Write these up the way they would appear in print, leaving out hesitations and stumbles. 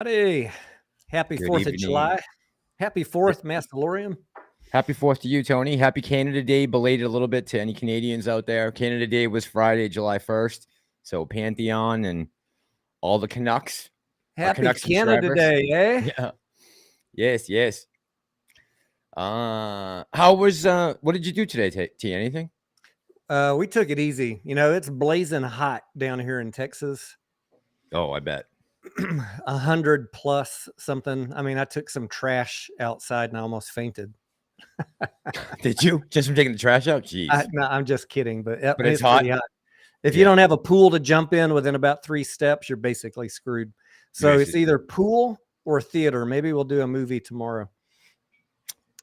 Hey, happy Good 4th of evening. July. Happy 4th, Massalorian. Happy 4th to you, Tony. Happy Canada Day, belated a little bit to any Canadians out there. Canada Day was Friday, July 1st. So Pantheon and all the Canucks, our Happy Canucks Canada subscribers. Day, eh? Yeah. Yes. How was what did you do today, T? Anything? We took it easy. You know, it's blazing hot down here in Texas. Oh, I bet. 100 plus something. I mean, I took some trash outside and I almost fainted. Did you? Just from taking the trash out? Jeez. No, I'm just kidding, but It's pretty hot. hot. If you don't have a pool to jump in within about 3 steps, you're basically screwed. So it's either pool or theater. Maybe we'll do a movie tomorrow.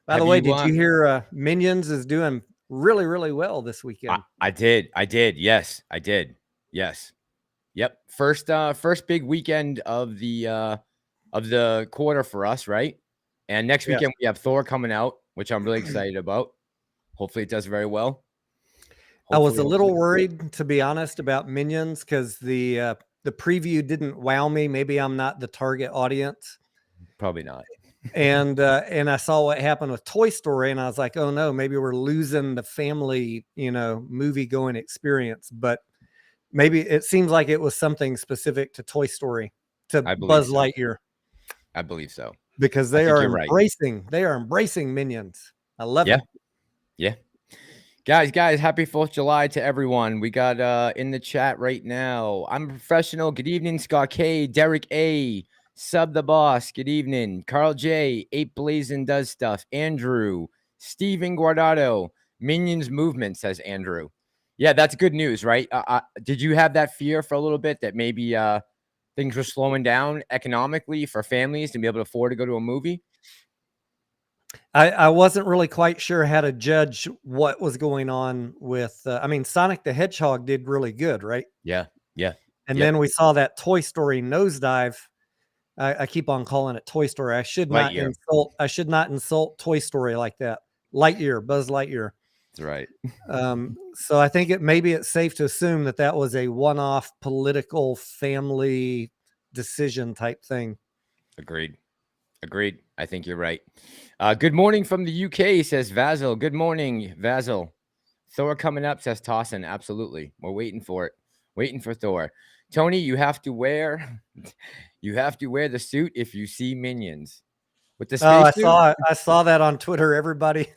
By the way, did you hear Minions is doing really, really well this weekend? I did. Yes, I did. Yes. Yep. First big weekend of the quarter for us, right? And next weekend we have Thor coming out, which I'm really excited about. Hopefully it does very well. I was a little worried, to be honest, about Minions because the preview didn't wow me. Maybe I'm not the target audience. Probably not. And I saw what happened with Toy Story, and I was like, oh no, maybe we're losing the family, movie going experience. But maybe it seems like it was something specific to Toy Story, to Buzz Lightyear. I believe so. Because they are embracing Minions. I love it. Yeah. Guys, happy 4th of July to everyone. We got in the chat right now. I'm a professional. Good evening, Scott K, Derek A, Sub the Boss. Good evening. Carl J, 8 Blazing does stuff. Andrew, Steven Guardado, Minions movement, says Andrew. Yeah, that's good news, right? Did you have that fear for a little bit that maybe things were slowing down economically for families to be able to afford to go to a movie? I wasn't really quite sure how to judge what was going on with, Sonic the Hedgehog did really good, right? Yeah. And then we saw that Toy Story nosedive. I keep on calling it Toy Story. I should not insult Toy Story like that. Lightyear, Buzz Lightyear. That's right. So I think maybe it's safe to assume that was a one-off political family decision type thing. Agreed. I think you're right. Good morning from the UK, says Vasil. Good morning, Vasil. Thor coming up, says Tossin. Absolutely. We're waiting for it. Waiting for Thor. Tony, you have to wear the suit if you see Minions. With the space suit? I saw that on Twitter. Everybody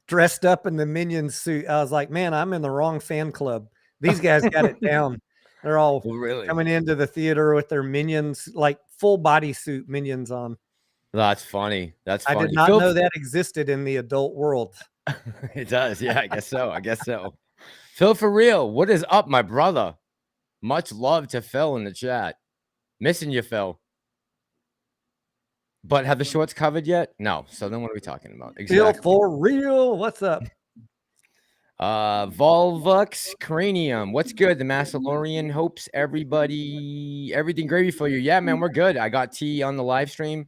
dressed up in the Minions suit. I was like, man, I'm in the wrong fan club. These guys got it down. They're all coming into the theater with their Minions, like full bodysuit Minions on. That's funny. I did not know that existed in the adult world. It does. Yeah, I guess so. Phil, for real, what is up, my brother? Much love to Phil in the chat. Missing you, Phil. But have the shorts covered yet? No. So then what are we talking about? Phil, for real. What's up? Volvux Cranium. What's good? The Massalorian hopes everything gravy for you. Yeah, man, we're good. I got T on the live stream.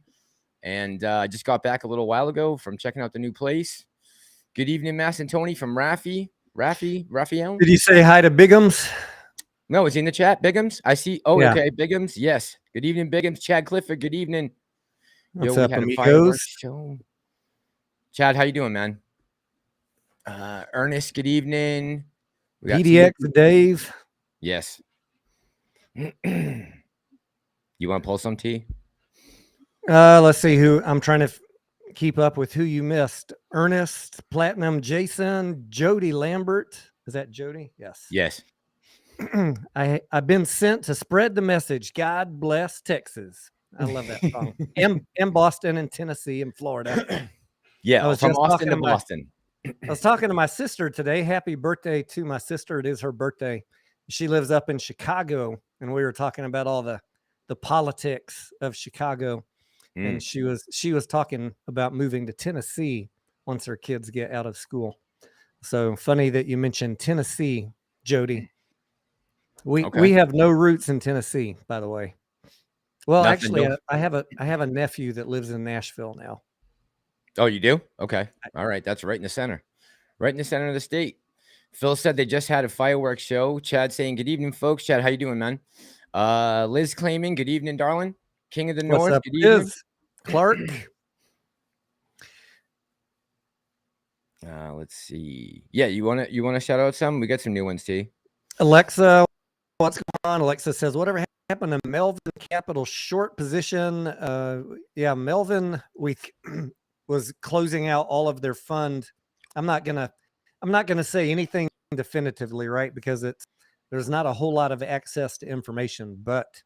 And I just got back a little while ago from checking out the new place. Good evening, Mass and Tony from Raphael. Did you say hi to Bigums? No, is he in the chat? Bigums? I see. Oh, yeah. Okay. Bigums. Yes. Good evening, Bigums. Chad Clifford. Good evening. What's up, amigos? Show. Chad, how you doing, man? Ernest, good evening. We got PDX Dave. Yes. You want to pull some T? Let's see who I'm trying to keep up with who you missed. Ernest, Platinum, Jason, Jody Lambert. Is that Jody? Yes. I've been sent to spread the message. God bless Texas. I love that song. and Boston and Tennessee and Florida. Yeah, from Austin to Boston. I was talking to my sister today. Happy birthday to my sister. It is her birthday. She lives up in Chicago, and we were talking about all the politics of Chicago. And she was talking about moving to Tennessee once her kids get out of school. So funny that you mentioned Tennessee, Jody. We have no roots in Tennessee, by the way. Well, actually, I have a nephew that lives in Nashville now. Oh, you do? Okay. All right. That's right in the center. Right in the center of the state. Phil said they just had a fireworks show. Chad saying, good evening, folks. Chad, how you doing, man? Liz claiming, good evening, darling. King of the What's North. up? Good evening. Is Clark. Let's see. Yeah, you wanna shout out some? We got some new ones, T. Alexa, what's going on? Alexa says, whatever happened to Melvin Capital short position? Yeah, Melvin was closing out all of their fund. I'm not gonna say anything definitively, right? Because there's not a whole lot of access to information, but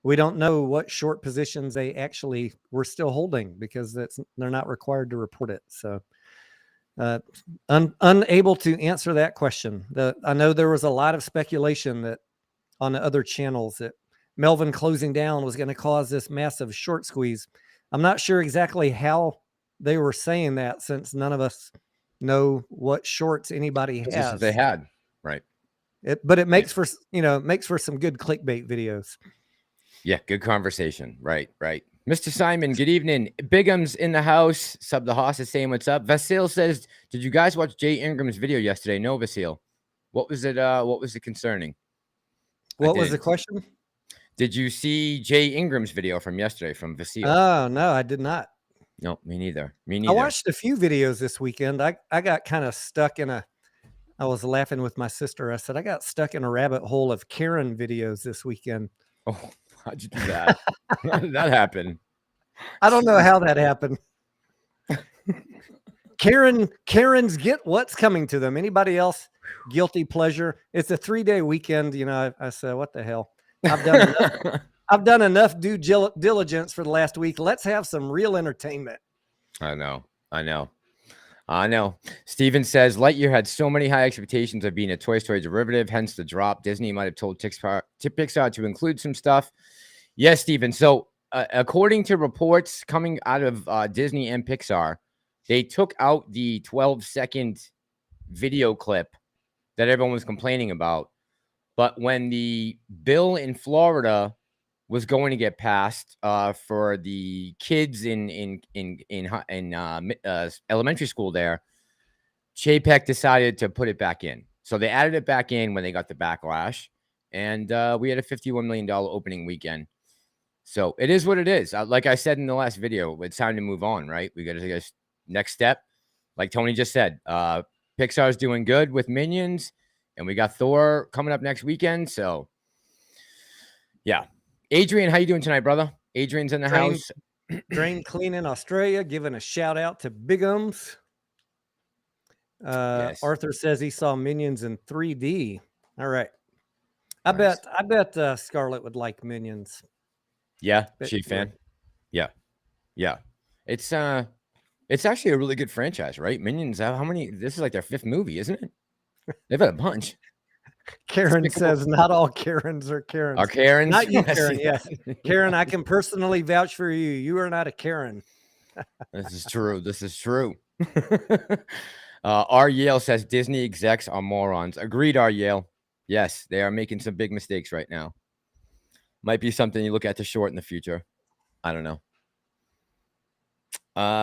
we don't know what short positions they actually were still holding because they're not required to report it. So unable to answer that question. I know there was a lot of speculation that on the other channels that Melvin closing down was going to cause this massive short squeeze. I'm not sure exactly how they were saying that since none of us know what shorts anybody has. They had, right? But it makes for some good clickbait videos. Yeah, good conversation. Right. Mr. Simon, good evening. Bigum's in the house. Sub the Hoss is saying what's up. Vasil says, did you guys watch Jay Ingram's video yesterday? No, Vasil. What was it? What was it concerning? What was the question? Did you see Jay Ingram's video from yesterday from Vasil? Oh, no, I did not. No, me neither. I watched a few videos this weekend. I got kind of stuck in I was laughing with my sister. I said, I got stuck in a rabbit hole of Karen videos this weekend. Oh, how'd you do that? How did that happen? I don't know how that happened. Karens get what's coming to them. Anybody else guilty pleasure? It's a 3-day weekend. I said, what the hell? I've done enough due diligence for the last week. Let's have some real entertainment. I know. Steven says Lightyear had so many high expectations of being a Toy Story derivative, hence the drop. Disney might have told Pixar to include some stuff. Yes, Steven. So according to reports coming out of Disney and Pixar, they took out the 12-second video clip that everyone was complaining about. But when the bill in Florida was going to get passed for the kids in elementary school there, Chapek decided to put it back in. So they added it back in when they got the backlash, and we had a $51 million opening weekend. So it is what it is. Like I said in the last video, it's time to move on, right? We got to take a next step. Like Tony just said, Pixar's doing good with Minions, and we got Thor coming up next weekend. So, yeah. Adrian, how you doing tonight, brother? Adrian's in the house. Drain Clean in Australia, giving a shout out to Bigums. Yes. Arthur says he saw Minions in 3D. All right. I bet Scarlett would like Minions. Yeah, she a fan. Yeah. It's actually a really good franchise, right? Minions. How many? This is like their 5th movie, isn't it? They've had a bunch. Karen says not all Karens are Karens. Are Karens? Not you, Karen. Yes, Karen. I can personally vouch for you. You are not a Karen. This is true. R. Yale says Disney execs are morons. Agreed, R. Yale. Yes, they are making some big mistakes right now. Might be something you look at to short in the future. I don't know.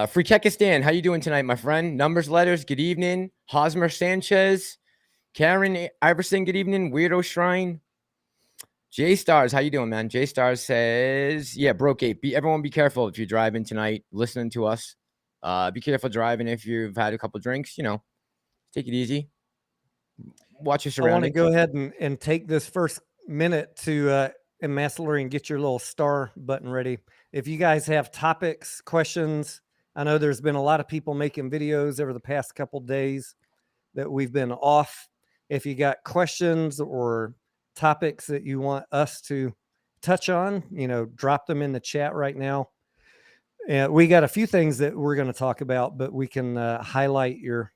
Free Kekistan, how you doing tonight, my friend? Numbers letters, good evening. Hosmer Sanchez, Karen Iverson, good evening. Weirdo Shrine. J Stars, how you doing, man? J Stars says, yeah, broke 8. Everyone be careful if you're driving tonight, listening to us. Be careful driving if you've had a couple drinks, take it easy. Watch your surroundings. I want to go ahead and take this first minute to in Massalorian get your little star button ready. If you guys have topics, questions, I know there's been a lot of people making videos over the past couple days that we've been off. If you got questions or topics that you want us to touch on, drop them in the chat right now. And we got a few things that we're going to talk about, but we can highlight your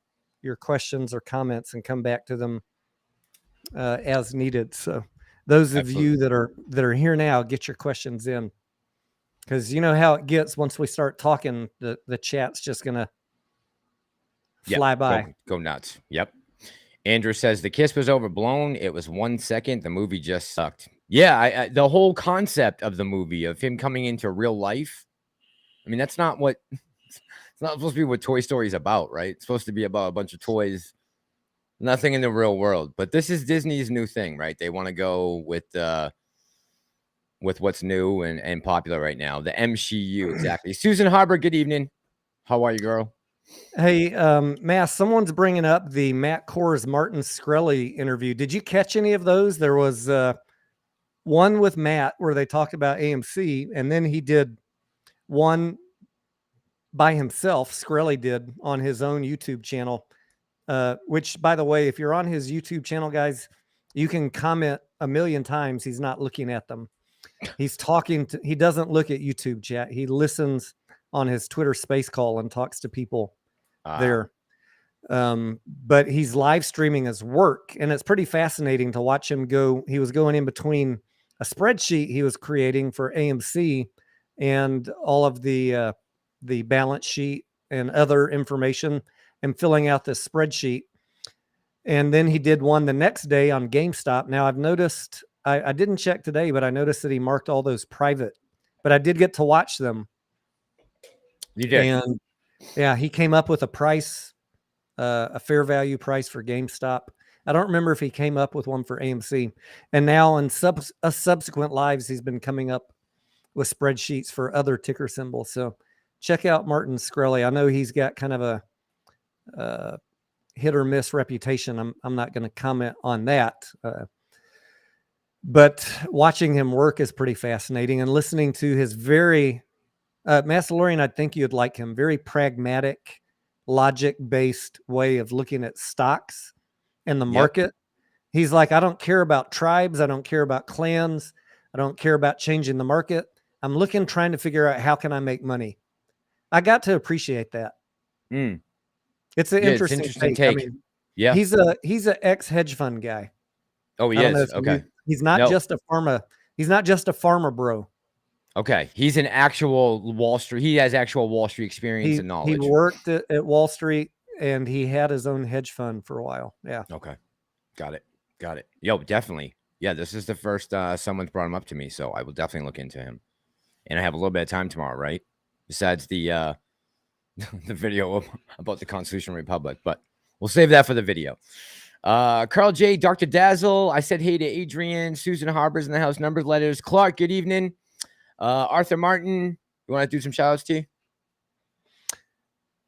questions or comments and come back to them as needed. So those of you that are here now, get your questions in, because you know how it gets once we start talking. The chat's just gonna fly by. Go nuts. Yep. Andrew says the kiss was overblown. It was 1 second. The movie just sucked. Yeah, the whole concept of the movie, of him coming into real life. I mean, that's not what it's not supposed to be what Toy Story is about, right? It's supposed to be about a bunch of toys, nothing in the real world. But this is Disney's new thing, right? They want to go with with what's new and popular right now. The MCU, exactly. Susan Harbor, good evening. How are you, girl? Hey, Mass, someone's bringing up the Matt Kors Martin Shkreli interview. Did you catch any of those? There was one with Matt where they talked about AMC, and then he did one by himself. Shkreli did on his own YouTube channel, which, by the way, if you're on his YouTube channel, guys, you can comment a million times. He's not looking at them. He's talking to, he doesn't look at YouTube chat. He listens on his Twitter space call and talks to people there. But he's live streaming his work, and it's pretty fascinating to watch him go. He was going in between a spreadsheet he was creating for AMC and all of the balance sheet and other information, and filling out this spreadsheet. And then he did one the next day on GameStop. Now I've noticed, I didn't check today, but I noticed that he marked all those private, but I did get to watch them. You did. And yeah, he came up with a price, a fair value price for GameStop. I don't remember if he came up with one for AMC. And now in subsequent lives, he's been coming up with spreadsheets for other ticker symbols. So check out Martin Shkreli. I know he's got kind of a hit or miss reputation. I'm not going to comment on that. But watching him work is pretty fascinating, and listening to his very Massalorian, I think you'd like him. Very pragmatic, logic-based way of looking at stocks and the market. He's like, I don't care about tribes. I don't care about clans. I don't care about changing the market. I'm trying to figure out how can I make money. I got to appreciate that. It's an interesting take. I mean, he's an ex-hedge fund guy. Oh, he is. Okay. He's not just a pharma. He's not just a farmer bro. Okay. He's an actual Wall Street. He has actual Wall Street experience and knowledge. He worked at Wall Street, and he had his own hedge fund for a while. Yeah. Okay. Got it. Yo, definitely. Yeah. This is the first someone's brought him up to me, so I will definitely look into him. And I have a little bit of time tomorrow, right? Besides the the video about the Constitutional Republic, but we'll save that for the video. Carl J, Dr. Dazzle. I said hey to Adrian. Susan Harbor's in the house. Numbers letters. Clark, good evening. Arthur Martin, you want to do some shout outs to you?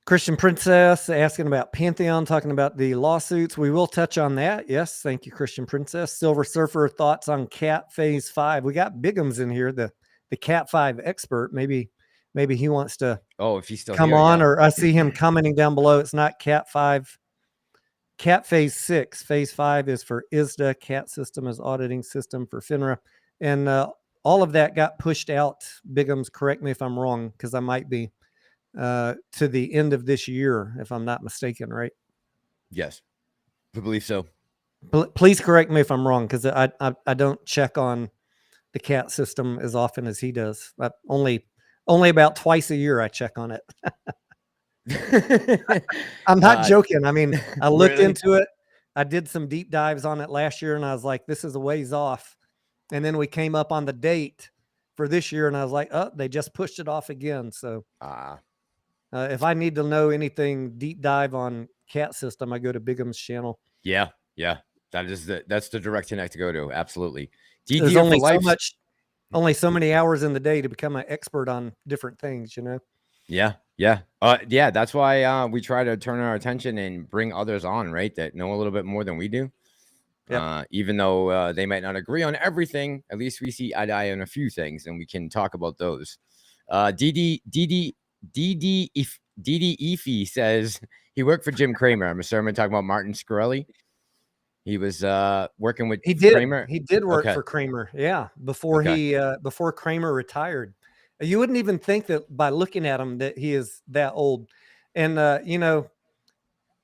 Christian Princess asking about Pantheon, talking about the lawsuits. We will touch on that. Yes, thank you, Christian Princess. Silver Surfer, thoughts on Cat Phase 5. We got Bigums in here, the Cat 5 expert. Maybe he wants to if he's still come on, or I see him commenting down below. It's not Cat 5. Cat Phase 6. Phase 5 is for ISDA. Cat system is auditing system for FINRA. And all of that got pushed out. Bigums, correct me if I'm wrong, because I might be, to the end of this year, if I'm not mistaken, right? Yes, I believe so. Please correct me if I'm wrong, because I don't check on the Cat system as often as he does. Only about twice a year I check on it. I'm not joking. I mean, I looked into it. I did some deep dives on it last year, and I was like, this is a ways off. And then we came up on the date for this year, and I was like, oh, they just pushed it off again. So if I need to know anything deep dive on Cat system, I go to Bigum's channel. Yeah. That's the direct connect to go to. Absolutely. There's only so many hours in the day to become an expert on different things, you know? Yeah. That's why we try to turn our attention and bring others on, right? That know a little bit more than we do. Yep. Even though they might not agree on everything, at least we see eye to eye on a few things, and we can talk about those. DD Efi says he worked for Jim Cramer. I'm assuming talking about Martin Shkreli. He was working with Cramer. He did work for Cramer. Yeah, before before Cramer retired. You wouldn't even think that by looking at him that he is that old. And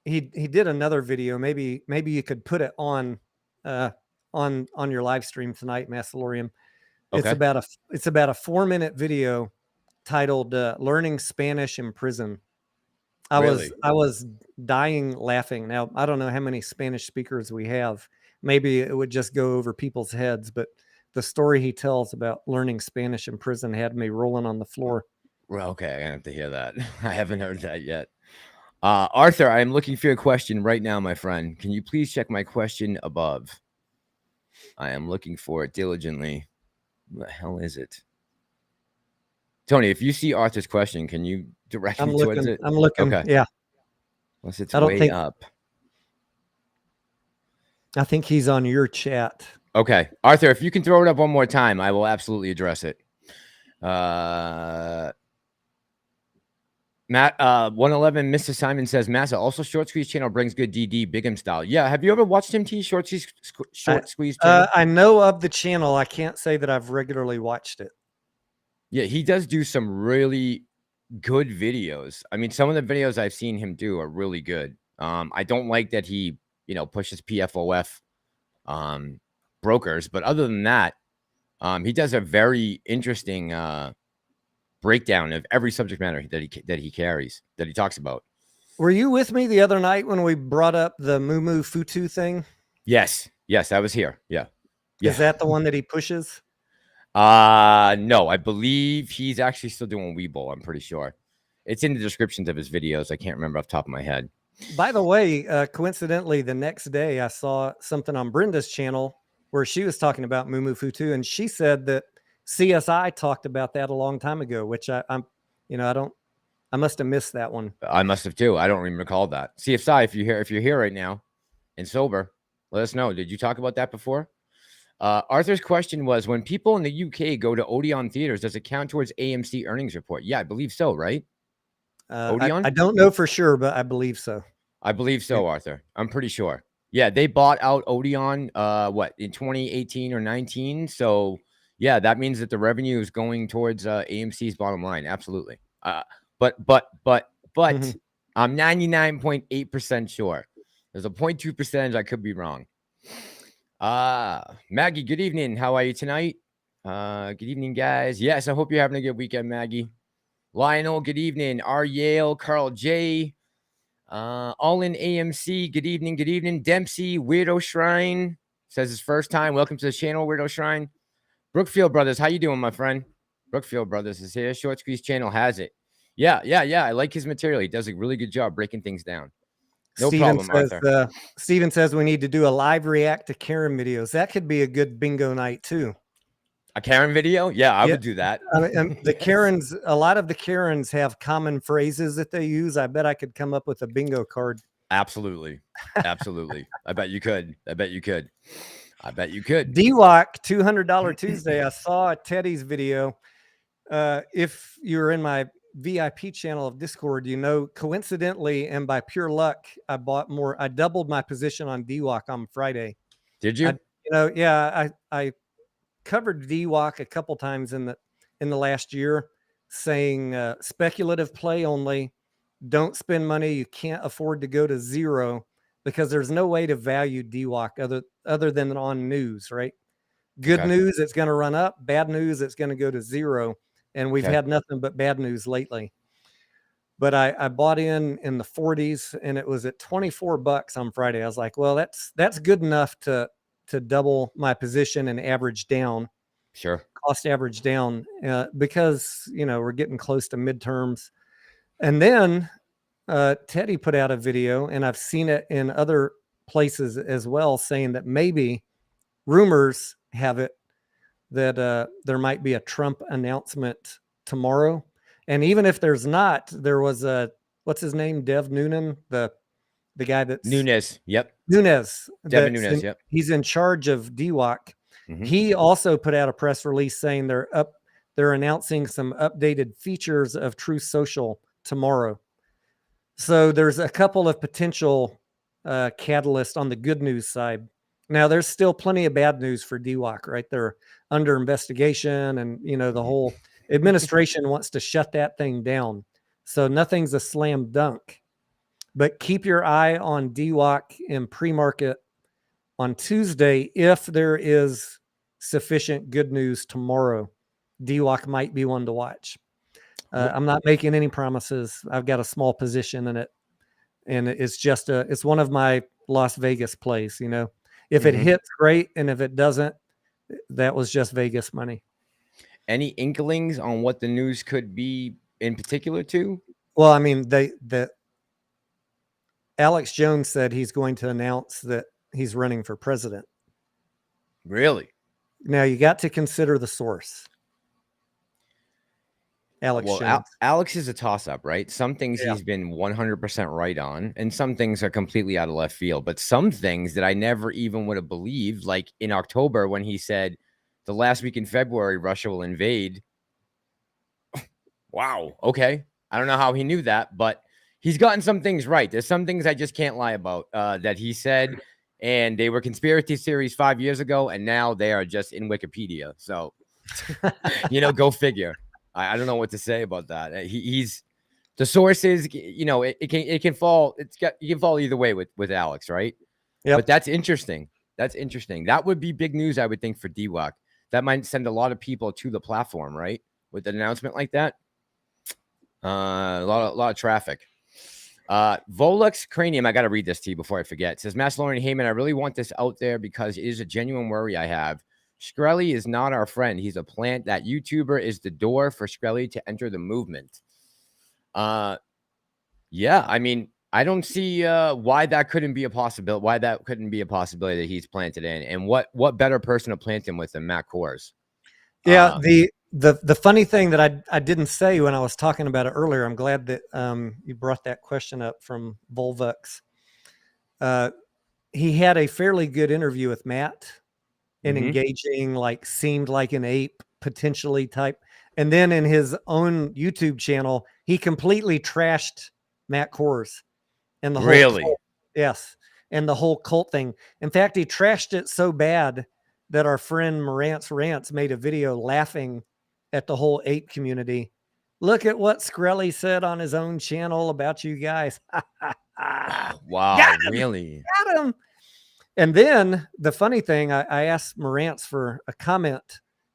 he did another video. Maybe you could put it on your live stream tonight, Massalorian. Okay. It's about a 4-minute video titled "Learning Spanish in Prison." I was dying laughing. Now I don't know how many Spanish speakers we have. Maybe it would just go over people's heads, but the story he tells about learning Spanish in prison had me rolling on the floor. Well, okay, I have to hear that. I haven't heard that yet. Arthur, I'm looking for your question right now, my friend. Can you please check my question above? I am looking for it diligently. What the hell is it? Tony, if you see Arthur's question, can you direct I'm me towards looking. it? I'm looking. Okay. Yeah. Unless it's I don't way think. up. I think he's on your chat. Okay. Arthur, if you can throw it up one more time, I will absolutely address it. Matt, 111 Mr. Simon says, Massa, also short squeeze channel brings good DD, Big M style. Yeah. Have you ever watched him, T? Short squeeze channel? I know of the channel. I can't say that I've regularly watched it. Yeah, he does do some really good videos. I mean, some of the videos I've seen him do are really good. I don't like that he, pushes PFOF brokers, but other than that, he does a very interesting breakdown of every subject matter that he carries, that he talks about. Were you with me the other night when we brought up the Mumu Futu thing? Yes, I was here. Yeah. Is that the one that he pushes? No, I believe he's actually still doing Webull. I'm pretty sure. It's in the descriptions of his videos. I can't remember off the top of my head. By the way, coincidentally, the next day I saw something on Brenda's channel where she was talking about Mumu Futu, and she said that CSI talked about that a long time ago, which I must have missed that one. I must have too. I don't even recall that. CSI, if you're here right now and sober, let us know. Did you talk about that before? Arthur's question was, when people in the UK go to Odeon theaters, does it count towards AMC earnings report? Yeah, I believe so, right? Odeon? I don't know for sure, but I believe so. I believe so, yeah. Arthur. I'm pretty sure. Yeah, they bought out Odeon, in 2018 or 19. So yeah, that means that the revenue is going towards AMC's bottom line. Absolutely. But I'm 99.8% sure. There's a 0.2% I could be wrong. Maggie, good evening. How are you tonight? Good evening, guys. Yes, I hope you're having a good weekend, Maggie. Lionel, good evening. R. Yale, Carl J. All in AMC, good evening, good evening. Dempsey, Weirdo Shrine, says his first time. Welcome to the channel, Weirdo Shrine. Brookfield Brothers, how you doing, my friend? Brookfield Brothers is here. Short Squeeze channel has it. Yeah. I like his material. He does a really good job breaking things down. No problem, Arthur. Steven says we need to do a live react to Karen videos. That could be a good bingo night too. A Karen video? Yeah, I would do that. The Karens, a lot of the Karens have common phrases that they use. I bet I could come up with a bingo card. Absolutely. I bet you could. DWAC $200 Tuesday. I saw Teddy's video. If you're in my VIP channel of Discord, coincidentally and by pure luck, I doubled my position on DWAC on Friday. Did you? I covered DWAC a couple times in the last year, saying speculative play only. Don't spend money. You can't afford to go to zero because there's no way to value DWAC other than on news, right? Good news, it's going to run up. Bad news, it's going to go to zero. And we've had nothing but bad news lately. But I bought in the 40s, and it was at $24 on Friday. I was like, well, that's good enough to double my position and average down. Sure. Cost average down because, we're getting close to midterms. And then Teddy put out a video, and I've seen it in other places as well, saying that maybe rumors have it that there might be a Trump announcement tomorrow. And even if there's not, there was what's his name? Dev Noonan, the guy that's Nunes. Yep. Nunes. Devin Nunes. Yep. He's in charge of DWAC. Mm-hmm. He also put out a press release saying they're announcing some updated features of Truth Social tomorrow. So there's a couple of potential catalysts on the good news side. Now there's still plenty of bad news for DWAC, right? They're under investigation, and the whole administration wants to shut that thing down. So nothing's a slam dunk. But keep your eye on DWAC in pre-market on Tuesday. If there is sufficient good news tomorrow, DWAC might be one to watch. I'm not making any promises. I've got a small position in it, and it's one of my Las Vegas plays. If it hits, great, and if it doesn't, that was just Vegas money. Any inklings on what the news could be in particular too? Well, I mean, Alex Jones said he's going to announce that he's running for president. Really? Now you got to consider the source. Alex Jones. Alex is a toss-up, right? Some things Yeah. he's been 100% right on, and some things are completely out of left field. But some things that I never even would have believed, like in October when he said the last week in February, Russia will invade. Wow. Okay. I don't know how he knew that, but he's gotten some things right. There's some things I just can't lie about that he said, and they were conspiracy theories 5 years ago, and now they are just in Wikipedia. So, go figure. I don't know what to say about that. He's the sources, it can fall. You can fall either way with Alex, right? Yep. But that's interesting. That would be big news, I would think, for DWAC. That might send a lot of people to the platform, right? With an announcement like that. A lot of traffic. Volux Cranium, I got to read this to you before I forget. It says, Massalorian Heyman, I really want this out there because it is a genuine worry I have. Shkreli is not our friend. He's a plant. That YouTuber is the door for Shkreli to enter the movement. Yeah, I mean, I don't see why that couldn't be a possibility. Why that couldn't be a possibility that he's planted in, and what better person to plant him with than Matt Kors? Yeah, the funny thing that I didn't say when I was talking about it earlier, I'm glad that you brought that question up from Volvux. He had a fairly good interview with Matt, and engaging, like seemed like an ape potentially type. And then in his own YouTube channel, he completely trashed Matt Kors and the whole cult. Yes, and the whole cult thing. In fact, he trashed it so bad that our friend Marant's Rants made a video laughing at the whole ape community. Look at what Shkreli said on his own channel about you guys. Wow, really? Got him. And then the funny thing, I asked Marant's for a comment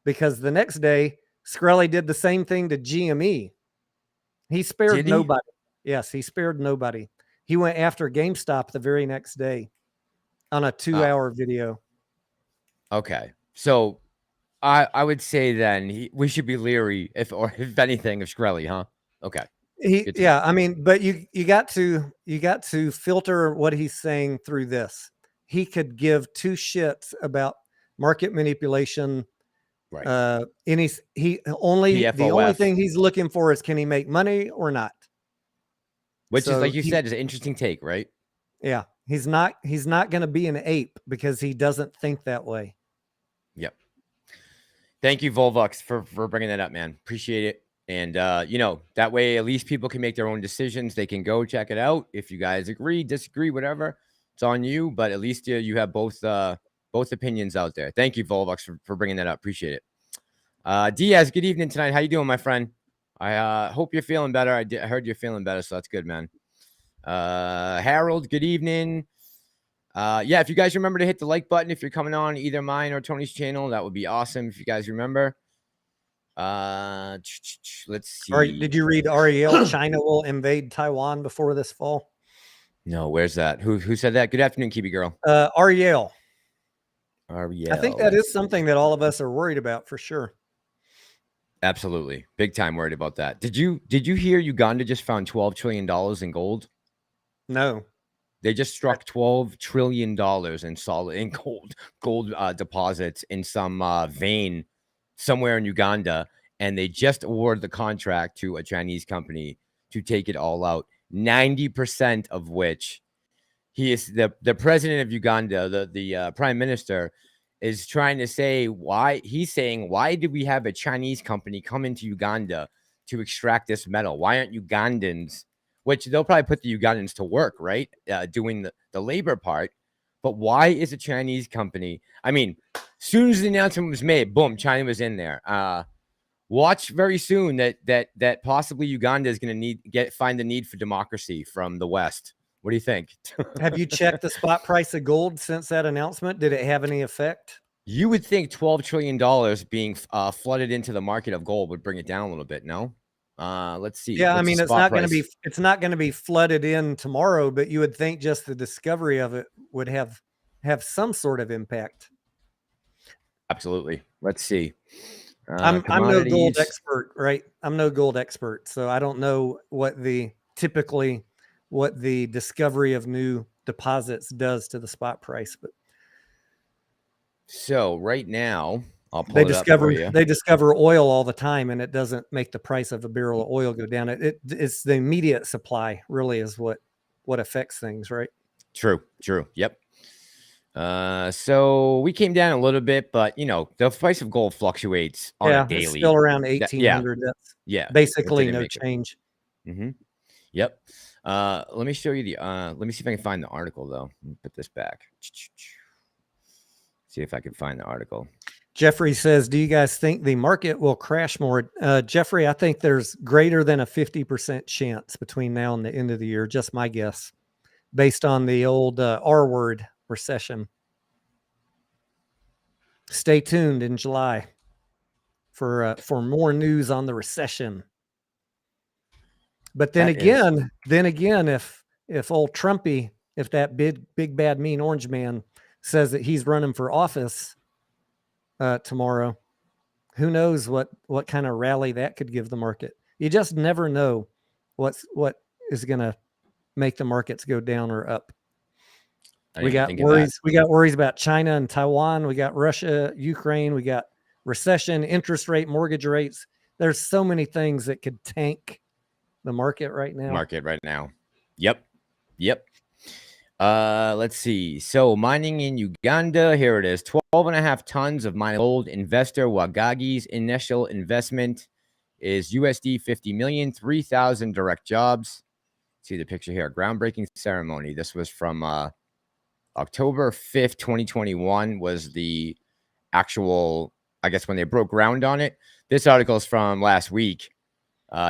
because the next day, Shkreli did the same thing to GME. He spared nobody. Yes, he spared nobody. He went after GameStop the very next day on a 2-hour video. Okay. So I would say then we should be leery if anything of Shkreli, huh? Okay. I mean, but you got to filter what he's saying through this. He could give two shits about market manipulation. Right. The only thing he's looking for is, can he make money or not? Which is, like you said, is an interesting take, right? Yeah. He's not going to be an ape because he doesn't think that way. Yep. Thank you, Volvux, for bringing that up, man. Appreciate it. And, that way at least people can make their own decisions. They can go check it out. If you guys agree, disagree, whatever, it's on you. But at least you have both opinions out there. Thank you, Volvux, for bringing that up. Appreciate it. Diaz, good evening tonight. How you doing, my friend? I hope you're feeling better. I heard you're feeling better, so that's good, man. Harold, good evening. If you guys remember to hit the like button if you're coming on either mine or Tony's channel, that would be awesome if you guys remember. Let's see. Did you read Ariel? China will invade Taiwan before this fall. No, where's that? Who said that? Good afternoon, Kiwi girl. Ariel. Ariel. I think that is something that all of us are worried about for sure. Absolutely, big time worried about that. Did you hear Uganda just found $12 trillion in gold? No. They just struck $12 trillion in gold deposits in some vein somewhere in Uganda, and they just awarded the contract to a Chinese company to take it all out. 90% of which he is the president of Uganda, the prime minister, is trying to say why did we have a Chinese company come into Uganda to extract this metal? Why aren't Ugandans? Which they'll probably put the Ugandans to work, right? Doing the labor part. But why is a Chinese company? I mean, as soon as the announcement was made, boom, China was in there. Watch very soon that possibly Uganda is going to find the need for democracy from the West. What do you think? Have you checked the spot price of gold since that announcement? Did it have any effect? You would think $12 trillion being flooded into the market of gold would bring it down a little bit, no? Let's see. Yeah, I mean, it's not going to be flooded in tomorrow, but you would think just the discovery of it would have some sort of impact. Absolutely. Let's see. I'm no gold expert, right? I'm no gold expert, so I don't know what the discovery of new deposits does to the spot price. But So right now, I'll pull it up for you. They discover oil all the time, and it doesn't make the price of a barrel of oil go down. It's the immediate supply really is what affects things, right? True. Yep. So we came down a little bit, but the price of gold fluctuates on a daily. It's still around 1,800. That's basically no change. Yep. Let me show you let me see if I can find the article though. Let me put this back. See if I can find the article. Jeffrey says, do you guys think the market will crash more? Jeffrey, I think there's greater than a 50% chance between now and the end of the year. Just my guess, based on the old R word, recession. Stay tuned in July for more news on the recession. But then again, if old Trumpy, if that big bad mean orange man says that he's running for office tomorrow, who knows what kind of rally that could give the market. You just never know what is going to make the markets go down or up. We got worries about China and Taiwan. We got Russia, Ukraine. We got recession, interest rate, mortgage rates. There's so many things that could tank the market right now. Yep. Let's see. So mining in Uganda, here it is. 12.5 tons of mined gold. Investor Wagagi's initial investment is USD 50 million, 3,000 direct jobs. See the picture here. Groundbreaking ceremony. This was from October 5th, 2021 was the actual, I guess, when they broke ground on it. This article is from last week,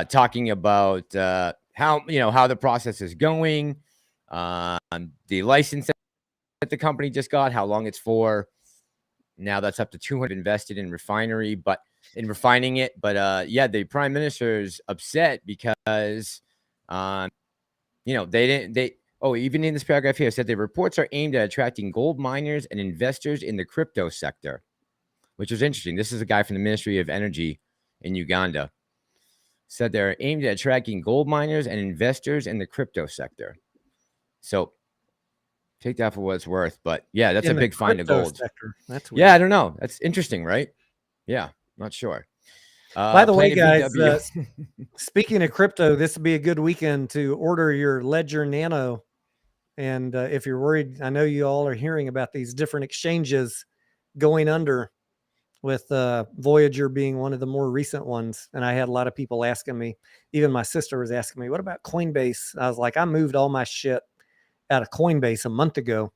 talking about how the process is going, the license that the company just got, how long it's for. Now that's up to 200 invested in refining it. But the prime minister's upset because even in this paragraph here, it said the reports are aimed at attracting gold miners and investors in the crypto sector, which was interesting. This is a guy from the Ministry of Energy in Uganda. Said they're aimed at attracting gold miners and investors in the crypto sector. So take that for what it's worth. But yeah, that's a big find of gold. Sector. That's weird. Yeah, I don't know. That's interesting, right? Yeah, not sure. By the way, guys, speaking of crypto, this would be a good weekend to order your Ledger Nano. And if you're worried, I know you all are hearing about these different exchanges going under, with Voyager being one of the more recent ones. And I had a lot of people asking me, even my sister was asking me, what about Coinbase? I was like, I moved all my shit out of Coinbase a month ago.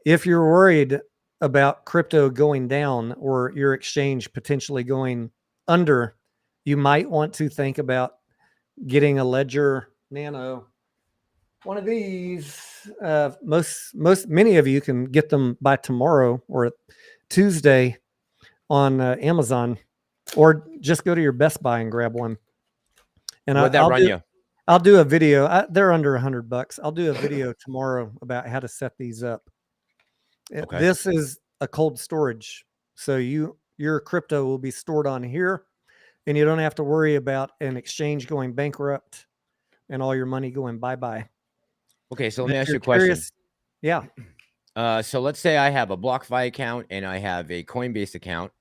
If you're worried about crypto going down or your exchange potentially going under, you might want to think about getting a Ledger Nano. One of these, many of you can get them by tomorrow or Tuesday on Amazon, or just go to your Best Buy and grab one. And I'll do a video. They're under $100. I'll do a video tomorrow about how to set these up. Okay. This is a cold storage, so your crypto will be stored on here, and you don't have to worry about an exchange going bankrupt and all your money going bye-bye. Okay, so let me ask you a question. Yeah. So let's say I have a BlockFi account and I have a Coinbase account,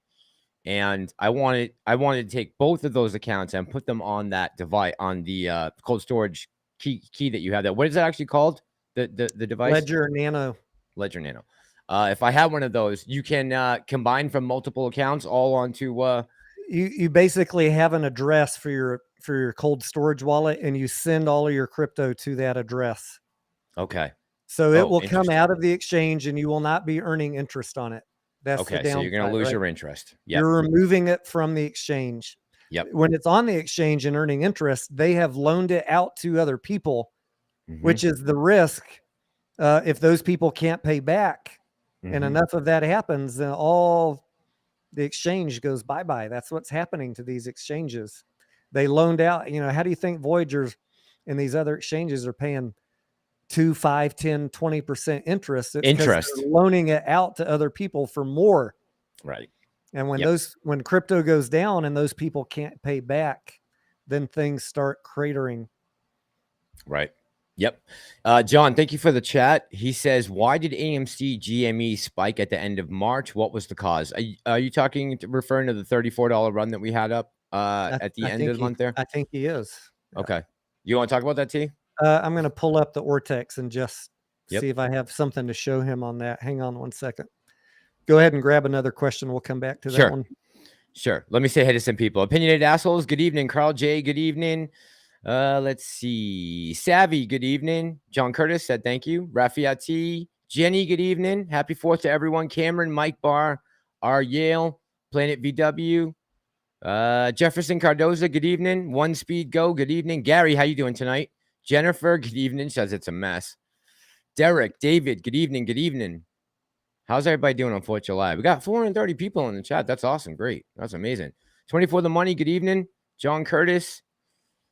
and I wanted to take both of those accounts and put them on that device, on the cold storage key that you have. That, what is that actually called? The device? Ledger Nano. Ledger Nano. If I have one of those, you can combine from multiple accounts all onto. You basically have an address for your cold storage wallet, and you send all of your crypto to that address. Okay. So it will come out of the exchange, and you will not be earning interest on it. That's okay. The downside, so you're going to lose your interest. Yep. You're removing it from the exchange. Yep. When it's on the exchange and earning interest, they have loaned it out to other people, which is the risk. If those people can't pay back, and enough of that happens, then all the exchange goes bye-bye. That's what's happening to these exchanges. They loaned out. How do you think Voyagers and these other exchanges are paying 2, 5, 10, 20% interest? It's interest. They're loaning it out to other people for more. Right. And when crypto goes down and those people can't pay back, then things start cratering. Right. Yep. John, thank you for the chat. He says, why did AMC GME spike at the end of March? What was the cause? Are you referring to the $34 run that we had up at the end of the month there? I think he is. Okay. You want to talk about that, T? I'm going to pull up the Ortex and just Yep. see if I have something to show him on that. Hang on one second. Go ahead and grab another question. We'll come back to that one. Sure. Let me say hey to some people. Opinionated assholes. Good evening. Carl J. Good evening. Let's see. Savvy. Good evening. John Curtis said thank you. Raffiati. Jenny. Good evening. Happy 4th to everyone. Cameron. Mike Barr. R. Yale. Planet VW. Jefferson Cardoza. Good evening. One Speed Go. Good evening. Gary. How you doing tonight? Jennifer. Good evening. Says it's a mess. Derek. David. Good evening. Good evening. How's everybody doing on 4th of July? We got 430 people in the chat. That's awesome. Great. That's amazing. 24 The Money. Good evening. John Curtis.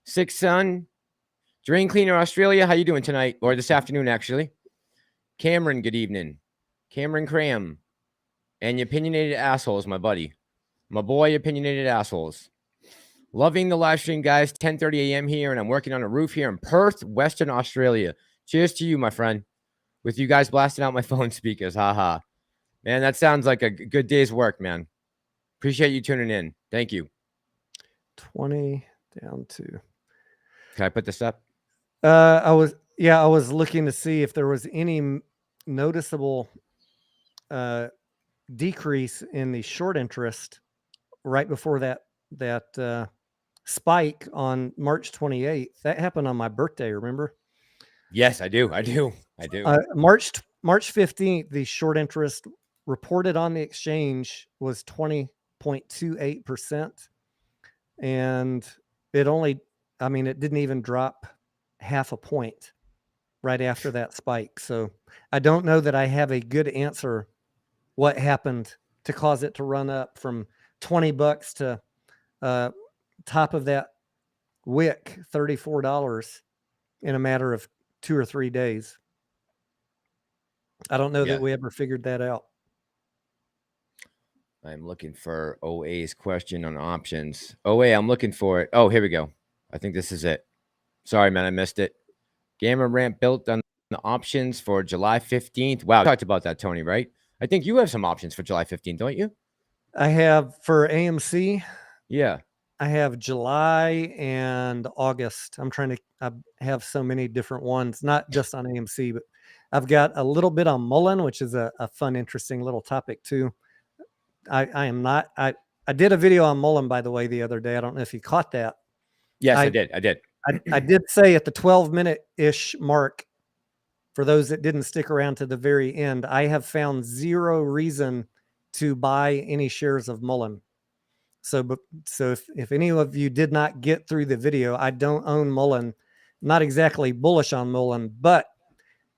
Six Sun. Drain Cleaner Australia. How you doing tonight? Or this afternoon, actually. Cameron. Good evening. Cameron Cram. And you opinionated assholes, my buddy. My boy, opinionated assholes. Loving the live stream, guys. 10:30 a.m. here, and I'm working on a roof here in Perth, Western Australia. Cheers to you, my friend. With you guys blasting out my phone speakers. Haha. Man, that sounds like a good day's work, man. Appreciate you tuning in. Thank you. 20 down to. Can I put this up? I was looking to see if there was any noticeable decrease in the short interest right before that spike on March 28th. That happened on my birthday, remember? Yes, I do. March 15th, the short interest reported on the exchange was 20.28%. And it didn't even drop half a point right after that spike. So I don't know that I have a good answer what happened to cause it to run up from $20 to top of that wick, $34 in a matter of 2 or 3 days. I don't know that we ever figured that out. I'm looking for OA's question on options. OA, I'm looking for it. Oh, here we go. I think this is it. Sorry, man, I missed it. Gamma ramp built on the options for July 15th. Wow, we talked about that, Tony, right? I think you have some options for July 15th, don't you? I have for AMC. Yeah. I have July and August. I have so many different ones, not just on AMC, but I've got a little bit on Mullen, which is a fun, interesting little topic too. I did a video on Mullen, by the way, the other day. I don't know if you caught that. Yes, I did. I did say at the 12-minute-ish mark, for those that didn't stick around to the very end, I have found zero reason to buy any shares of Mullen. So if any of you did not get through the video, I don't own Mullen. Not exactly bullish on Mullen, but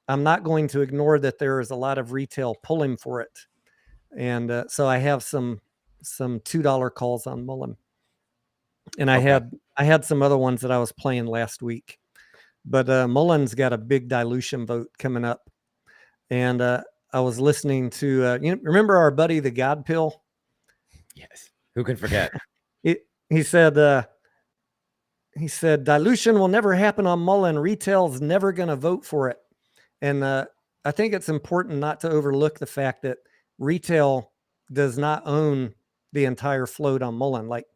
I'm not going to ignore that there is a lot of retail pulling for it. And so I have some $2 calls on Mullen. And I had some other ones that I was playing last week. But Mullen's got a big dilution vote coming up. And I was listening to, remember our buddy, the God Pill? Yes. Who can forget? He said, dilution will never happen on Mullen. Retail's never going to vote for it. And I think it's important not to overlook the fact that retail does not own the entire float on Mullen. Like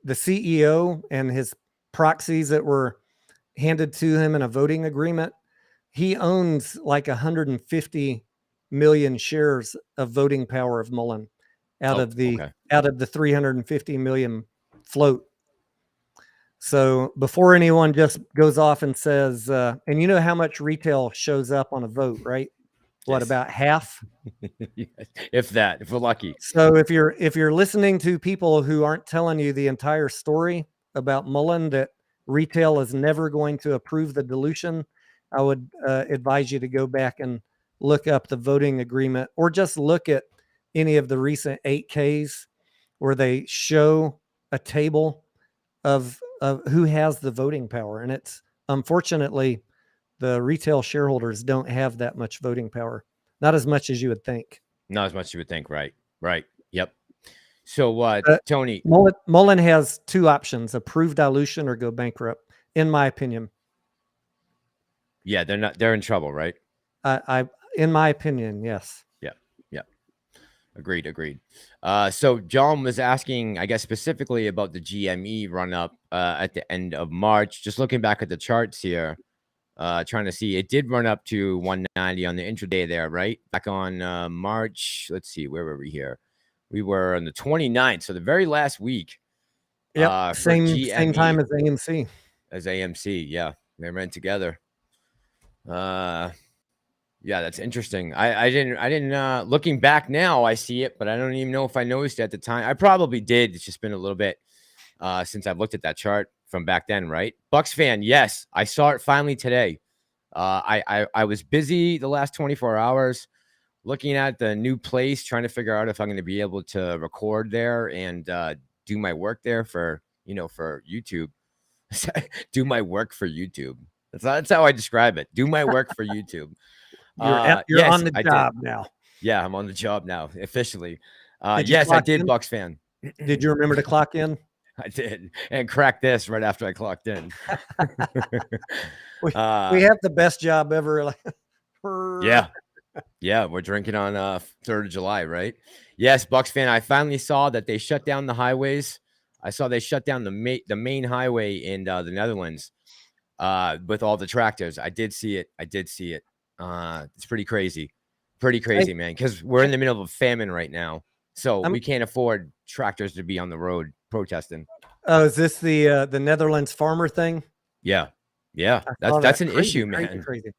the CEO and his proxies that were handed to him in a voting agreement, he owns like 150 million shares of voting power of Mullen out of the 350 million float. So before anyone just goes off and says, and you know how much retail shows up on a vote, right? What, about half? Yes. If we're lucky. So if you're listening to people who aren't telling you the entire story about Mullen, that retail is never going to approve the dilution, I would advise you to go back and look up the voting agreement, or just look at any of the recent 8Ks where they show a table of who has the voting power. And it's, unfortunately, the retail shareholders don't have that much voting power. Not as much as you would think. Not as much as you would think. Right. Yep. So Tony, Mullen has two options: approve dilution or go bankrupt, in my opinion. Yeah, they're in trouble, right? I in my opinion, yes. Yeah. Yeah. Agreed. So John was asking, I guess, specifically about the GME run up at the end of March. Just looking back at the charts here, trying to see, it did run up to 190 on the intraday there, right? Back on March. Let's see, where were we here? We were on the 29th, so the very last week. Yep, For same GME time as AMC. as AMC. Yeah, they ran together. Yeah, that's interesting. I didn't looking back now, I see it, but I don't even know if I noticed it at the time. I probably did. It's just been a little bit since I've looked at that chart from back then, right? Bucks fan, yes, I saw it finally today. I was busy the last 24 hours looking at the new place, trying to figure out if I'm going to be able to record there and do my work there for YouTube. Do my work for YouTube. That's how I describe it. Do my work for YouTube. You're Yes, on the I job did. now. Yeah, I'm on the job now officially. Did you Yes, I clock did. in? Bucks fan. Did you remember to clock in? I did, and cracked this right after I clocked in. We have the best job ever. Yeah, we're drinking on 3rd of July, right? Yes, Bucks fan. I finally saw that they shut down the highways. I saw they shut down the main highway in the Netherlands with all the tractors. I did see it. It's pretty crazy, man. Because we're in the middle of a famine right now, so we can't afford tractors to be on the road protesting. Oh, is this the Netherlands farmer thing? Yeah. That's an issue, man. Crazy.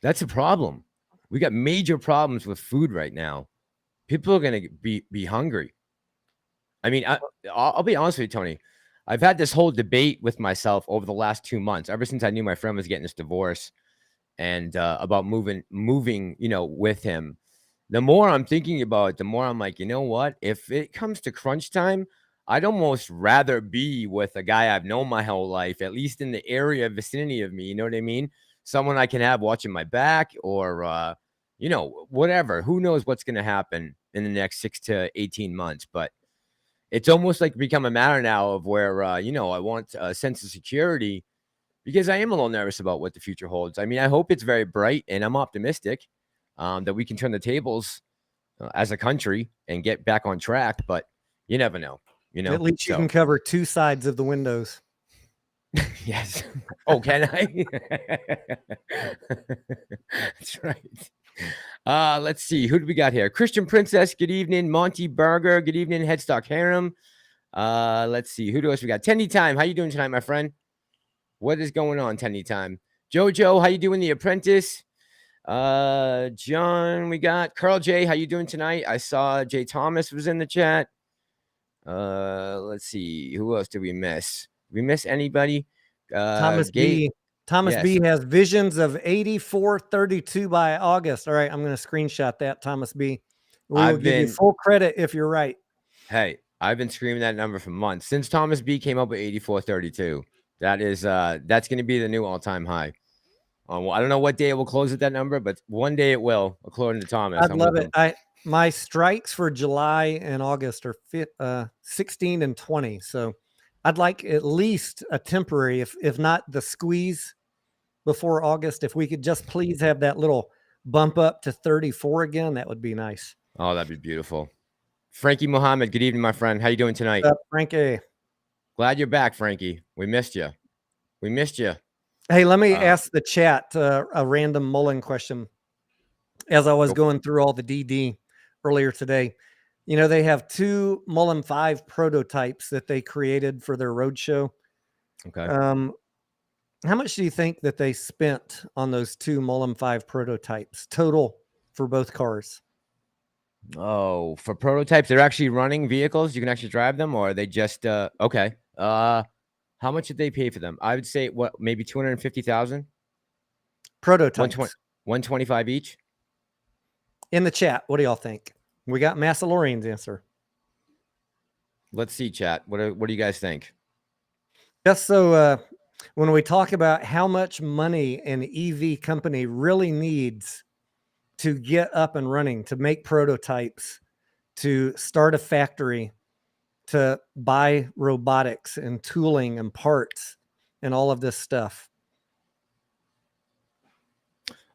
That's a problem. We got major problems with food right now. People are gonna be hungry. I mean, I'll be honest with you, Tony. I've had this whole debate with myself over the last 2 months, ever since I knew my friend was getting this divorce, and about moving, with him. The more I'm thinking about it, the more I'm like, you know what? If it comes to crunch time, I'd almost rather be with a guy I've known my whole life, at least in the area vicinity of me. You know what I mean? Someone I can have watching my back, or whatever. Who knows what's going to happen in the next 6 to 18 months? But it's almost like become a matter now of where, I want a sense of security, because I am a little nervous about what the future holds. I mean, I hope it's very bright, and I'm optimistic that we can turn the tables as a country and get back on track. But you never know. At least you can cover 2 sides of the windows. Yes. Oh, can I? That's right. Let's see. Who do we got here? Christian Princess, good evening. Monty Burger, good evening. Headstock Harem. Let's see. Who else we got? Tendy Time, how you doing tonight, my friend? What is going on, Tendy Time? Jojo, how you doing? The Apprentice. John, we got Carl J. How you doing tonight? I saw Jay Thomas was in the chat. Let's see. Who else did we miss? Did we miss anybody? Thomas B. Thomas B has visions of 84.32 by August. All right, I'm going to screenshot that, Thomas B. We will give you full credit if you're right. Hey, I've been screaming that number for months since Thomas B came up with 84.32. That is that's going to be the new all-time high. Well, I don't know what day it will close at that number, but one day it will, according to Thomas. I'd love it. My strikes for July and August are 16 and 20. So I'd like at least a temporary, if not the squeeze before August. If we could just please have that little bump up to 34 again, that would be nice. Oh, that'd be beautiful. Frankie Muhammad, good evening, my friend. How you doing tonight? What's up, Frankie? Glad you're back, Frankie. We missed you. Hey, let me ask the chat a random Mullen question. As I was going through all the DD earlier today, they have 2 Mullen 5 prototypes that they created for their roadshow. Okay. How much do you think that they spent on those 2 Mullen 5 prototypes total for both cars? Oh, for prototypes, they're actually running vehicles. You can actually drive them, or are they just okay? How much did they pay for them? I would say maybe 250,000 prototypes. 125 each. In the chat, what do y'all think? We got Massalorian's answer. Let's see, chat. What do you guys think? Just so when we talk about how much money an EV company really needs to get up and running, to make prototypes, to start a factory, to buy robotics and tooling and parts and all of this stuff.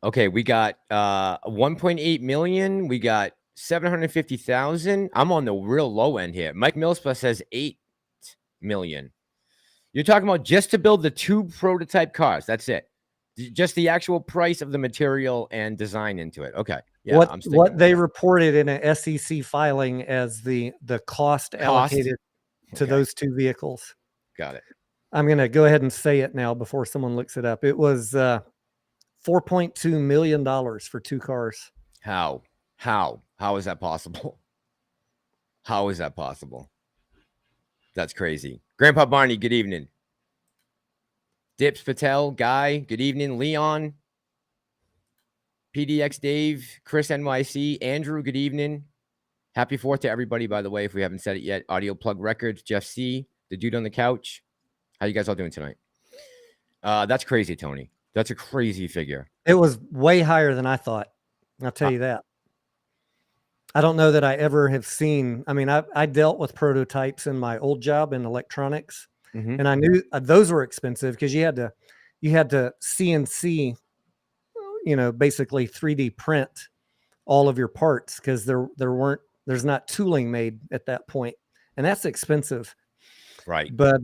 Okay, we got 1.8 million. We got 750,000. I'm on the real low end here. Mike Millspa says 8 million. You're talking about just to build the 2 prototype cars. That's it. Just the actual price of the material and design into it. Okay. Yeah. What they reported in an SEC filing as the cost allocated to those 2 vehicles. Got it. I'm going to go ahead and say it now before someone looks it up. It was $4.2 million for 2 cars. How is that possible? How is that possible? That's crazy. Grandpa Barney, good evening. Dips Patel, Guy, good evening. Leon, PDX Dave, Chris NYC, Andrew, good evening. Happy 4th to everybody, by the way, if we haven't said it yet. Audio Plug Records, Jeff C, the dude on the couch. How you guys all doing tonight? That's crazy, Tony. That's a crazy figure. It was way higher than I thought. I'll tell you that. I don't know that I ever have seen. I mean, I dealt with prototypes in my old job in electronics, and I knew those were expensive because you had to CNC, basically 3D print all of your parts because there's not tooling made at that point, and that's expensive. Right. But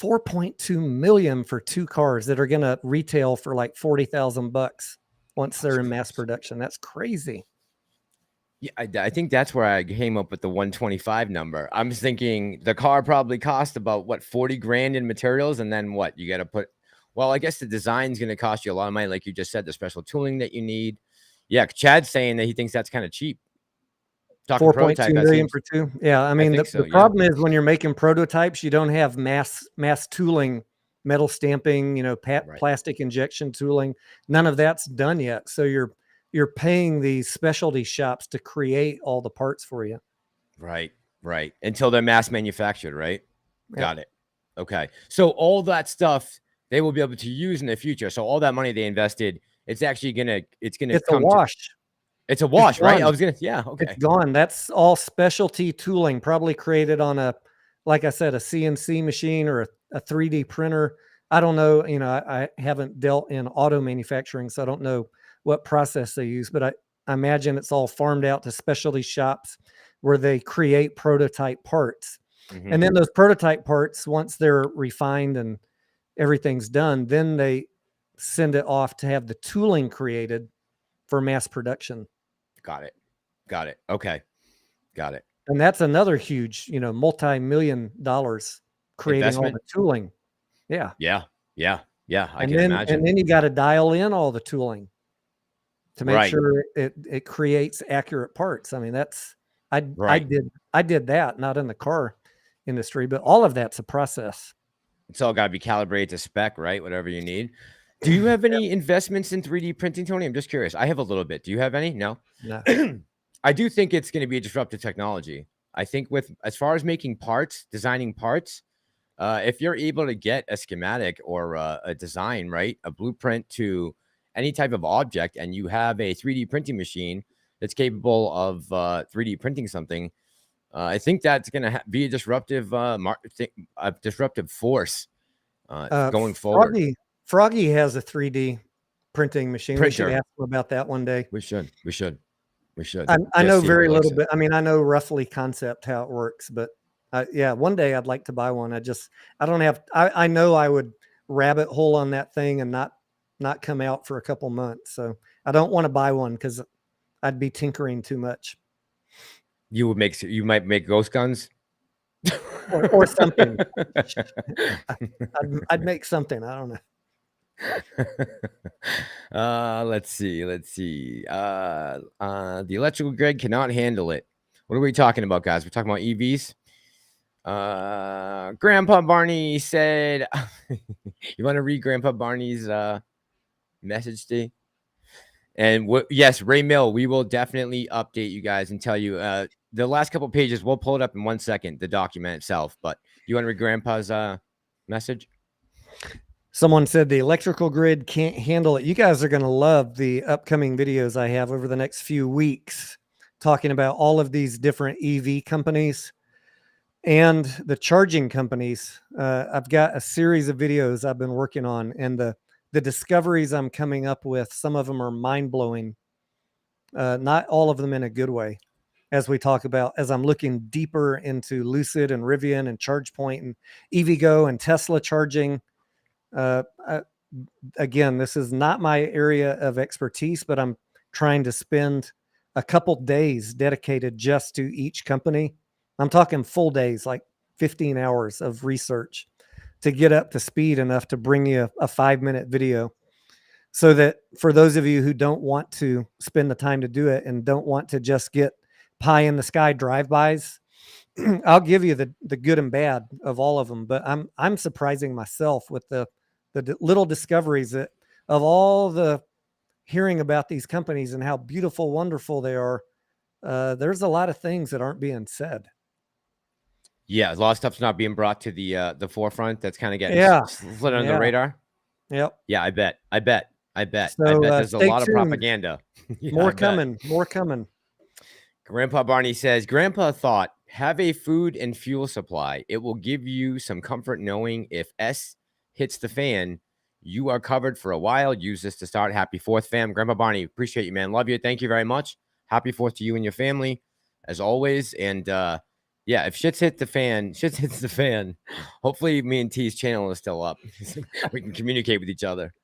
4.2 million for 2 cars that are going to retail for like $40,000 once they're in mass production. That's crazy. Yeah, I think that's where I came up with the 125 number. I'm thinking the car probably cost about 40 grand in materials, and then what you got to put. Well, I guess the design's going to cost you a lot of money, like you just said, the special tooling that you need. Yeah, Chad's saying that he thinks that's kind of cheap. 4.2 million for 2. Yeah, I mean the problem is when you're making prototypes, you don't have mass tooling, metal stamping, plastic injection tooling. None of that's done yet. So you're paying these specialty shops to create all the parts for you. Right. Until they're mass manufactured, right? Yeah. Got it. Okay. So all that stuff they will be able to use in the future. So all that money they invested, it's a wash. It's a wash, right? Okay. It's gone. That's all specialty tooling, probably created on like I said, a CNC machine or a 3D printer. I don't know. I haven't dealt in auto manufacturing, so I don't know what process they use, but I imagine it's all farmed out to specialty shops where they create prototype parts. And then those prototype parts, once they're refined and everything's done, then they send it off to have the tooling created for mass production. Got it. Okay. Got it. And that's another huge, multi-million dollars creating all the tooling. Yeah. I can imagine. And then you got to dial in all the tooling to make sure it creates accurate parts. I mean, I did that, not in the car industry, but all of that's a process. It's all got to be calibrated to spec, right? Whatever you need. Do you have any investments in 3D printing, Tony? I'm just curious. I have a little bit. Do you have any? No. I do think it's going to be a disruptive technology. I think as far as making parts, designing parts, if you're able to get a schematic or a design, right, a blueprint to any type of object, and you have a 3D printing machine that's capable of 3D printing something, I think that's going to be a disruptive force going forward. Froggy has a 3D printing machine. We should ask him about that one day. We should. I know very little bit. I mean, I know roughly concept how it works, but one day I'd like to buy one. I know I would rabbit hole on that thing and not come out for a couple months. So I don't want to buy one because I'd be tinkering too much. You might make ghost guns or something. I'd make something. I don't know. Let's see. The electrical grid cannot handle it. What are we talking about, guys? We're talking about EVs. Grandpa Barney said, you want to read Grandpa Barney's message, Steve? And yes, Ray Mill, we will definitely update you guys and tell you the last couple pages. We'll pull it up in 1 second, the document itself. But you want to read Grandpa's message? Someone said the electrical grid can't handle it. You guys are going to love the upcoming videos I have over the next few weeks talking about all of these different EV companies and the charging companies. I've got a series of videos I've been working on, and the the discoveries I'm coming up with, some of them are mind-blowing. Not all of them in a good way, as we talk about, as I'm looking deeper into Lucid and Rivian and ChargePoint and EVgo and Tesla charging. Again, this is not my area of expertise, but I'm trying to spend a couple days dedicated just to each company. I'm talking full days, like 15 hours of research to get up to speed enough to bring you a 5-minute video, so that for those of you who don't want to spend the time to do it and don't want to just get pie in the sky drive-bys, I'll give you the good and bad of all of them. But I'm surprising myself with the little discoveries that, of all the hearing about these companies and how beautiful, wonderful they are, there's a lot of things that aren't being said. Yeah, a lot of stuff's not being brought to the forefront. That's kind of getting slid under the radar. Yep. Yeah, I bet. So, I bet there's a lot of propaganda. Yeah, more coming. Grandpa Barney says, Grandpa thought, have a food and fuel supply. It will give you some comfort knowing if S hits the fan, you are covered for a while. Use this to start. Happy 4th, fam. Grandpa Barney, appreciate you, man. Love you. Thank you very much. Happy 4th to you and your family, as always. And yeah, if shit hits the fan, hopefully me and T's channel is still up. We can communicate with each other.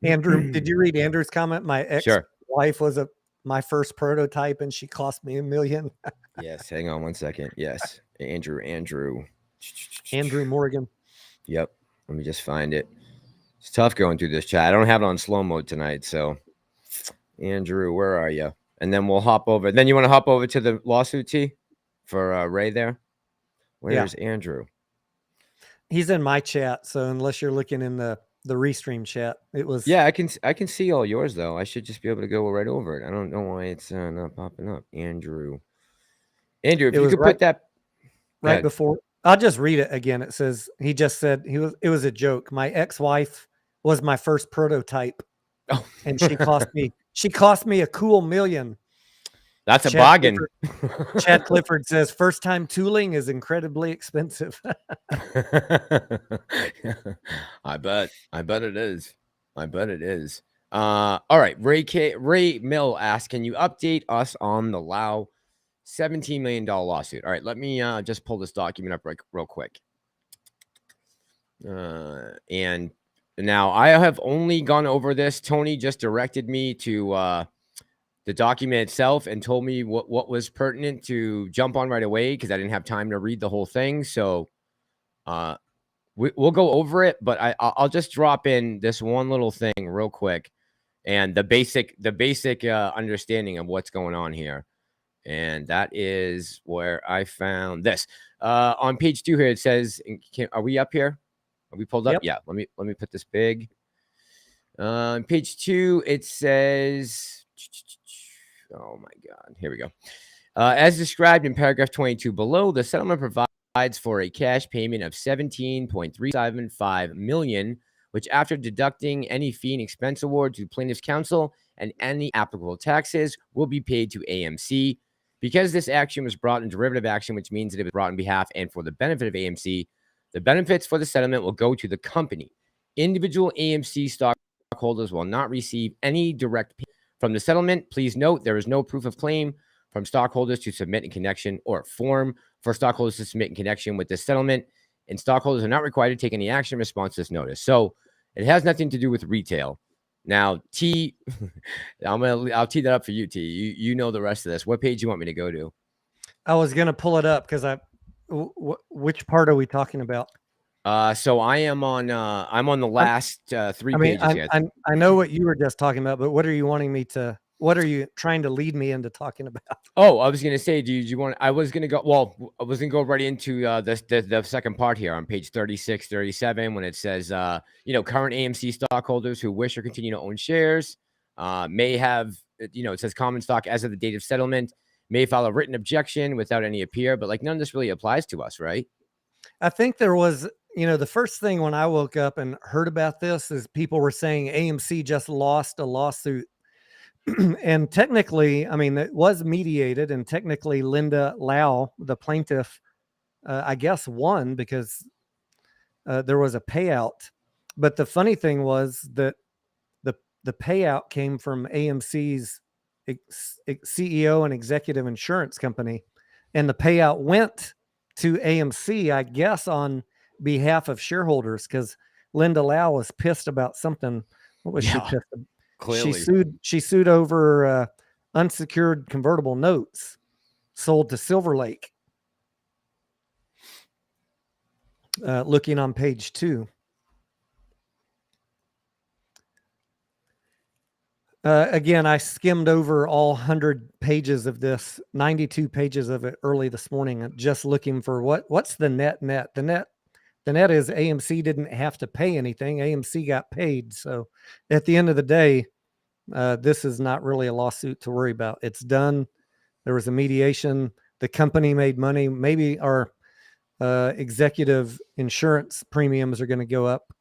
Andrew, did you read Andrew's comment? My ex-wife was my first prototype and she cost me $1 million. Yes, hang on one second. Yes, Andrew Morgan. Yep, let me just find it. It's tough going through this chat. I don't have it on slow mode tonight, so Andrew, where are you? And then we'll hop over. Then you want to hop over to the lawsuit, T, for Ray there? Where's Andrew? He's in my chat, so unless you're looking in the restream chat, it was. Yeah, I can see all yours though. I should just be able to go right over it. I don't know why it's not popping up. Andrew, if you could put that right before. I'll just read it again. It says, he just said it was a joke. My ex-wife was my first prototype. Oh. And she cost me a cool $1 million. That's a bargain. Chad Clifford says, first time tooling is incredibly expensive. I bet it is. All right. Ray Mill asks, can you update us on the Lao $17 million lawsuit? All right, let me just pull this document up real quick. And now I have only gone over this. Tony just directed me to the document itself and told me what was pertinent to jump on right away because I didn't have time to read the whole thing. So we'll go over it, but I'll just drop in this one little thing real quick and the basic understanding of what's going on here. And that is where I found this. On page 2 here, it says, are we up here? Are we pulled up? Yep. Yeah. Let me put this big. On page 2, it says, oh my God, here we go. As described in paragraph 22 below, the settlement provides for a cash payment of $17.375 million, which after deducting any fee and expense award to plaintiff's counsel and any applicable taxes will be paid to AMC. Because this action was brought in derivative action, which means that it was brought on behalf and for the benefit of AMC, the benefits for the settlement will go to the company. Individual AMC stockholders will not receive any direct payment from the settlement. Please note there is no proof of claim from stockholders to submit in connection or form for stockholders to submit in connection with this settlement, and stockholders are not required to take any action in response to this notice. So it has nothing to do with retail. Now, T, I'll tee that up for you, T. You know the rest of this. What page do you want me to go to? I was going to pull it up because which part are we talking about? So I'm on the last 3 pages. I know what you were just talking about, but what are you wanting me to? What are you trying to lead me into talking about? Oh, I was going to say, do you want? I was going to go right into the second part here on page 36, 37, when it says, current AMC stockholders who wish or continue to own shares may have, it says common stock as of the date of settlement may file a written objection without any appeal, but none of this really applies to us, right? I think there was, the first thing when I woke up and heard about this is people were saying AMC just lost a lawsuit. And technically, it was mediated, and technically Linda Lau, the plaintiff, I guess won because there was a payout. But the funny thing was that the payout came from AMC's CEO and executive insurance company, and the payout went to AMC, I guess, on behalf of shareholders, because Linda Lau was pissed about something. What was she pissed about? Clearly. She sued over unsecured convertible notes sold to Silver Lake. Looking on page 2. Again, I skimmed over all 100 pages of this, 92 pages of it early this morning, just looking for what's the net. The net is AMC didn't have to pay anything. AMC got paid. So at the end of the day, this is not really a lawsuit to worry about. It's done. There was a mediation. The company made money. Maybe our executive insurance premiums are going to go up.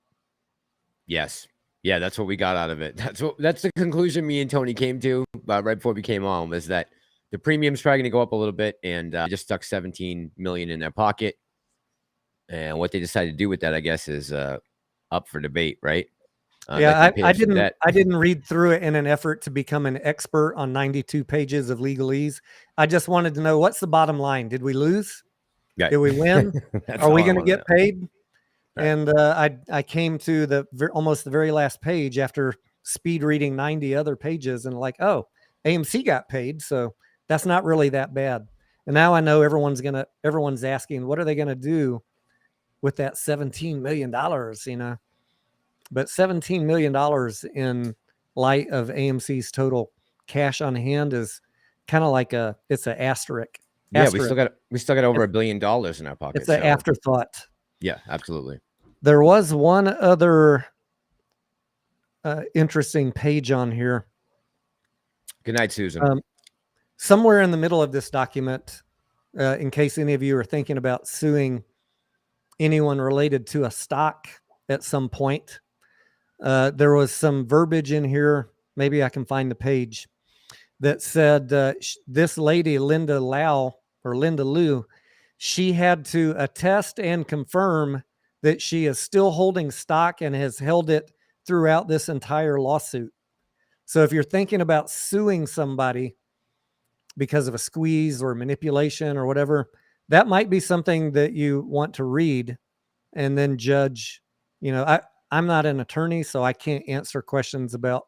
Yes. Yeah, that's what we got out of it. That's the conclusion me and Tony came to right before we came on, was that the premium's probably going to go up a little bit, and just stuck 17 million in their pocket. And what they decided to do with that, I guess, is up for debate, right? Yeah, I didn't read through it in an effort to become an expert on 92 pages of legalese. I just wanted to know, what's the bottom line? Did we lose? Right. Did we win? Are we going to get paid? Right. And I came to almost the very last page after speed reading 90 other pages, and like, oh, AMC got paid, so that's not really that bad. And now I know everyone's asking, what are they gonna do with that $17 million? You know, but $17 million in light of AMC's total cash on hand is kind of like it's an asterisk. Yeah, we still got over $1 billion in our pocket. It's an afterthought. Yeah, absolutely. There was one other interesting page on here. Good night, Susan. Somewhere in the middle of this document, in case any of you are thinking about suing anyone related to a stock at some point, there was some verbiage in here. Maybe I can find the page that said this lady, Linda Liu, she had to attest and confirm that she is still holding stock and has held it throughout this entire lawsuit. So if you're thinking about suing somebody because of a squeeze or manipulation or whatever, that might be something that you want to read and then judge. You know, I'm not an attorney, so I can't answer questions about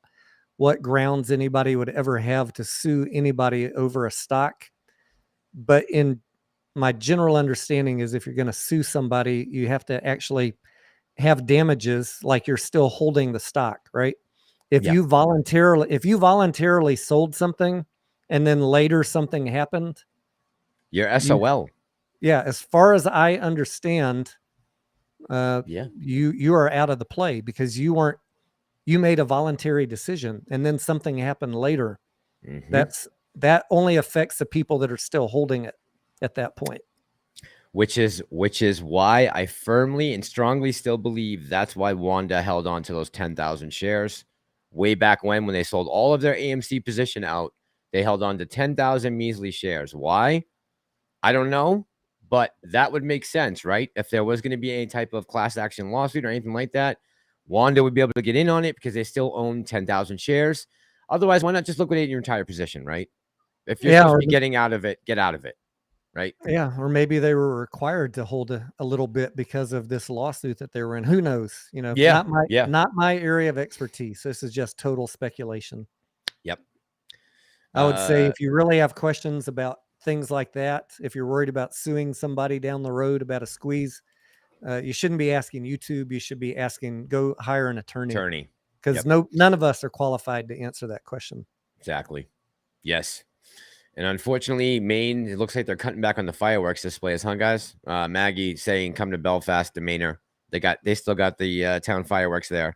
what grounds anybody would ever have to sue anybody over a stock. But in my general understanding is, if you're going to sue somebody, you have to actually have damages, like you're still holding the stock, right? If you voluntarily sold something and then later something happened, you're SOL. Yeah, as far as I understand, you are out of the play, because you made a voluntary decision and then something happened later. Mm-hmm. That only affects the people that are still holding it at that point. Which is why I firmly and strongly still believe that's why Wanda held on to those 10,000 shares way back when they sold all of their AMC position out. They held on to 10,000 measly shares. Why? I don't know, but that would make sense, right? If there was going to be any type of class action lawsuit or anything like that, Wanda would be able to get in on it because they still own 10,000 shares. Otherwise, why not just liquidate your entire position, right? If you're supposed to be getting out of it, get out of it. Right. Yeah. Or maybe they were required to hold a little bit because of this lawsuit that they were in. Who knows? You know, not my area of expertise. This is just total speculation. Yep. I would say, if you really have questions about things like that, if you're worried about suing somebody down the road about a squeeze, you shouldn't be asking YouTube. You should be asking, go hire an attorney. Because none of us are qualified to answer that question. Exactly. Yes. And unfortunately, Maine, it looks like they're cutting back on the fireworks displays, huh, guys? Maggie saying, come to Belfast to Mainer. They still got the town fireworks there.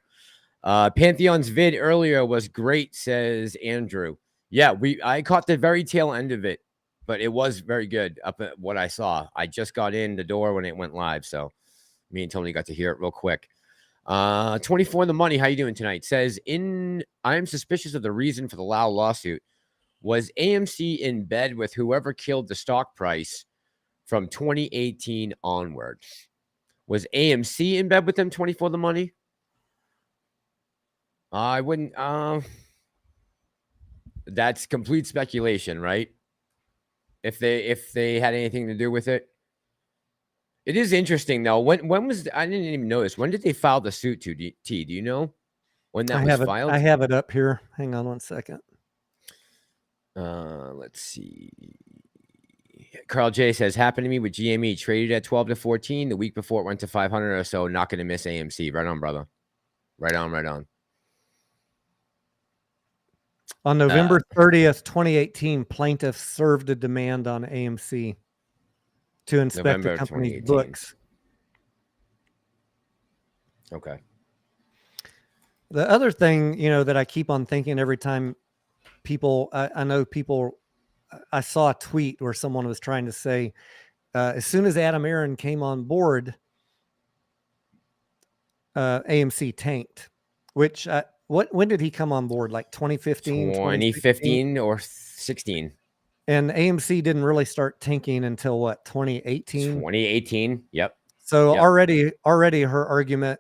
Pantheon's vid earlier was great, says Andrew. Yeah, I caught the very tail end of it, but it was very good up at what I saw. I just got in the door when it went live, so me and Tony got to hear it real quick. 24 in the money, how you doing tonight? Says, I'm suspicious of the reason for the Lau lawsuit. Was AMC in bed with whoever killed the stock price from 2018 onward? Was AMC in bed with them, 24 the money? I wouldn't. That's complete speculation, right? If they had anything to do with it. It is interesting though. When was I didn't even notice. When did they file the suit to T? Do you know when that was filed? I have it up here. Hang on one second. Let's see. Carl J says, happened to me with GME, traded at 12 to 14. The week before it went to 500 or so. Not going to miss AMC. Right on, brother. Right on, right on. On November 30th, 2018, plaintiffs served a demand on AMC to inspect November the company's 2018. books. Okay. The other thing, that I keep on thinking every time people, I know people, I saw a tweet where someone was trying to say, as soon as Adam Aron came on board, AMC tanked, which when did he come on board? Like 2015, 2015 or 16. And AMC didn't really start tanking until what, 2018? 2018. Yep. So already her argument,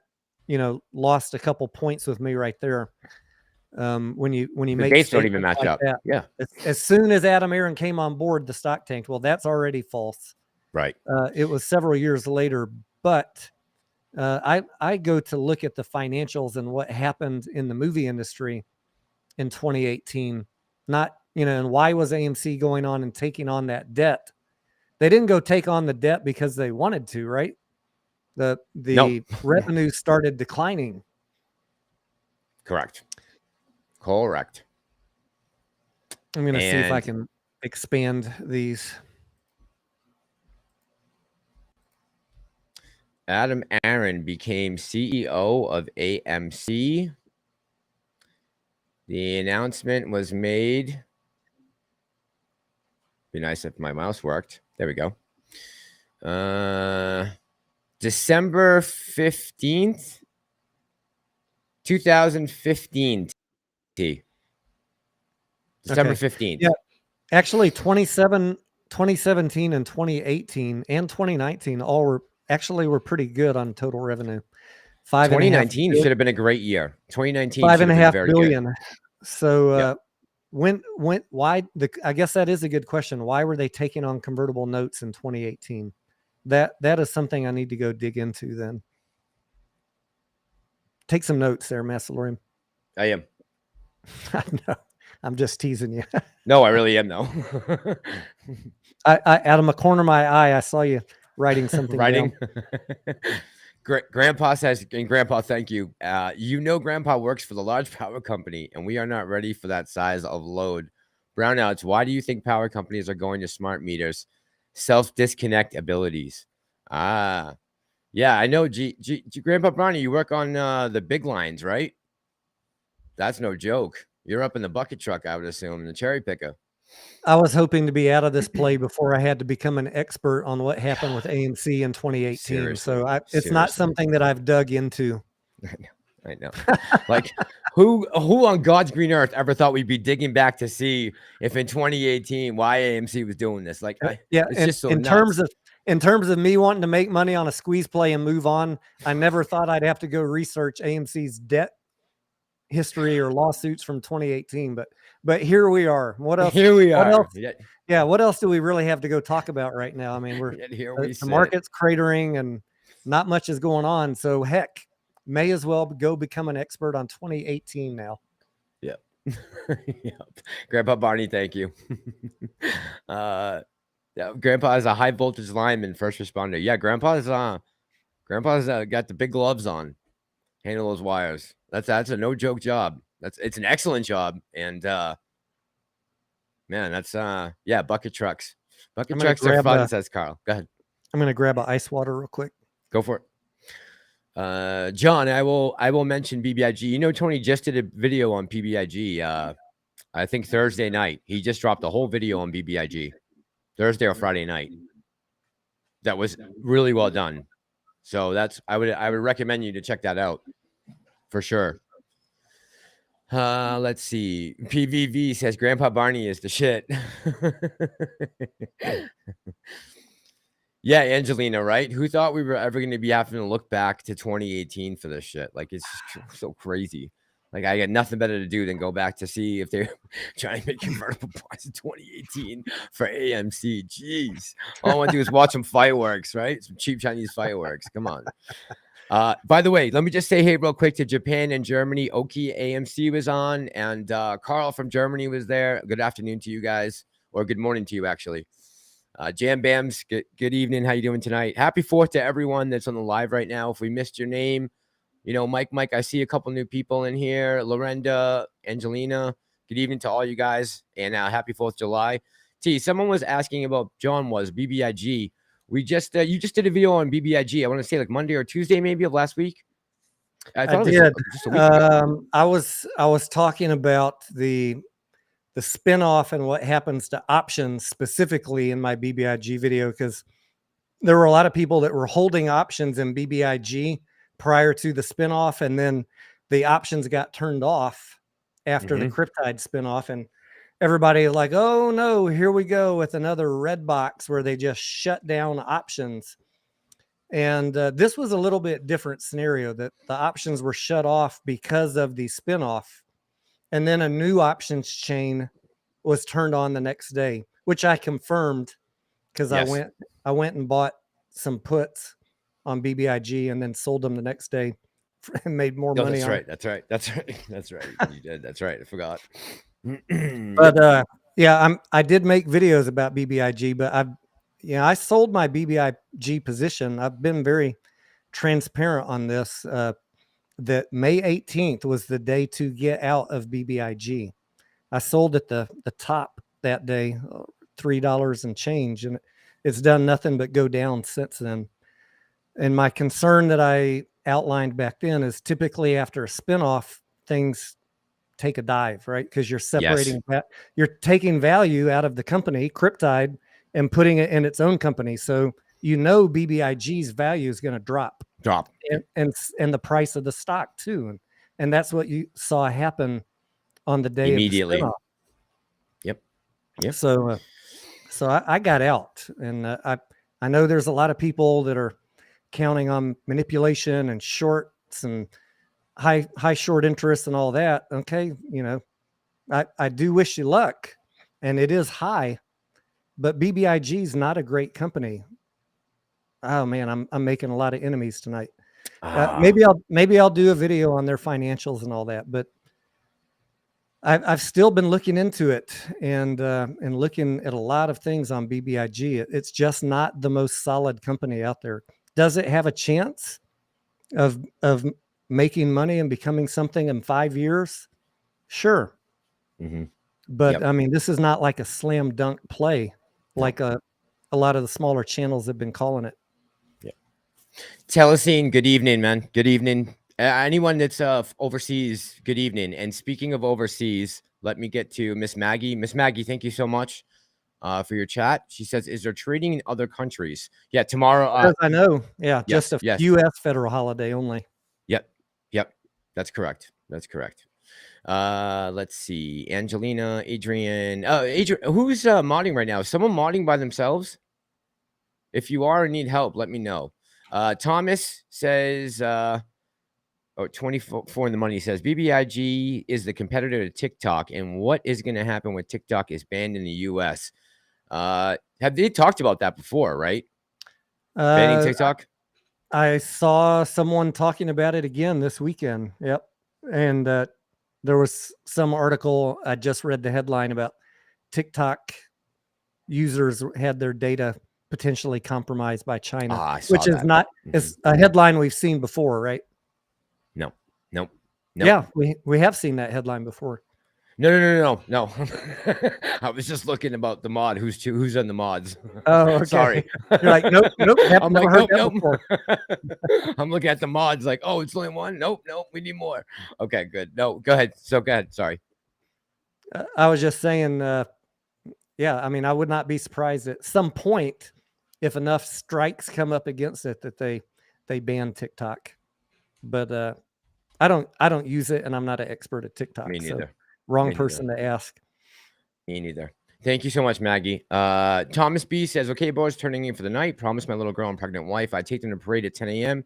lost a couple points with me right there. When you make dates don't even match like up. That, yeah. As soon as Adam Aron came on board, the stock tanked. Well, that's already false. Right. It was several years later, but I go to look at the financials and what happened in the movie industry in 2018. Not, and why was AMC going on and taking on that debt? They didn't go take on the debt because they wanted to, right? The Nope. revenue started declining. Correct. I'm going to see if I can expand these. Adam Aron became CEO of AMC. The announcement was made. Be nice if my mouse worked. There we go. December 15th, 2015. December 15th. Yeah. Actually, 2017 and 2018 and 2019 all were pretty good on total revenue. 2019 should have been a great year. 2019 $5.5 billion. So I guess that is a good question. Why were they taking on convertible notes in 2018? That is something I need to go dig into then. Take some notes there, Massalorian. I am. No, I'm just teasing you. No, I really am though. I out of the corner of my eye, I saw you writing something down. Grandpa says, and Grandpa, thank you. Grandpa works for the large power company, and we are not ready for that size of load. Brownouts, why do you think power companies are going to smart meters? Self-disconnect abilities. Yeah, I know. Grandpa Brownie, you work on the big lines, right? That's no joke. You're up in the bucket truck, I would assume, the cherry picker. I was hoping to be out of this play before I had to become an expert on what happened with AMC in 2018. Seriously. It's not something that I've dug into. I know. Like who on God's green earth ever thought we'd be digging back to see if in 2018 why AMC was doing this? Like, it's just so nuts. In terms of me wanting to make money on a squeeze play and move on, I never thought I'd have to go research AMC's debt history or lawsuits from 2018, but here we are. What else? Here we are. Yeah. What else do we really have to go talk about right now? I mean, the market's cratering and not much is going on. So heck, may as well go become an expert on 2018 now. Yep. Yep. Grandpa Barney, thank you. Grandpa is a high voltage lineman, first responder. Yeah, Grandpa's got the big gloves on. Handle those wires. That's a no joke job. It's an excellent job. And man, that's bucket trucks. Bucket trucks are fun, says Carl. Go ahead. I'm gonna grab an ice water real quick. Go for it. John, I will mention BBIG. Tony just did a video on PBIG. I think Thursday night. He just dropped a whole video on BBIG. Thursday or Friday night. That was really well done. So I would recommend you to check that out for sure. Let's see. PVV says Grandpa Barney is the shit. Yeah, Angelina, right? Who thought we were ever going to be having to look back to 2018 for this shit? Like, it's just so crazy. Like, I got nothing better to do than go back to see if they're trying to make convertible bonds in 2018 for AMC. Jeez. All I want to do is watch some fireworks, right? Some cheap Chinese fireworks. Come on. By the way, let me just say hey real quick to Japan and Germany. Oki AMC was on, and Carl from Germany was there. Good afternoon to you guys, or good morning to you, actually. Jam Bams, good evening. How you doing tonight? Happy 4th to everyone that's on the live right now. If we missed your name, you know, Mike, I see a couple new people in here. Lorenda, Angelina, good evening to all you guys. And happy 4th of July. T, someone was asking about BBIG. We just, you just did a video on BBIG. I want to say like Monday or Tuesday, maybe of last week. I did. Just a week ago. I was talking about the spinoff and what happens to options specifically in my BBIG video, because there were a lot of people that were holding options in BBIG prior to the spinoff, and then the options got turned off after the Cryptide spinoff, and everybody like, oh no, here we go with another red box where they just shut down options. And this was a little bit different scenario, that the options were shut off because of the spinoff, and then a new options chain was turned on the next day, which I confirmed because I went and bought some puts on BBIG and then sold them the next day and made more money. That's right. You did. That's right. I forgot. But yeah, I did make videos about BBIG, but I sold my BBIG position. I've been very transparent on this. That May 18th was the day to get out of BBIG. I sold at the top that day, $3 and change, and it's done nothing but go down since then. And my concern that I outlined back then is typically after a spinoff, things take a dive, right? Because you're separating that, you're taking value out of the company, Cryptide, and putting it in its own company. So BBIG's value is going to drop, and the price of the stock too, and that's what you saw happen on the day immediately. Of the Yep. So I got out, and I know there's a lot of people that are counting on manipulation and shorts and high short interest and all that. Okay, I do wish you luck, and it is high, but BBIG is not a great company. Oh man, I'm making a lot of enemies tonight. Maybe I'll do a video on their financials and all that, but I've still been looking into it and looking at a lot of things on BBIG. It's just not the most solid company out there. Does it have a chance of making money and becoming something in 5 years? Sure. But I mean, this is not like a slam dunk play like a lot of the smaller channels have been calling it. Telecine, good evening, man. Good evening. Anyone that's overseas, good evening. And speaking of overseas, let me get to Miss Maggie. Miss Maggie, thank you so much for your chat. She says, is there trading in other countries? Yeah, tomorrow. I know. Yeah, just a U.S. federal holiday only. Yep. That's correct. Let's see. Angelina, Adrian. Adrian, who's modding right now? Is someone modding by themselves? If you are and need help, let me know. Thomas says, 24 in the money says, BBIG is the competitor to TikTok, and what is going to happen when TikTok is banned in the U.S.? Have they talked about that before, right? Banning TikTok? I saw someone talking about it again this weekend. Yep. And there was some article, I just read the headline about TikTok users had their data potentially compromised by China, which is not is a headline we've seen before, right? No. Yeah, we have seen that headline before. No. I was just looking about the mod. Who's on the mods? Oh, okay. Sorry. You're like, nope. I'm like, nope. I'm looking at the mods like, oh, it's only one. Nope. We need more. Okay, good. No, go ahead. Go ahead. Sorry. I was just saying, yeah, I mean, I would not be surprised at some point if enough strikes come up against it that they ban TikTok. But I don't use it, and I'm not an expert at TikTok. Me neither. So wrong person to ask. Me neither. Thank you so much, Maggie. Thomas B says, okay, boys, turning in for the night. Promised my little girl and pregnant wife I'd take them to parade at 10 a.m.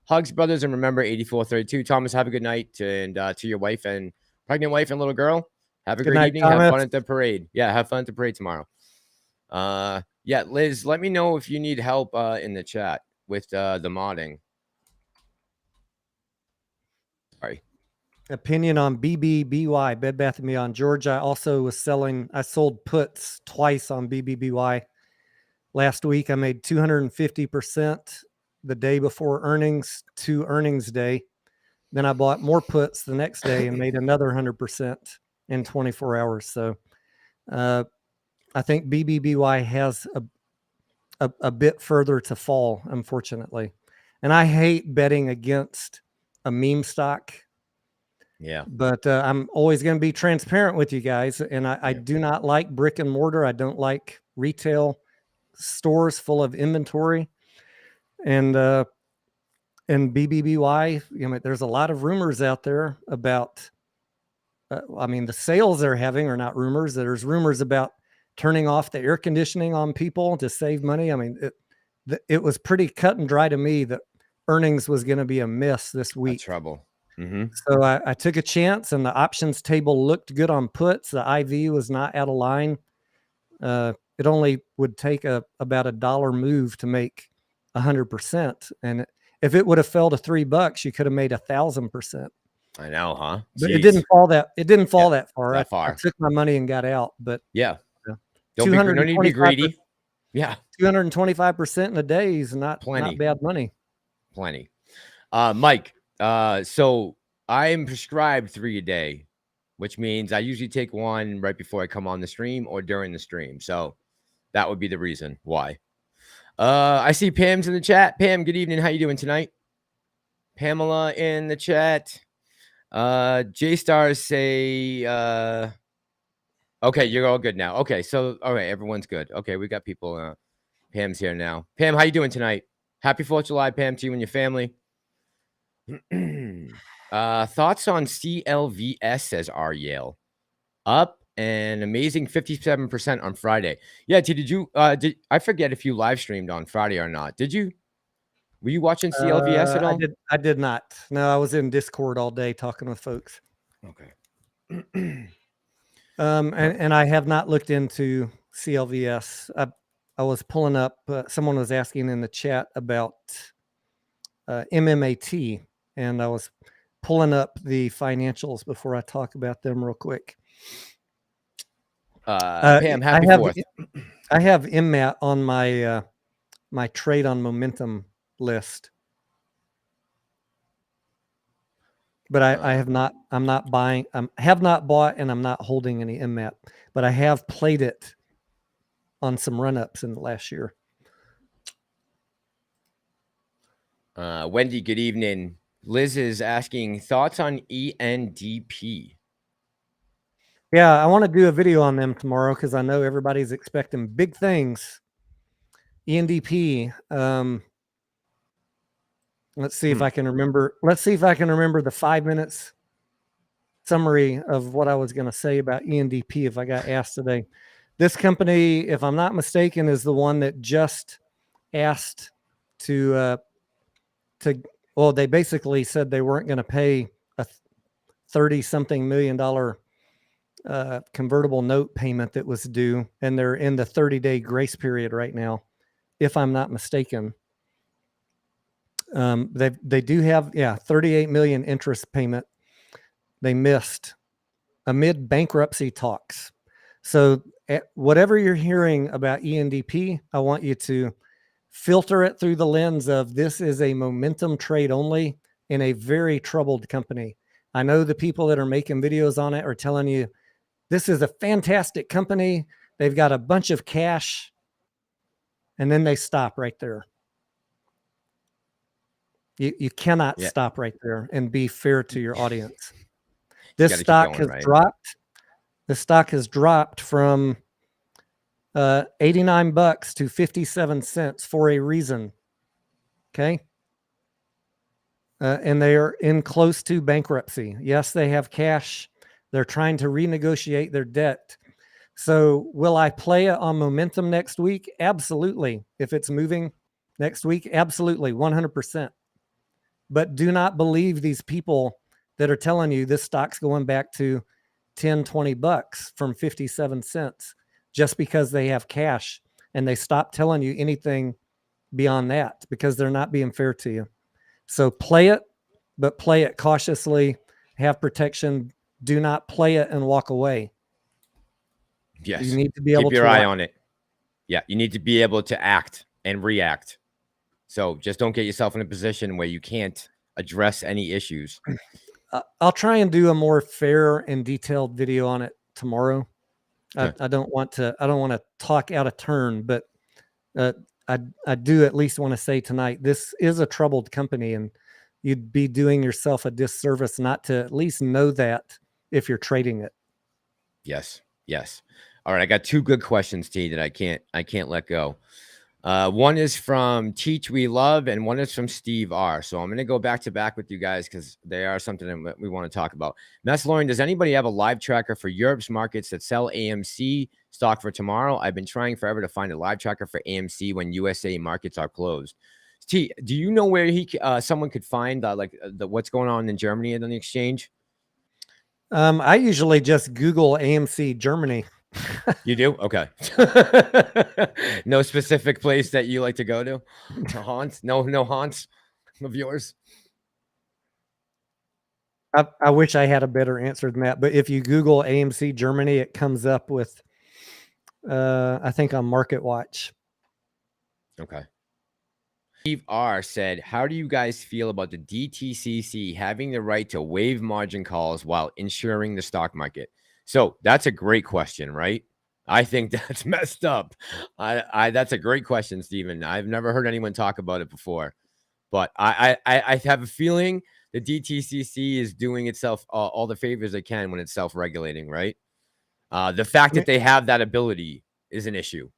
Hugs, brothers, and remember 8432. Thomas, have a good night. And to your wife and pregnant wife and little girl, have a Good great night, evening. Thomas. Have fun at the parade. Yeah, have fun at the parade tomorrow. Yeah, Liz, let me know if you need help in the chat with the modding. Sorry. Opinion on BBBY, Bed Bath & Beyond. George, I also was selling, I sold puts twice on BBBY. Last week, I made 250% the day before earnings to earnings day. Then I bought more puts the next day and made another 100% in 24 hours. So I think BBBY has a bit further to fall, unfortunately. And I hate betting against a meme stock. Yeah. But I'm always going to be transparent with you guys. And I do not like brick and mortar. I don't like retail stores full of inventory. And BBBY, you know, there's a lot of rumors out there about, I mean, the sales they're having are not rumors. There's rumors about turning off the air conditioning on people to save money. I mean, it was pretty cut and dry to me that earnings was going to be a miss this week. That's trouble. Mm-hmm. So I took a chance, and the options table looked good on puts. The IV was not out of line. It only would take about $1 move to make 100%. And if it would have fell to $3, you could have made 1,000%. I know, huh? But it didn't fall that. It didn't fall that far. That far. I took my money and got out. But yeah, don't need to be greedy. Yeah, 225% in a day is not bad money. Plenty. Mike. So I'm prescribed 3 a day, which means I usually take one right before I come on the stream or during the stream. So that would be the reason why. I see Pam's in the chat. Pam, good evening. How you doing tonight? Pamela in the chat. J-Stars say, okay, you're all good now. Okay, so all right, everyone's good. Okay, we got people. Pam's here now. Pam, how you doing tonight? Happy 4th of July, Pam, to you and your family. Thoughts on CLVS, says R. Yale. Up an amazing 57% on Friday. Yeah, did you I forget if you live streamed on Friday or not. Did you? Were you watching CLVS at all? I did not. No, I was in Discord all day talking with folks. Okay. And I have not looked into CLVS. I was pulling up, someone was asking in the chat about MMAT, and I was pulling up the financials before I talk about them real quick. Pam, happy 4th. I have MMAT on my my trade on momentum list, but I have not. I'm not buying. Have not bought, and I'm not holding any MMAT. But I have played it on some run-ups in the last year. Wendy, good evening. Liz is asking thoughts on ENDP. Yeah, I want to do a video on them tomorrow because I know everybody's expecting big things. ENDP. Let's see if I can remember. Let's see if I can remember the 5 minutes summary of what I was going to say about ENDP if I got asked today. This company, if I'm not mistaken, is the one that just asked to well, they basically said they weren't going to pay a $30-something million convertible note payment that was due, and they're in the 30-day grace period right now, if I'm not mistaken. They do have, $38 million interest payment they missed amid bankruptcy talks. So whatever you're hearing about ENDP, I want you to filter it through the lens of this is a momentum trade only in a very troubled company. I know the people that are making videos on it are telling you this is a fantastic company. They've got a bunch of cash, and then they stop right there. You cannot stop right there and be fair to your audience. This stock has dropped. The stock has dropped from $89 to 57 cents for a reason. Okay. And they are in close to bankruptcy. Yes, they have cash. They're trying to renegotiate their debt. So will I play it on momentum next week? Absolutely. If it's moving next week, absolutely, 100%. But do not believe these people that are telling you this stock's going back to 10, 20 bucks from 57 cents just because they have cash, and they stop telling you anything beyond that because they're not being fair to you. So play it, but play it cautiously, have protection. Do not play it and walk away. Yes. You need to be able to keep your eye on it. Yeah. You need to be able to act and react. So just don't get yourself in a position where you can't address any issues. I'll try and do a more fair and detailed video on it tomorrow. I don't want to talk out of turn, but I do at least want to say tonight, this is a troubled company, and you'd be doing yourself a disservice not to at least know that if you're trading it. Yes. Yes. All right. I got two good questions, T, that I can't let go. One is from Teach We Love, and one is from Steve R. So I'm going to go back to back with you guys because they are something that we want to talk about. Massalorian, does anybody have a live tracker for Europe's markets that sell AMC stock for tomorrow? I've been trying forever to find a live tracker for AMC when USA markets are closed. T, do you know where someone could find what's going on in Germany on the exchange? I usually just Google AMC Germany. You do? Okay. No specific place that you like to go to haunt? No haunts of yours? I wish I had a better answer than that, but if you Google AMC Germany, it comes up with, I think on Market Watch. Okay. Steve R said, how do you guys feel about the DTCC having the right to waive margin calls while insuring the stock market? So that's a great question, right? I think that's messed up. That's a great question, Stephen. I've never heard anyone talk about it before, but I have a feeling the DTCC is doing itself all the favors it can when it's self-regulating, right? The fact that they have that ability is an issue,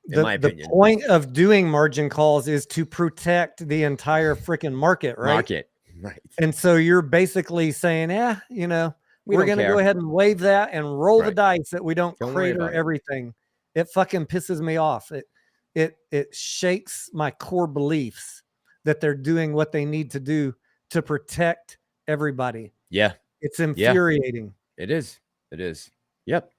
in my opinion. The point of doing margin calls is to protect the entire freaking market, right? Right. And so you're basically saying, we're going to go ahead and waive that and roll the dice that we don't crater everything. It fucking pisses me off. It shakes my core beliefs that they're doing what they need to do to protect everybody. Yeah. It's infuriating. Yeah. It is. Yep.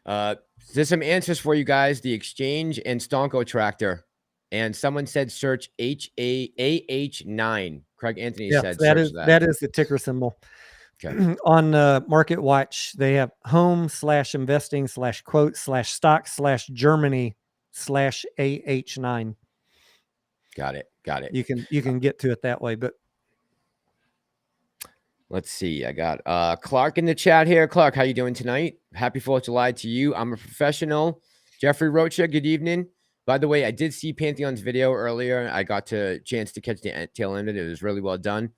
There's some answers for you guys. The exchange and Stonko tractor. And someone said search HAAH9. Craig Anthony said that is the ticker symbol. Okay. On Market Watch, they have home/investing/quote/stock/Germany/AH9. Got it. You can get to it that way, but let's see. I got Clark in the chat here. Clark, how you doing tonight? Happy 4th of July to you. I'm a professional. Jeffrey Rocha, good evening. By the way, I did see Pantheon's video earlier. I got a chance to catch the tail end of it. It was really well done.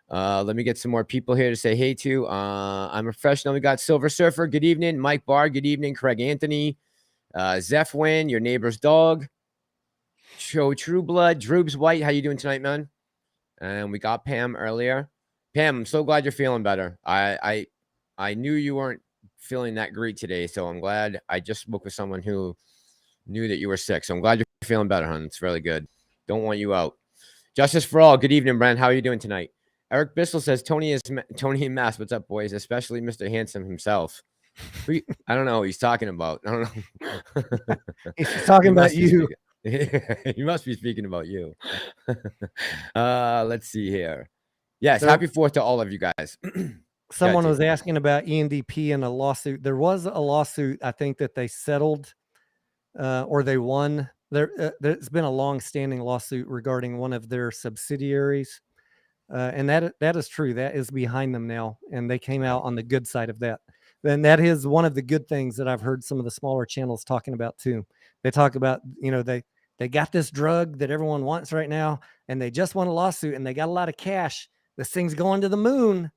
Let me get some more people here to say hey to. I'm a professional. We got Silver Surfer. Good evening. Mike Barr. Good evening. Craig Anthony. Zephwin, your neighbor's dog. Show True Blood. Droobs White. How you doing tonight, man? And we got Pam earlier. Pam, I'm so glad you're feeling better. I knew you weren't feeling that great today, so I'm glad. I just spoke with someone who knew that you were sick, so I'm glad you're feeling better, hon. It's really good. Don't want you out. Justice for all. Good evening, Brent. How are you doing tonight? Eric Bissell says Tony and Mass. What's up, boys? Especially Mr. Handsome himself. I don't know what he's talking about. I don't know. He's talking about you. He must be speaking about you. Let's see here. Yes, so, happy 4th to all of you guys. Someone was asking about ENDP and a lawsuit. There was a lawsuit, I think, that they settled or they won. There's been a long-standing lawsuit regarding one of their subsidiaries. And that is true. That is behind them now. And they came out on the good side of that. And that is one of the good things that I've heard some of the smaller channels talking about too. They talk about, they got this drug that everyone wants right now, and they just won a lawsuit and they got a lot of cash. This thing's going to the moon,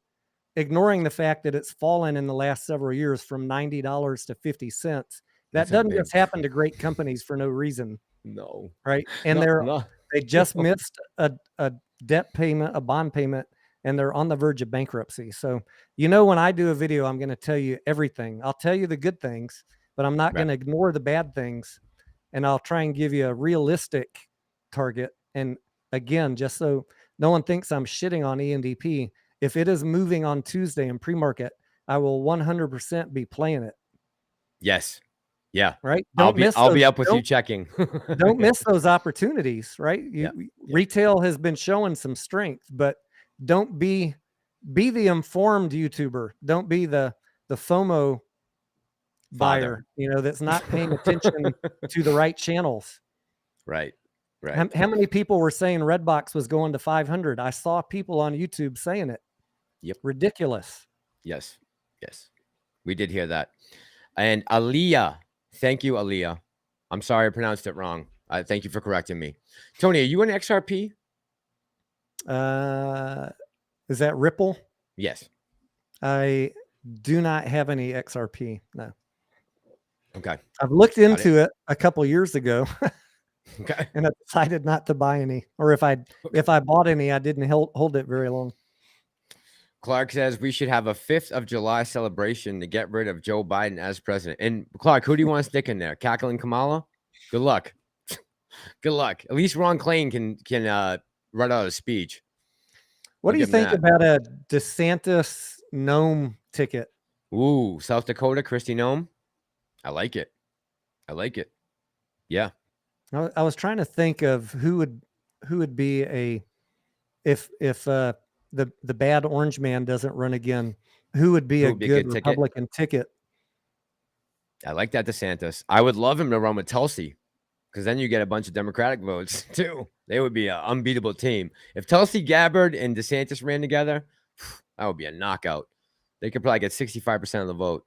ignoring the fact that it's fallen in the last several years from $90 to 50 cents. That doesn't just happen to great companies for no reason. No. Right. And they just missed a debt payment, a bond payment, and they're on the verge of bankruptcy. So, when I do a video, I'm going to tell you everything. I'll tell you the good things, but I'm not going to ignore the bad things. And I'll try and give you a realistic target. And again, just so No one thinks I'm shitting on ENDP. If it is moving on Tuesday in pre-market, I will 100% be playing it. Yes. Yeah. Right. I'll be up with you checking. Don't miss those opportunities, right? Retail has been showing some strength, but don't be the informed YouTuber. Don't be the FOMO buyer, that's not paying attention to the right channels. Right. How many people were saying Redbox was going to 500? I saw people on YouTube saying it. Yep. Ridiculous. Yes. We did hear that. And Aliyah, thank you, Aliyah. I'm sorry I pronounced it wrong. Thank you for correcting me. Tony, are you in XRP? Is that Ripple? Yes. I do not have any XRP. No. Okay. I've looked into it a couple years ago. Okay. And I decided not to buy any. Or if I bought any, I didn't hold it very long. Clark says we should have a 5th of July celebration to get rid of Joe Biden as president. And Clark, who do you want to stick in there? Cackling Kamala? Good luck. Good luck. At least Ron Klain can write out a speech. What do you think about a DeSantis Nome ticket? Ooh, South Dakota, Kristi Noem. I like it. Yeah. I was trying to think of who would be if the bad orange man doesn't run again, who would be a good Republican ticket? I like that DeSantis. I would love him to run with Tulsi, because then you get a bunch of Democratic votes too. They would be an unbeatable team. If Tulsi Gabbard and DeSantis ran together, that would be a knockout. They could probably get 65% of the vote,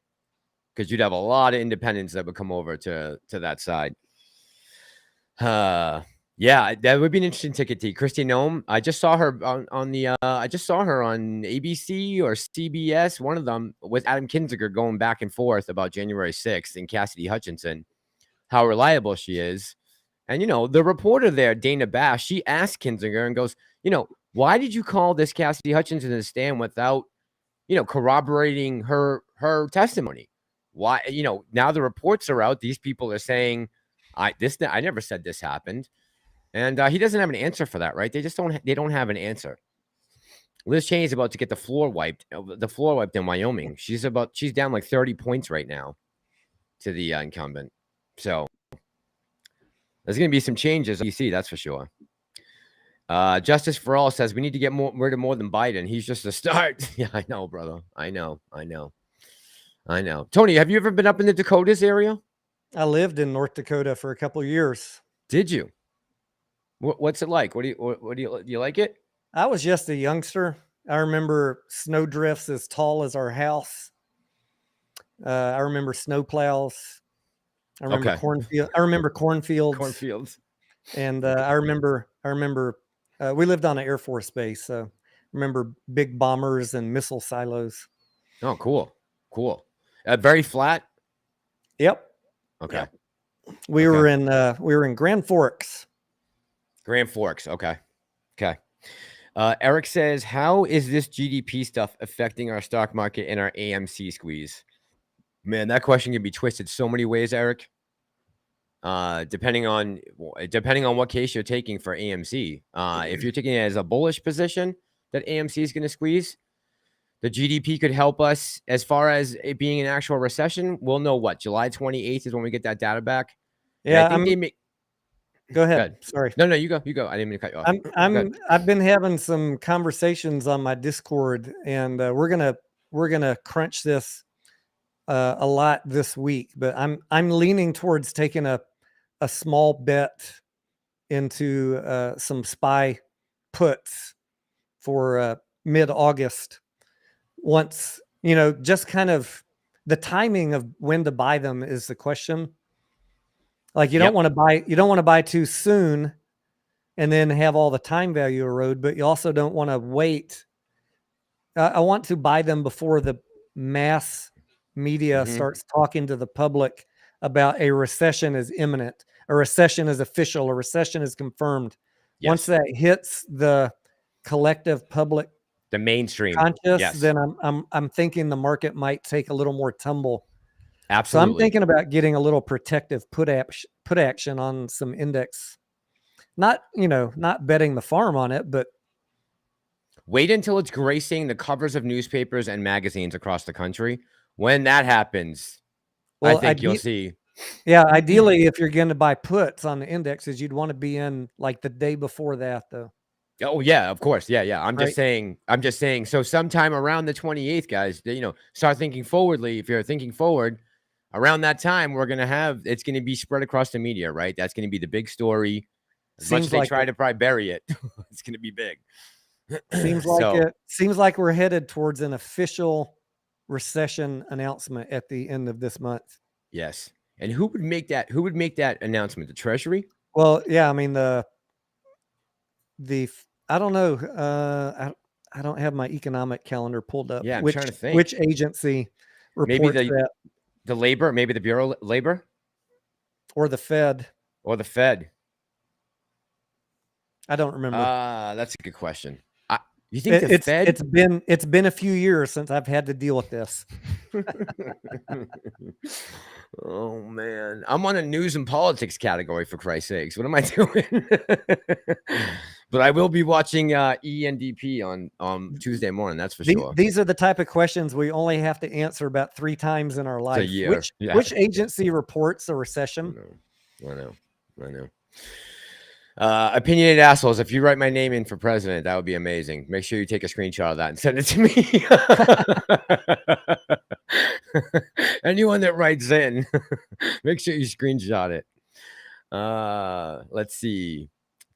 because you'd have a lot of independents that would come over to that side. Yeah, that would be an interesting ticket. Kristi Noem. I just saw her on ABC or CBS, one of them, with Adam Kinzinger going back and forth about January 6th and Cassidy Hutchinson, how reliable she is. And, the reporter there, Dana Bash, she asked Kinzinger and goes, why did you call this Cassidy Hutchinson to the stand without, corroborating her testimony? Why, now the reports are out. These people are saying, I never said this happened. And he doesn't have an answer for that, right? They don't have an answer. Liz Cheney is about to get the floor wiped in Wyoming. She's down like 30 points right now to the incumbent. So there's going to be some changes. You see, that's for sure. Justice for All says we need to get rid of more than Biden. He's just a start. Yeah, I know, brother. I know. Tony, have you ever been up in the Dakotas area? I lived in North Dakota for a couple of years. Did you? What's it like? Do you like it? I was just a youngster. I remember snow drifts as tall as our house. I remember snow plows. I remember cornfield. I remember cornfields. And I remember we lived on an Air Force base. So I remember big bombers and missile silos. Oh, cool. Very flat. Yep. Okay. Yep. We were in Grand Forks. Okay. Eric says, how is this GDP stuff affecting our stock market and our AMC squeeze? Man, that question can be twisted so many ways, Eric. Depending on what case you're taking for AMC. If you're taking it as a bullish position that AMC is going to squeeze, the GDP could help us. As far as it being an actual recession, we'll know July 28th is when we get that data back. Yeah, I think Go ahead. Sorry. No, you go. I didn't mean to cut you off. I've been having some conversations on my Discord, and we're gonna crunch this a lot this week. But I'm leaning towards taking a small bet into some SPY puts for mid-August. Once just kind of the timing of when to buy them is the question. Like you don't want to buy too soon and then have all the time value erode, but you also don't want to wait. I want to buy them before the mass media starts talking to the public about a recession is imminent, a recession is official, a recession is confirmed. Yes. Once that hits the collective public, the mainstream conscious, then I'm thinking the market might take a little more tumble. Absolutely. So I'm thinking about getting a little protective put action on some index. Not betting the farm on it, but Wait until it's gracing the covers of newspapers and magazines across the country. When that happens, I think you'll see. Yeah, ideally, if you're going to buy puts on the indexes, you'd want to be in like the day before that, though. Oh yeah, of course. Yeah. I'm just Right. saying. So sometime around the 28th, guys, start thinking forwardly. If you're thinking forward, around that time, it's going to be spread across the media, right? That's going to be the big story. As much as they try to probably bury it, it's going to be big. Seems like we're headed towards an official recession announcement at the end of this month. Yes. And who would make that announcement? The Treasury? Well, yeah, I mean the I don't know. I don't have my economic calendar pulled up. Yeah, I'm trying to think. Which agency reports that? The labor, maybe the Bureau of Labor? Or the Fed. Or the Fed. I don't remember. That's a good question. You think the Fed? It's been a few years since I've had to deal with this. Oh man, I'm on a news and politics category, for Christ's sakes. What am I doing? But I will be watching ENDP on Tuesday morning. That's for sure. These are the type of questions we only have to answer about 3 times in our life. It's a year. Which agency reports a recession? I know. Opinionated assholes. If you write my name in for president, that would be amazing. Make sure you take a screenshot of that and send it to me. Anyone that writes in, make sure you screenshot it. Let's see.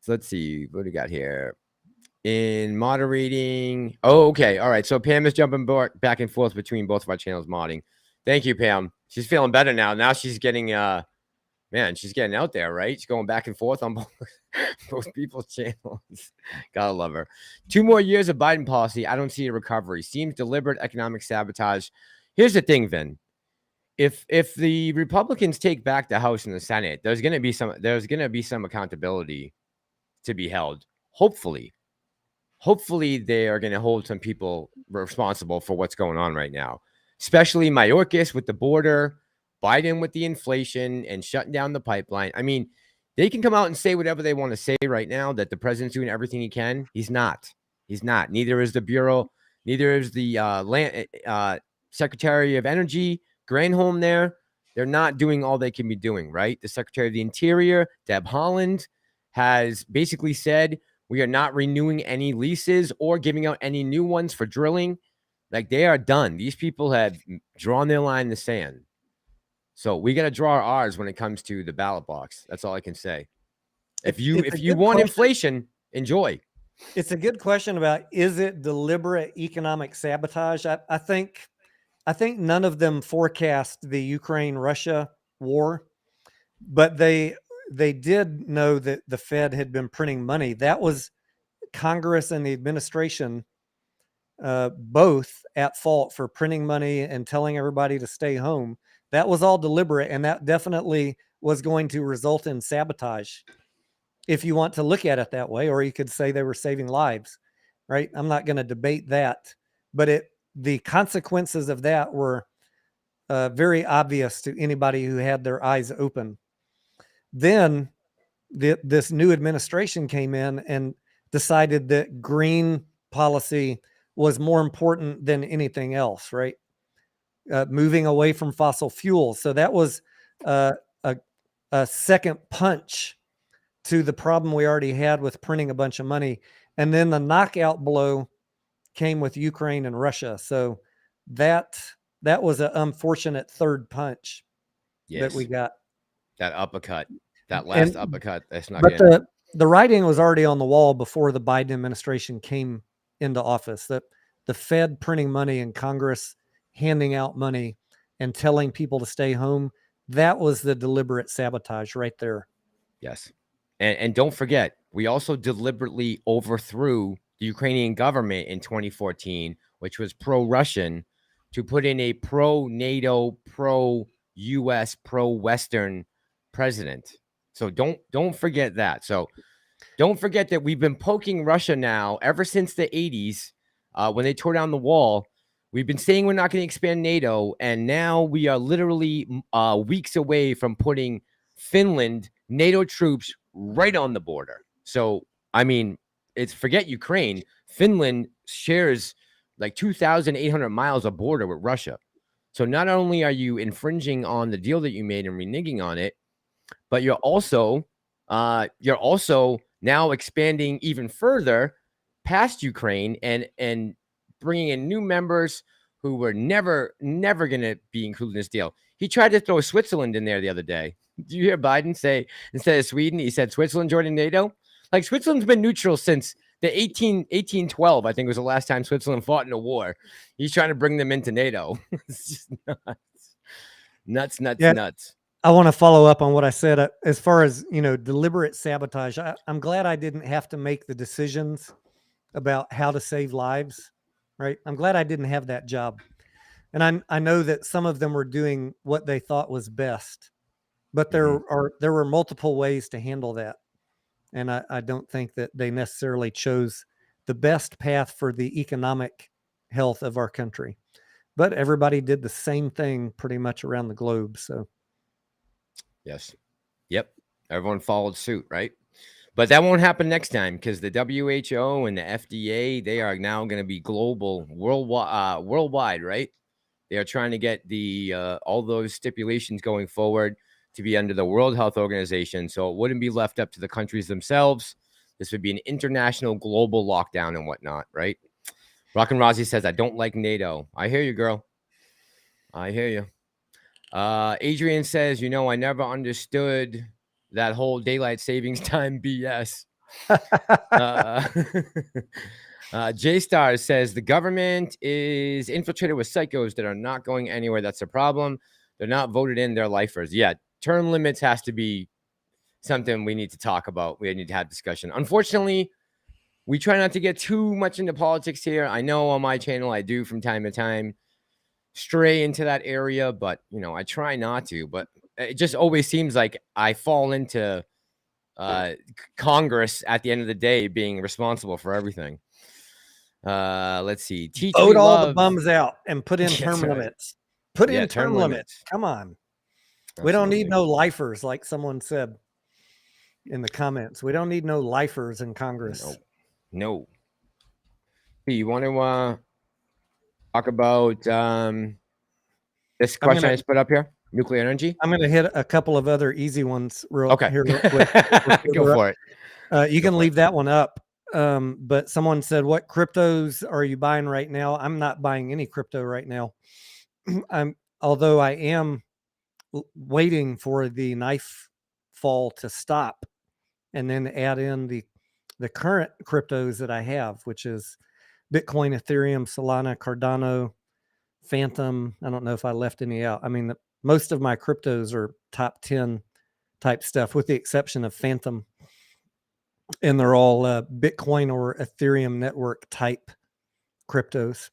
What do we got here? In moderating. Oh, okay. All right. So Pam is jumping back and forth between both of our channels modding. Thank you, Pam. She's feeling better now. Now she's getting she's getting out there, right? She's going back and forth on both people's channels. Gotta love her. 2 more years of Biden policy. I don't see a recovery. Seems deliberate economic sabotage. Here's the thing, Vin. If the Republicans take back the House and the Senate, there's gonna be some accountability to be held. Hopefully they are going to hold some people responsible for what's going on right now, especially Mayorkas with the border, Biden with the inflation and shutting down the pipeline. I mean, they can come out and say whatever they want to say right now, that the president's doing everything he can. He's not. Neither is the Bureau. Neither is the Secretary of Energy, Granholm there. They're not doing all they can be doing, right? The Secretary of the Interior, Deb Haaland, has basically said we are not renewing any leases or giving out any new ones for drilling. Like, they are done. These people have drawn their line in the sand. So we got to draw ours when it comes to the ballot box. That's all I can say. If you want inflation, enjoy. It's a good question about, is it deliberate economic sabotage? I think none of them forecast the Ukraine-Russia war, but they did know that the Fed had been printing money. That was Congress and the administration both at fault for printing money and telling everybody to stay home. That was all deliberate, and that definitely was going to result in sabotage, if you want to look at it that way, or you could say they were saving lives, right? I'm not going to debate that, but the consequences of that were very obvious to anybody who had their eyes open. Then this new administration came in and decided that green policy was more important than anything else, right? Moving away from fossil fuels. So that was a second punch to the problem we already had with printing a bunch of money. And then the knockout blow came with Ukraine and Russia. So that was an unfortunate third punch that we got. That uppercut, that last uppercut. That's not good. But the writing was already on the wall before the Biden administration came into office. That the Fed printing money and Congress handing out money and telling people to stay home, that was the deliberate sabotage right there. Yes. And don't forget, we also deliberately overthrew the Ukrainian government in 2014, which was pro-Russian, to put in a pro-NATO, pro-US, pro-Western president. So don't forget that. So don't forget that we've been poking Russia now ever since the 80s when they tore down the wall. We've been saying we're not going to expand NATO, and now we are literally weeks away from putting Finland, NATO troops right on the border. So, I mean, forget Ukraine. Finland shares like 2,800 miles of border with Russia. So not only are you infringing on the deal that you made and reneging on it, but you're also now expanding even further past Ukraine and bringing in new members who were never going to be included in this deal. He tried to throw Switzerland in there the other day. Did you hear Biden say instead of Sweden, he said Switzerland joining NATO? Like Switzerland's been neutral since the 1812, I think was the last time Switzerland fought in a war. He's trying to bring them into NATO. It's just nuts. I want to follow up on what I said as far as, deliberate sabotage. I'm glad I didn't have to make the decisions about how to save lives, right? I'm glad I didn't have that job. And I know that some of them were doing what they thought was best, but there were multiple ways to handle that. And I don't think that they necessarily chose the best path for the economic health of our country. But everybody did the same thing pretty much around the globe. So, yes. Yep. Everyone followed suit, right? But that won't happen next time because the WHO and the FDA, they are now going to be global, worldwide, right? They are trying to get the all those stipulations going forward to be under the World Health Organization. So it wouldn't be left up to the countries themselves. This would be an international global lockdown and whatnot, right? Rock and Rozzy says, I don't like NATO. I hear you, girl. I hear you. Adrian says, I never understood that whole daylight savings time BS. J-Star says, the government is infiltrated with psychos that are not going anywhere. That's a problem. They're not voted in. They're lifers. Yeah. Term limits has to be something we need to talk about. We need to have discussion. Unfortunately, we try not to get too much into politics here. I know on my channel I do from time to time stray into that area, but I try not to. But it just always seems like I fall into Congress at the end of the day being responsible for everything. Let's see. Vote all the bums out and put in term limits. Put in term limits. Come on. Absolutely. We don't need no lifers, like someone said in the comments. We don't need no lifers in Congress. No. Hey, you want to talk about this question I just put up here? Nuclear energy? I'm going to hit a couple of other easy ones real quick. Go for it. You can leave that one up. But someone said, what cryptos are you buying right now? I'm not buying any crypto right now. Although I am waiting for the knife fall to stop and then add in the current cryptos that I have, which is Bitcoin, Ethereum, Solana, Cardano, Phantom. I don't know if I left any out. I mean, most of my cryptos are top 10 type stuff, with the exception of Phantom. And they're all Bitcoin or Ethereum network type cryptos.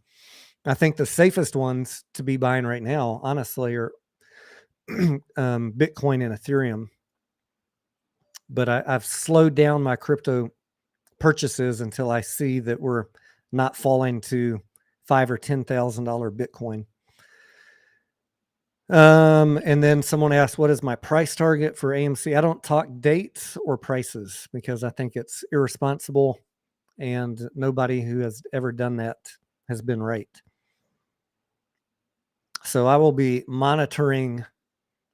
I think the safest ones to be buying right now, honestly, are Bitcoin and Ethereum. But I've slowed down my crypto purchases until I see that we're not falling to $5,000 or $10,000 Bitcoin. And then someone asked, what is my price target for AMC? I don't talk dates or prices because I think it's irresponsible, and nobody who has ever done that has been right. So I will be monitoring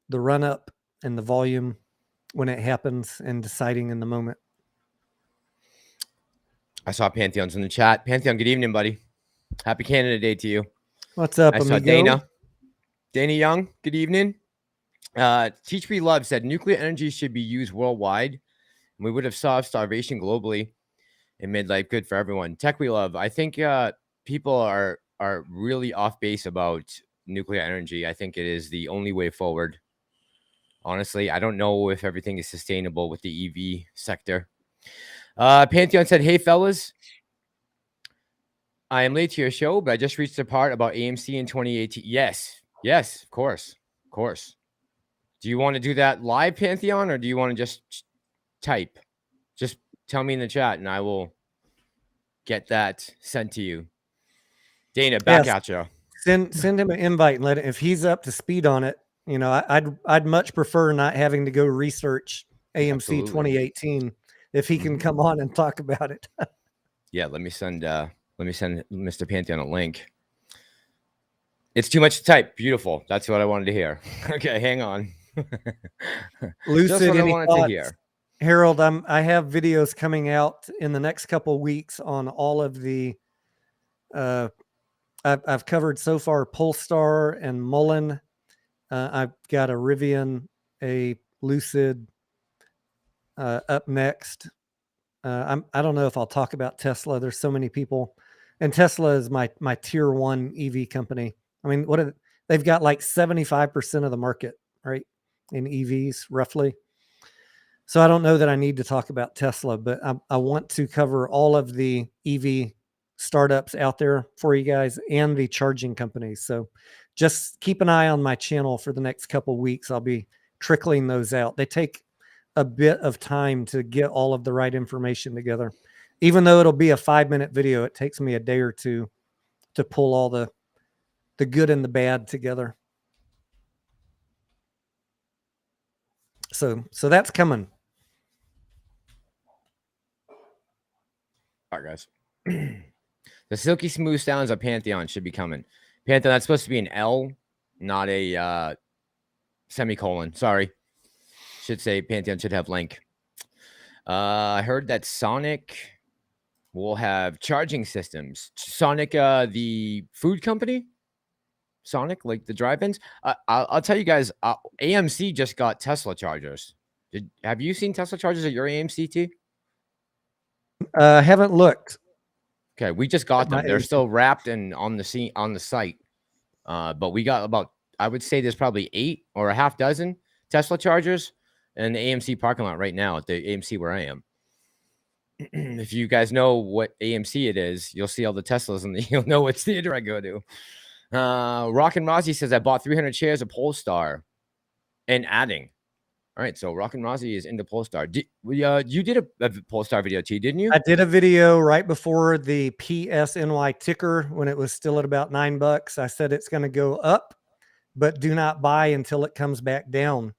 the run up and the volume when it happens and deciding in the moment. I saw Pantheon's in the chat. Pantheon, good evening, buddy. Happy Canada Day to you. What's up, I amigo? saw Dana Young, good evening. Teach Me Love said nuclear energy should be used worldwide, and we would have solved starvation globally and made life good for everyone. Tech We Love, I think people are really off base about nuclear energy. I think it is the only way forward. Honestly, I don't know if everything is sustainable with the EV sector. Pantheon said, hey, fellas, I am late to your show, but I just reached the part about AMC in 2018. Yes, of course. Do you want to do that live, Pantheon, or do you want to just type? Just tell me in the chat, and I will get that sent to you. Dana, back at you. Send him an invite and let it, if he's up to speed on it. I'd much prefer not having to go research AMC 2018 if he can come on and talk about it. Yeah, let me send Let me send Mr. Pantheon a link. It's too much to type. Beautiful. That's what I wanted to hear. Okay, hang on. Lucid, just what I any wanted thoughts? to hear. Harold, I have videos coming out in the next couple of weeks on all of the. I've covered so far Polestar and Mullen. I've got a Rivian, a Lucid up next. I don't know if I'll talk about Tesla. There's so many people, and Tesla is my tier one EV company. I mean, they've got like 75% of the market, right, in EVs roughly. So I don't know that I need to talk about Tesla, but I want to cover all of the EV startups out there for you guys and the charging companies. So just keep an eye on my channel for the next couple of weeks. I'll be trickling those out. They take a bit of time to get all of the right information together. Even though it'll be a 5-minute video, it takes me a day or two to pull all the good and the bad together. So that's coming. All right, guys. The silky smooth sounds of Pantheon should be coming. Pantheon, that's supposed to be an L, not a semicolon. Sorry. Should say Pantheon should have link. I heard that Sonic will have charging systems. Sonic, the food company? Sonic, like the drive-ins? I'll tell you guys, AMC just got Tesla chargers. Have you seen Tesla chargers at your AMC, T? Haven't looked. Okay, we just got them. They're still wrapped and on the site. But we got about, I would say there's probably 8 or a half dozen Tesla chargers in the AMC parking lot right now at the AMC where I am. If you guys know what AMC it is, you'll see all the Teslas and you'll know which theater I go to. Rock and Rozzy says I bought 300 shares of Polestar and adding. All right, so Rock and Rozzy is into Polestar. You did a Polestar video, T, didn't you? I did a video right before the PSNY ticker when it was still at about $9. I said it's going to go up, but do not buy until it comes back down.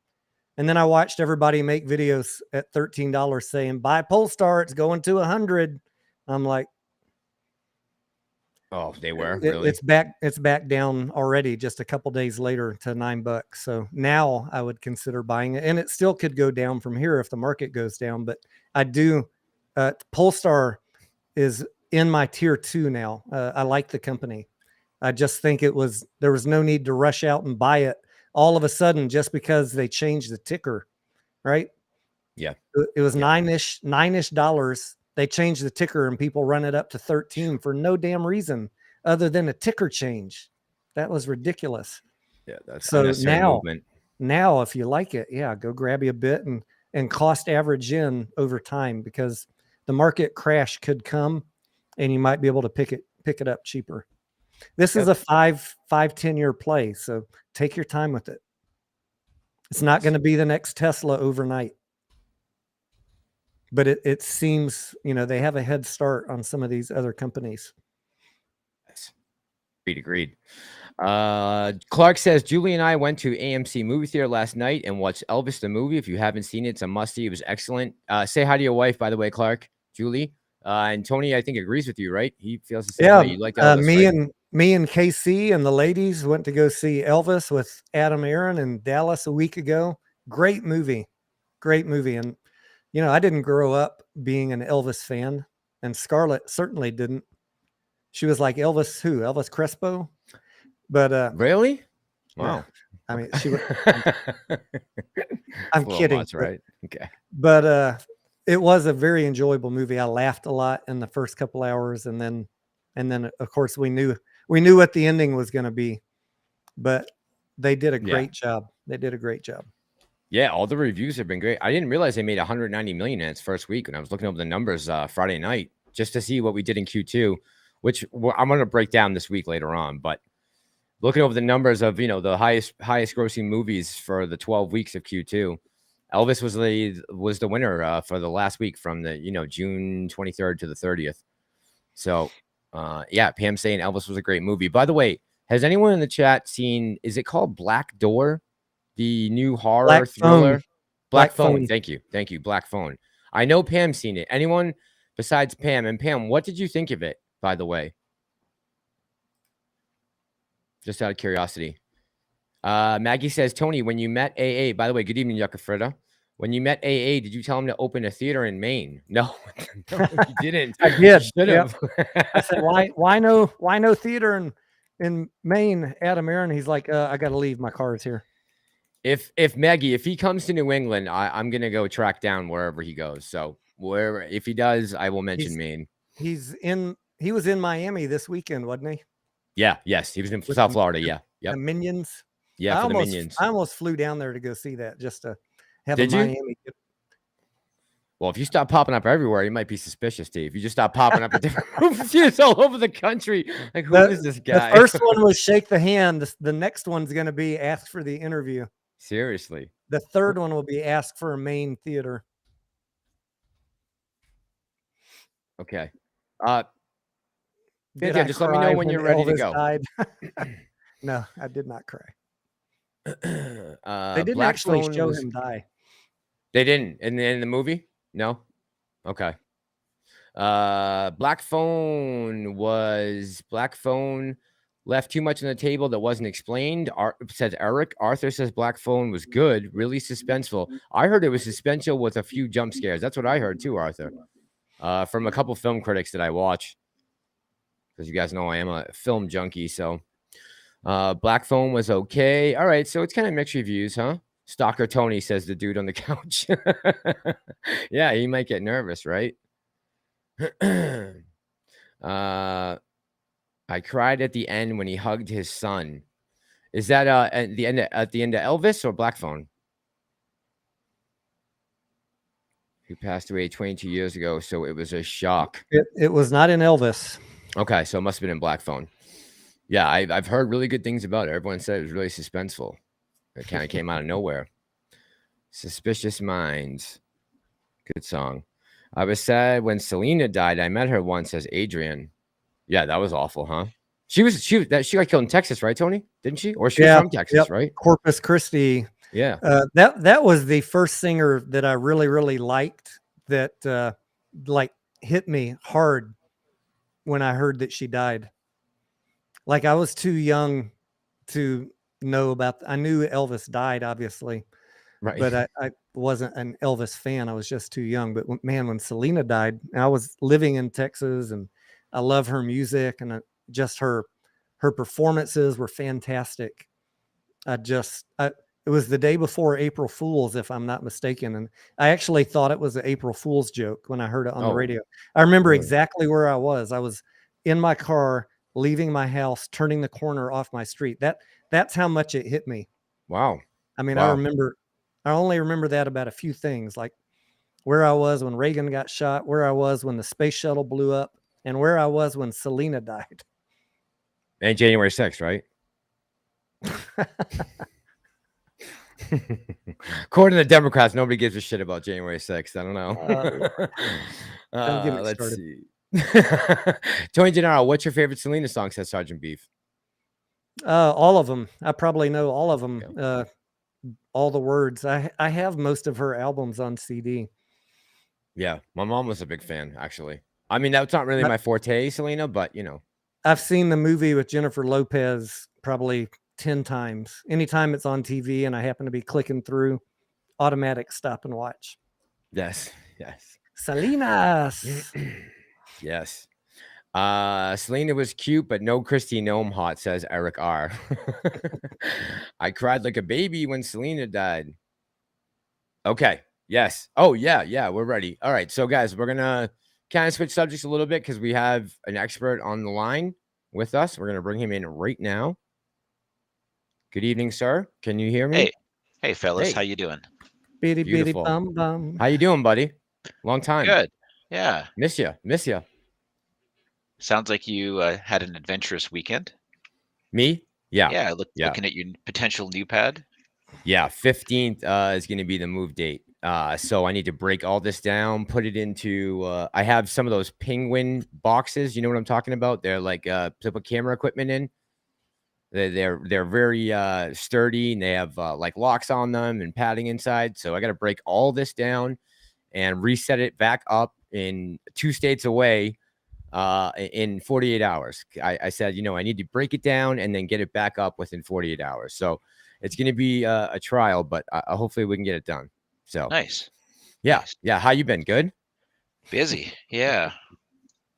And then I watched everybody make videos at $13 saying, buy Polestar, it's going to 100. I'm like, oh, they were really. It's back down already just a couple days later to $9. So now I would consider buying it, and it still could go down from here if the market goes down. But I do. Polestar is in my tier 2 now. I like the company. I just think there was no need to rush out and buy it all of a sudden just because they changed the ticker, right? Yeah, it was $9-ish dollars. They changed the ticker and people run it up to 13 for no damn reason other than a ticker change. That was ridiculous. Yeah, that's so movement. Now, if you like it, yeah, go grab you a bit and cost average in over time, because the market crash could come and you might be able to pick it up cheaper. This is a 5-10 year play, so take your time with it. It's not going to be the next Tesla overnight. But it seems, they have a head start on some of these other companies. Yes. Agreed. Clark says, Julie and I went to AMC movie theater last night and watched Elvis the movie. If you haven't seen it, it's a must-see. It was excellent. Say hi to your wife, by the way, Clark, Julie. And Tony, I think, agrees with you, right? He feels the same way. You like Elvis, me and KC and the ladies went to go see Elvis with Adam Aaron in Dallas a week ago. Great movie. And I didn't grow up being an Elvis fan, and Scarlett certainly didn't. She was like, Elvis who? Elvis Crespo? But really? Wow. I mean, she was. I'm kidding. Much, right? Okay. But it was a very enjoyable movie. I laughed a lot in the first couple hours, and then of course we knew what the ending was going to be. But they did a great job. Yeah, all the reviews have been great. I didn't realize they made 190 million in its first week when I was looking over the numbers Friday night just to see what we did in Q2, which I'm going to break down this week later on. But looking over the numbers of, the highest grossing movies for the 12 weeks of Q2, Elvis was the winner for the last week from the, June 23rd to the 30th. So, Pam saying Elvis was a great movie. By the way, has anyone in the chat seen, is it called Black Door? The new horror thriller? Black Phone. Thank you. Black Phone. I know Pam's seen it. Anyone besides Pam? And Pam, what did you think of it? by the way? Just out of curiosity. Maggie says, Tony, when you met AA, by the way, good evening, Yucca Fritta. When you met AA, did you tell him to open a theater in Maine? No, no, you didn't. I did. You should have. I said, why no theater in Maine, Adam Aaron? He's like, I got to leave. My car is here. If Maggie, if he comes to New England, I'm gonna go track down wherever he goes. So wherever, if he does, I will mention Maine. He was in Miami this weekend, wasn't he? Yeah. Yes, he was in South Florida. Yeah. Yep. The Minions. Yeah, for the Minions. I almost flew down there to go see that just to have Did a you? Miami. Well, if you stop popping up everywhere, you might be suspicious, Steve. You just stop popping up at different movies all over the country. Like, who is this guy? The first one was shake the hand. The next one's going to be ask for the interview. Seriously. The third one will be ask for a Maine theater. Okay. Pantheon, just let me know when you're ready to go. Died? No, I did not cry. They didn't Black actually Phone show him die. They didn't in the movie? No? Okay. Black Phone left too much on the table that wasn't explained. Says Eric. Arthur says Black Phone was good, really suspenseful. I heard it was suspenseful with a few jump scares. That's what I heard too, Arthur. From a couple film critics that I watch. Because you guys know I am a film junkie, so Black Phone was okay. All right, so it's kind of mixed reviews, huh? Stalker Tony, says the dude on the couch. Yeah, he might get nervous, right? I cried at the end when he hugged his son. Is that at the end of Elvis or Black Phone? He passed away 22 years ago, so it was a shock. It was not in Elvis. Okay, so it must have been in Black Phone. Yeah, I've heard really good things about it. Everyone said it was really suspenseful. It kind of came out of nowhere. Suspicious Minds. Good song. I was sad when Selena died. I met her once as Adrian. Yeah, that was awful, huh? She got killed in Texas, right, Tony? Didn't she? Or she was from Texas, right? Corpus Christi. Yeah. That was the first singer that I really, really liked that like hit me hard when I heard that she died. Like I was too young to know about. I knew Elvis died, obviously, right? But I wasn't an Elvis fan. I was just too young. But man, when Selena died, I was living in Texas, and I love her music, and just her performances were fantastic. It was the day before April Fool's, if I'm not mistaken, and I actually thought it was an April Fool's joke when I heard it on the radio. I remember exactly where I was. I was in my car, leaving my house, turning the corner off my street. That's how much it hit me. Wow. I mean, I only remember that about a few things, like where I was when Reagan got shot, where I was when the space shuttle blew up, and where I was when Selena died. And January 6th, right? According to the Democrats, nobody gives a shit about January 6th. I don't know. Don't get me let's started. see. Tony Denaro, what's your favorite Selena song? Says Sergeant Beef. All of them. I probably know all of them. Yeah. All the words. I have most of her albums on CD. Yeah, my mom was a big fan, actually. I mean, that's not really my forte, Selena, but you know. I've seen the movie with Jennifer Lopez probably 10 times. Anytime it's on TV and I happen to be clicking through, automatic stop and watch. Yes. Selena's. Yes. Selena was cute, but no Christy Gnome hot, says Eric R. I cried like a baby when Selena died. Okay. Yes. Oh, yeah. We're ready. All right. So, guys, we're going to kind of switch subjects a little bit because we have an expert on the line with us. We're going to bring him in right now. Good evening, sir. Can you hear me? Hey, fellas. Hey. How you doing? Beautiful. Bum, bum. How you doing, buddy? Long time. Good. Yeah. Miss you. Sounds like you had an adventurous weekend. Me? Yeah. Yeah. Looking at your potential new pad. Yeah. 15th is going to be the move date. So I need to break all this down, put it into, I have some of those penguin boxes. You know what I'm talking about? They're like, to put camera equipment in. They're very sturdy, and they have like locks on them and padding inside. So I got to break all this down and reset it back up in 2 states away in 48 hours. I said, I need to break it down and then get it back up within 48 hours. So it's going to be a trial, but hopefully we can get it done. So nice. Yeah. Nice. Yeah. How you been? Good? Busy. Yeah.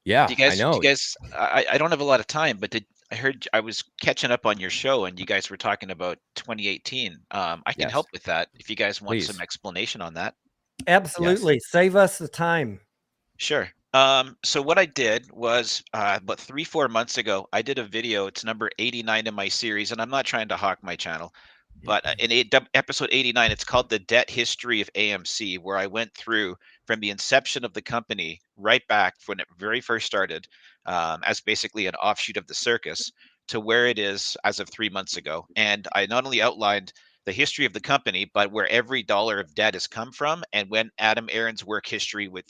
Yeah, Do you I know. guys, I don't have a lot of time, but I heard I was catching up on your show and you guys were talking about 2018. I can Yes. help with that if you guys want some Please. explanation on that. Absolutely. Yes. Save us the time. Sure. So what I did was about 3-4 months ago, I did a video. It's number 89 in my series, and I'm not trying to hawk my channel, but episode 89, it's called The Debt History of AMC, where I went through from the inception of the company right back when it very first started, as basically an offshoot of the circus, to where it is as of 3 months ago. And I not only outlined the history of the company, but where every dollar of debt has come from, and when Adam Aron's work history with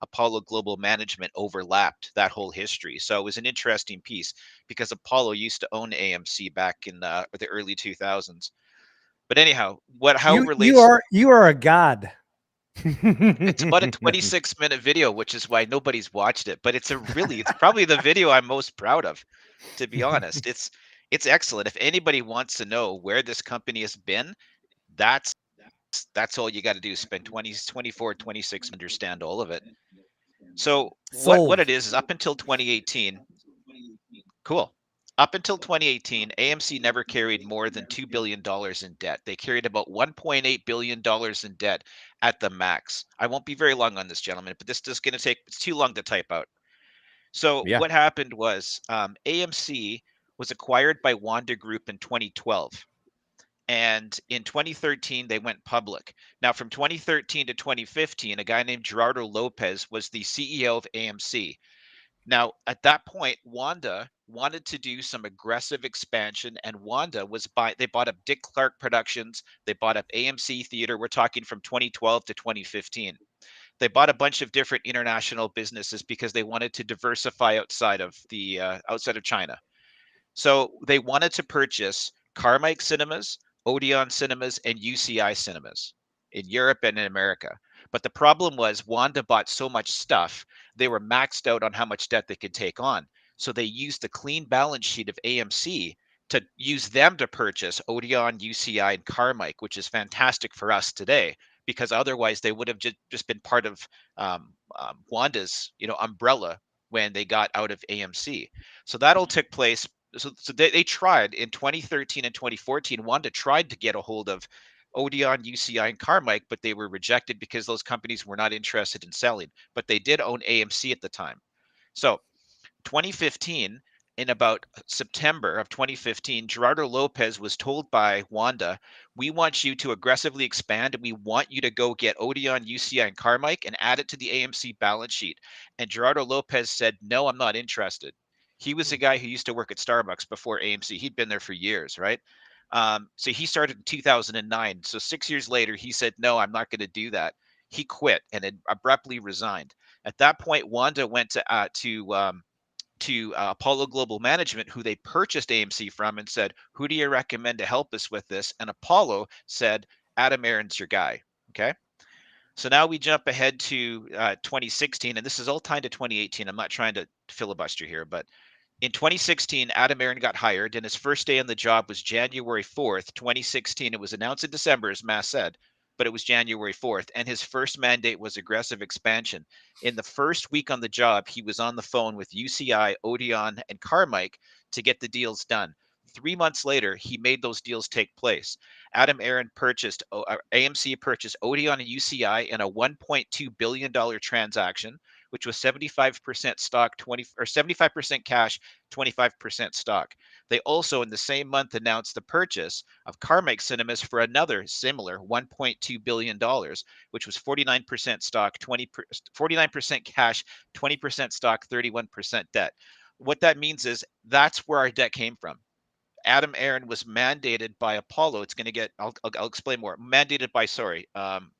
Apollo Global Management overlapped that whole history. So it was an interesting piece because Apollo used to own AMC back in the early 2000s. But anyhow, how it relates, you are a god. it's about a 26-minute video, which is why nobody's watched it. But it's probably the video I'm most proud of, to be honest. It's excellent. If anybody wants to know where this company has been, that's all you got to do. Spend 24, 26, understand all of it. So what it is up until 2018. Cool. Up until 2018, AMC never carried more than $2 billion in debt. They carried about $1.8 billion in debt at the max. I won't be very long on this, gentlemen, but this is going to take, it's too long to type out. So Yeah. what happened was AMC was acquired by Wanda Group in 2012. And in 2013, they went public. Now, from 2013 to 2015, a guy named Gerardo Lopez was the CEO of AMC. Now, at that point, Wanda wanted to do some aggressive expansion, and Wanda they bought up Dick Clark Productions, they bought up AMC Theater. We're talking from 2012 to 2015. They bought a bunch of different international businesses because they wanted to diversify outside of China. So they wanted to purchase Carmike Cinemas, Odeon Cinemas, and UCI Cinemas in Europe and in America. But the problem was Wanda bought so much stuff, they were maxed out on how much debt they could take on. So they used the clean balance sheet of AMC to use them to purchase Odeon, UCI, and Carmike, which is fantastic for us today, because otherwise they would have just been part of Wanda's umbrella when they got out of AMC. So that all took place. So they tried in 2013 and 2014. Wanda tried to get a hold of Odeon, UCI, and Carmike, but they were rejected because those companies were not interested in selling. But they did own AMC at the time. So 2015, in about September of 2015, Gerardo Lopez was told by Wanda, we want you to aggressively expand and we want you to go get Odeon, UCI, and Carmike and add it to the AMC balance sheet. And Gerardo Lopez said, no, I'm not interested. He was a guy who used to work at Starbucks before AMC. He'd been there for years, right? So he started in 2009. So 6 years later, he said, no, I'm not going to do that. He quit and had abruptly resigned. At that point, Wanda went to Apollo Global Management, who they purchased AMC from, and said, who do you recommend to help us with this? And Apollo said, Adam Aron's your guy. Okay. So now we jump ahead to 2016, and this is all tied to 2018. I'm not trying to filibuster here, but in 2016, Adam Aron got hired, and his first day on the job was January 4th, 2016. It was announced in December, as Matt said, but it was January 4th. And his first mandate was aggressive expansion. In the first week on the job, he was on the phone with UCI, Odeon, and Carmike to get the deals done. 3 months later, he made those deals take place. Adam Aron AMC purchased Odeon and UCI in a $1.2 billion transaction, which was 75% stock, 75% cash, 25% stock. They also, in the same month, announced the purchase of Carmike Cinemas for another similar $1.2 billion, which was 49% stock, 49% cash, 20% stock, 31% debt. What that means is that's where our debt came from. Adam Aron was mandated by Apollo. It's going to get, I'll explain more. Mandated by,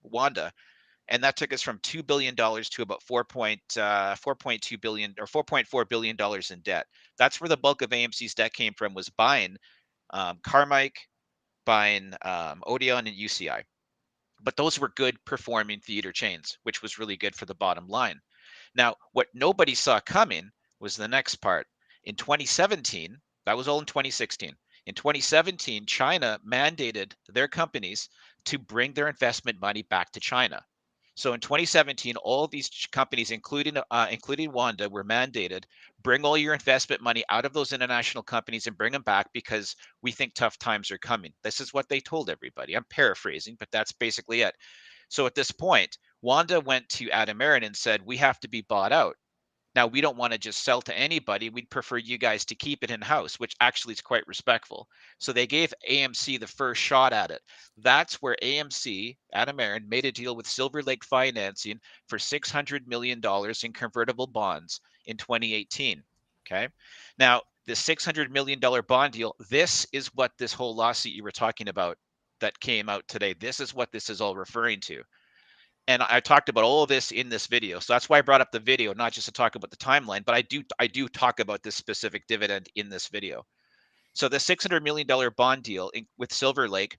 Wanda. And that took us from $2 billion to about $4.2 billion or $4.4 billion in debt. That's where the bulk of AMC's debt came from, was buying Carmike, buying Odeon and UCI. But those were good performing theater chains, which was really good for the bottom line. Now, what nobody saw coming was the next part. In 2017, that was all in 2016. In 2017, China mandated their companies to bring their investment money back to China. So in 2017, all of these companies, including Wanda, were mandated, bring all your investment money out of those international companies and bring them back because we think tough times are coming. This is what they told everybody. I'm paraphrasing, but that's basically it. So at this point, Wanda went to Adam Aron and said, we have to be bought out. Now, we don't want to just sell to anybody. We'd prefer you guys to keep it in-house, which actually is quite respectful. So they gave AMC the first shot at it. That's where AMC, Adam Aron, made a deal with Silver Lake Financing for $600 million in convertible bonds in 2018. Okay. Now, the $600 million bond deal, this is what this whole lawsuit you were talking about that came out today, this is what this is all referring to. And I talked about all of this in this video. So that's why I brought up the video, not just to talk about the timeline, but I do talk about this specific dividend in this video. So the $600 million bond deal with Silver Lake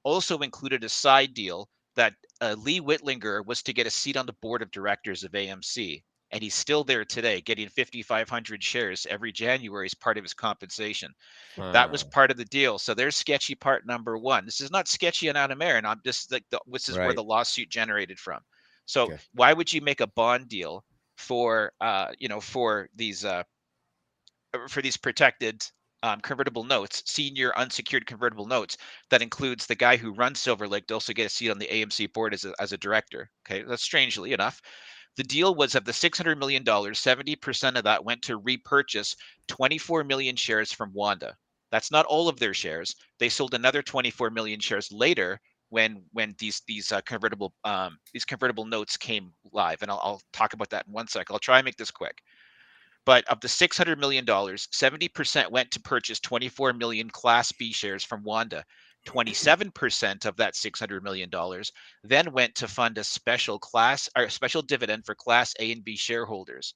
also included a side deal that Lee Whitlinger was to get a seat on the board of directors of AMC. And he's still there today, getting 5,500 shares every January as part of his compensation. That was part of the deal. So there's sketchy part number one. This is not sketchy on Adam Aron. I'm just like, this is where the lawsuit generated from. So why would you make a bond deal for, for these protected convertible notes, senior unsecured convertible notes that includes the guy who runs Silver Lake to also get a seat on the AMC board as a director? Okay, that's strangely enough. The deal was of the $600 million, 70% of that went to repurchase 24 million shares from Wanda. That's not all of their shares. They sold another 24 million shares later when these convertible notes came live, and I'll talk about that in 1 sec. I'll try and make this quick. But of the $600 million, 70% went to purchase 24 million Class B shares from Wanda. 27% of that $600 million then went to fund a special dividend for Class A and B shareholders.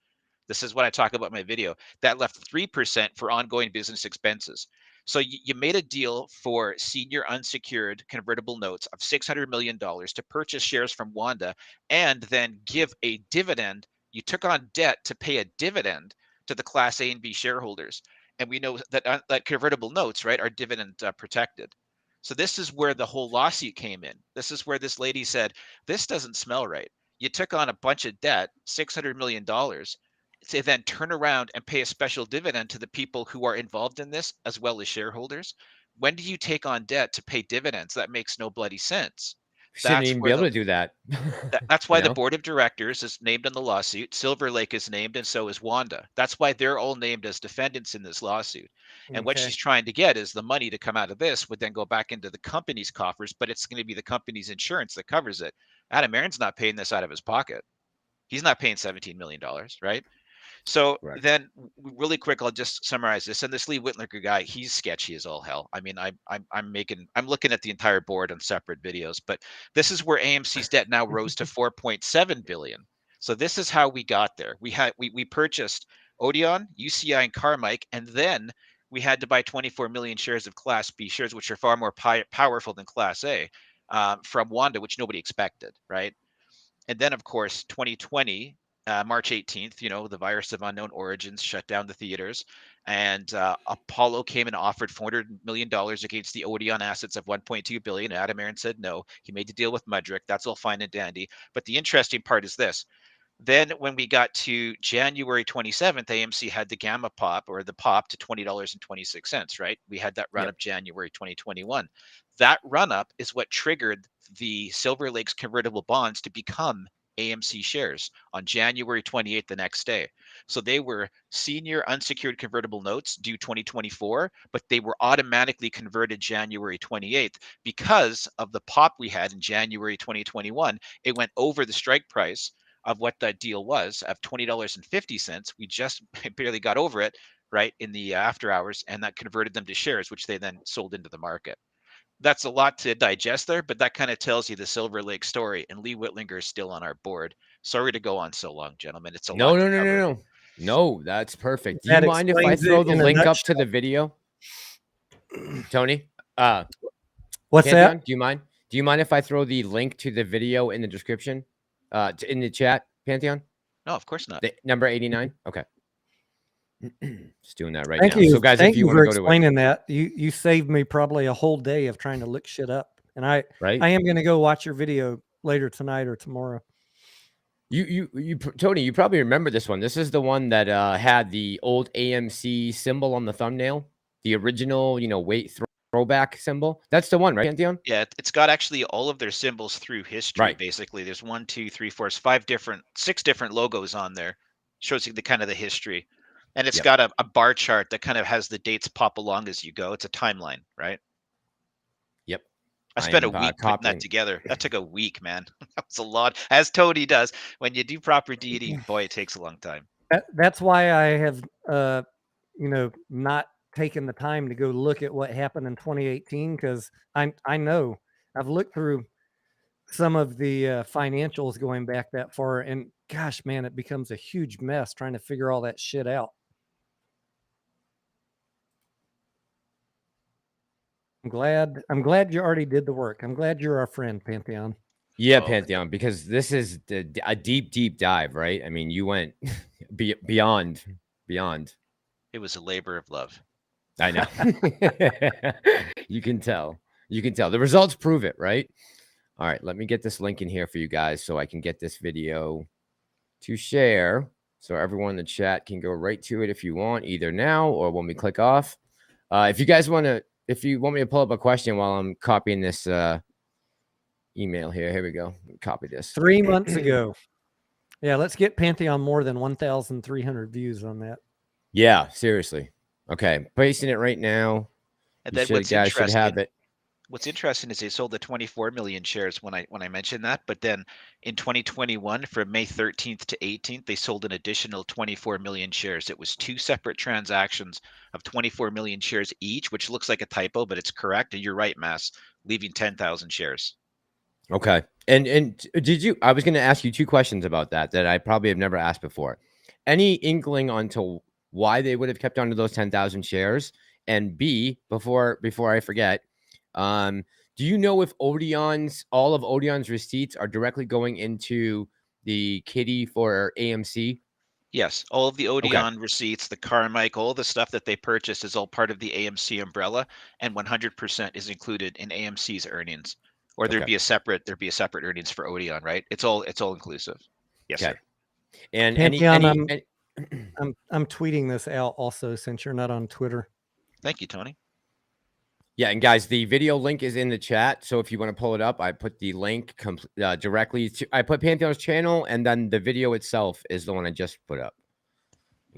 This is what I talk about in my video. That left 3% for ongoing business expenses. So you made a deal for senior unsecured convertible notes of $600 million to purchase shares from Wanda and then give a dividend. You took on debt to pay a dividend to the Class A and B shareholders. And we know that that convertible notes, right, are dividend protected. So this is where the whole lawsuit came in. This is where this lady said, this doesn't smell right. You took on a bunch of debt, $600 million, to then turn around and pay a special dividend to the people who are involved in this, as well as shareholders. When do you take on debt to pay dividends? That makes no bloody sense. Shouldn't even be able to do that. That's why the board of directors is named in the lawsuit. Silver Lake is named, and so is Wanda. That's why they're all named as defendants in this lawsuit. And what she's trying to get is the money to come out of this would then go back into the company's coffers, but it's going to be the company's insurance that covers it. Adam Aron's not paying this out of his pocket. He's not paying $17 million, right? So then really quick, I'll just summarize this. And this Lee Whitlinger guy, he's sketchy as all hell. I mean, I'm looking at the entire board on separate videos, but this is where AMC's debt now rose to 4.7 billion. So this is how we got there. We purchased Odeon, UCI, and Carmike, and then we had to buy 24 million shares of Class B shares, which are far more powerful than Class A, from Wanda, which nobody expected, right? And then, of course, 2020, March 18th, the virus of unknown origins shut down the theaters, and Apollo came and offered $400 million against the Odeon assets of $1.2 billion. Adam Aron said no. He made the deal with Mudrick. That's all fine and dandy. But the interesting part is this. Then when we got to January 27th, AMC had the gamma pop or the pop to $20.26, right? We had that run up January 2021. That run up is what triggered the Silver Lake's convertible bonds to become AMC shares on January 28th, the next day. So they were senior unsecured convertible notes due 2024, but they were automatically converted January 28th because of the pop we had in January 2021. It went over the strike price of what that deal was of $20.50. We just barely got over it, right, in the after hours, and that converted them to shares, which they then sold into the market. That's a lot to digest there, but that kind of tells you the Silver Lake story, and Lee Whitlinger is still on our board. Sorry to go on so long, gentlemen. It's a lot to cover. No, that's perfect. Do you mind if I throw the link up to the video, Tony? What's Pantheon, that? Do you mind if I throw the link to the video in the description, in the chat, Pantheon? No, of course not. Number 89. Okay. Just doing that right Thank now. you. So guys, Thank if you you want to for go to it, explaining that. You saved me probably a whole day of trying to look shit up. And I right? am going to go watch your video later tonight or tomorrow. Tony, you probably remember this one. This is the one that had the old AMC symbol on the thumbnail, the original, weight throwback symbol. That's the one, right, Pantheon? Yeah, it's got actually all of their symbols through history. Right. Basically, there's 1, 2, 3, 4, 6 different logos on there. Shows you the kind of the history, and it's Yep. got a bar chart that kind of has the dates pop along as you go. It's a timeline, right? Yep. I spent a week putting that together. That took a week, man. That was a lot, as Tony does. When you do proper DD, boy, it takes a long time. That's why I have, not taken the time to go look at what happened in 2018, because I know I've looked through some of the financials going back that far, and gosh, man, it becomes a huge mess trying to figure all that shit out. I'm glad you already did the work. I'm glad you're our friend, Pantheon. Yeah, Pantheon, because this is a deep dive, right? I mean, you went beyond. It was a labor of love. I know. You can tell. The results prove it, right? All right, let me get this link in here for you guys so I can get this video to share, so everyone in the chat can go right to it if you want, either now or when we click off. If you want me to pull up a question while I'm copying this email here we go. Copy this. 3 months ago. Yeah, let's get Pantheon more than 1,300 views on that. Yeah, seriously. Okay, pasting it right now. And then guys should have it. What's interesting is they sold the 24 million shares when I mentioned that, but then in 2021, from May 13th to 18th, they sold an additional 24 million shares. It was 2 separate transactions of 24 million shares each, which looks like a typo, but it's correct. And you're right, Mass, leaving 10,000 shares. Okay. And I was going to ask you 2 questions about that I probably have never asked before. Any inkling onto why they would have kept on to those 10,000 shares? And B, before I forget, do you know if all of Odeon's receipts are directly going into the kitty for AMC? Yes, all of the Odeon receipts, the Carmike, all the stuff that they purchased is all part of the AMC umbrella, and 100% is included in AMC's earnings. Or there'd be a separate earnings for Odeon, right? It's all inclusive. Yes, sir. And Pantheon, I'm tweeting this out also, since you're not on Twitter. Thank you, Tony. Yeah, and guys, the video link is in the chat, so if you want to pull it up, I put the link directly to. I put Pantheon's channel, and then the video itself is the one I just put up.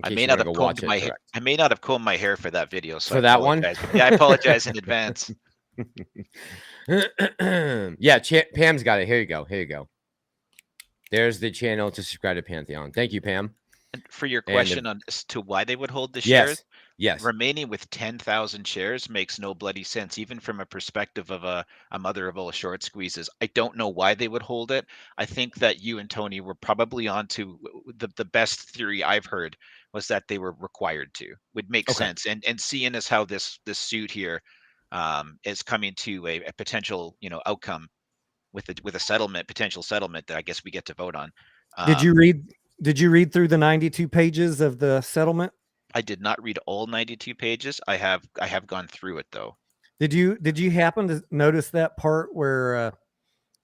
I may not have combed my hair. I may not have combed my hair for that video. So for that one, yeah, I apologize in advance. Yeah, Pam's got it. Here you go. There's the channel to subscribe to Pantheon. Thank you, Pam. And for your question as to why they would hold the shares, yes, remaining with 10,000 shares makes no bloody sense, even from a perspective of a mother of all short squeezes. I don't know why they would hold it. I think that you and Tony were probably onto the best theory I've heard was that they were required to. Would make sense. And seeing as how this suit here is coming to a potential outcome with a potential settlement that I guess we get to vote on. Did you read through the 92 pages of the settlement? I did not read all 92 pages. I have gone through it though. Did you happen to notice that part where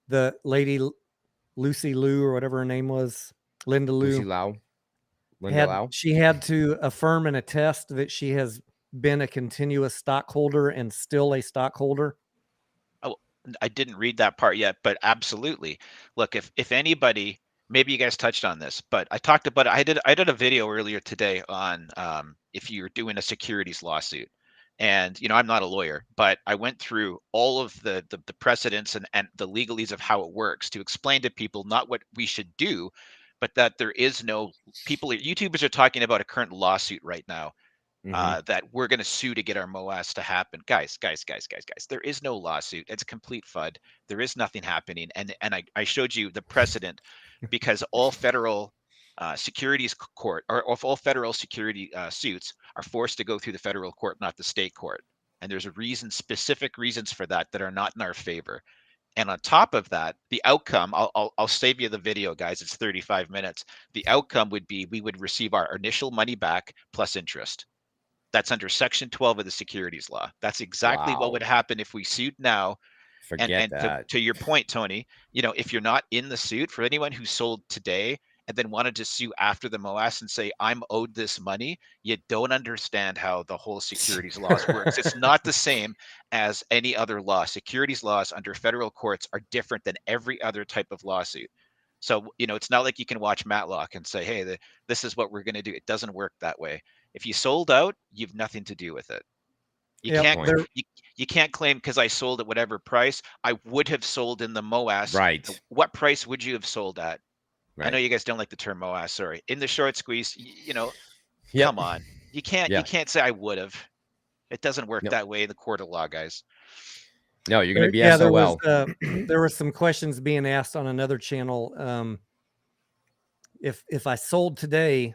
the lady Lucy Liu, or whatever her name was, Linda Liu, she had to affirm and attest that she has been a continuous stockholder and still a stockholder? Oh, I didn't read that part yet, but absolutely. Look, if anybody, maybe you guys touched on this, but I talked about it. I did a video earlier today on if you're doing a securities lawsuit. And I'm not a lawyer, but I went through all of the precedents and the legalese of how it works to explain to people not what we should do, but that there is no YouTubers are talking about a current lawsuit right now. That we're going to sue to get our MOAS to happen. Guys, there is no lawsuit. It's a complete FUD. There is nothing happening. And I showed you the precedent because all federal securities court or all federal security suits are forced to go through the federal court, not the state court. And there's specific reasons for that are not in our favor. And on top of that, the outcome, I'll save you the video, guys. It's 35 minutes. The outcome would be we would receive our initial money back plus interest. That's under Section 12 of the securities law. That's exactly what would happen if we sued now. Forget and that. to your point, Tony, if you're not in the suit, for anyone who sold today and then wanted to sue after the MOAS and say, I'm owed this money, you don't understand how the whole securities laws works. It's not the same as any other law. Securities laws under federal courts are different than every other type of lawsuit. So, it's not like you can watch Matlock and say, hey, this is what we're going to do. It doesn't work that way. If you sold out, you've nothing to do with it. You can't claim because I sold at whatever price, I would have sold in the MOAS. Right. What price would you have sold at? Right. I know you guys don't like the term MOAS. Sorry. In the short squeeze, come on. You can't say I would have. It doesn't work that way in the court of law, guys. No, you're going to be SOL. There were some questions being asked on another channel. If I sold today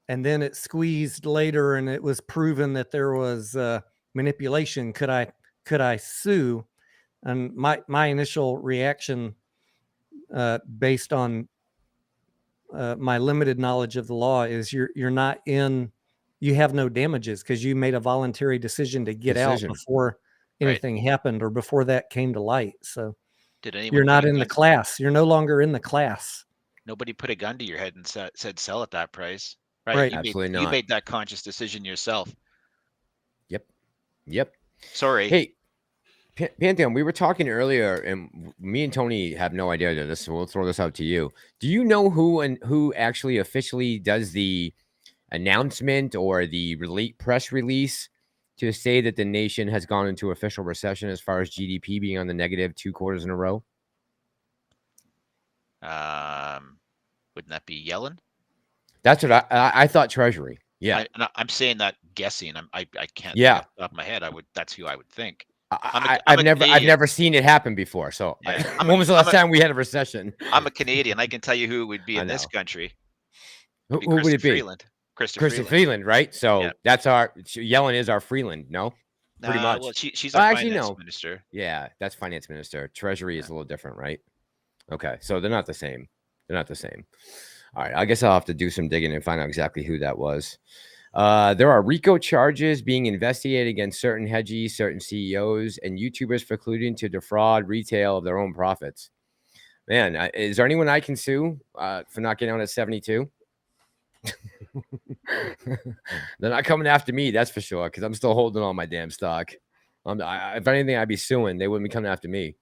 and then it squeezed later and it was proven that there was manipulation, could I sue? And my initial reaction, based on my limited knowledge of the law, is you're not you have no damages because you made a voluntary decision to get out before anything happened or before that came to light. So you're not in the class. You're no longer in the class. Nobody put a gun to your head and said sell at that price. Right. Absolutely not. You made that conscious decision yourself. Yep. Sorry. Hey, Pantheon, we were talking earlier, and me and Tony have no idea to this, so we'll throw this out to you. Do you know who actually officially does the announcement or the press release to say that the nation has gone into official recession as far as GDP being on the negative 2 quarters in a row? Wouldn't that be Yellen? That's what I thought. Treasury. Yeah. I'm saying that guessing. I can't. Yeah. Off the top of my head, that's who I would think. I've never seen it happen before. So when was the last time we had a recession? I'm a Canadian. I can tell you who it would be in this country. Who would it be? Freeland. Christopher Freeland, right? So that's Yellen is our Freeland, no? Pretty much. Well, she's our finance minister. Yeah, that's finance minister. Treasury is a little different, right? Okay, so they're not the same. All right, I guess I'll have to do some digging and find out exactly who that was. There are RICO charges being investigated against certain hedgies, certain CEOs, and YouTubers for colluding to defraud retail of their own profits. Man, is there anyone I can sue for not getting on at 72? They're not coming after me, that's for sure, because I'm still holding on my damn stock. If anything, I'd be suing. They wouldn't be coming after me.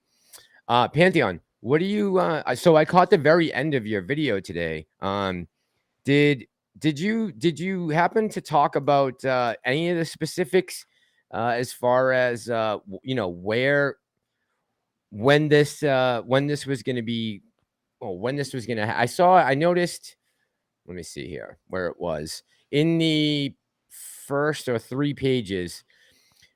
Pantheon, what do you? So I caught the very end of your video today. Did you happen to talk about any of the specifics as far as when this was going to be, when this was going to? I noticed. Let me see here where it was in the first or 3 pages.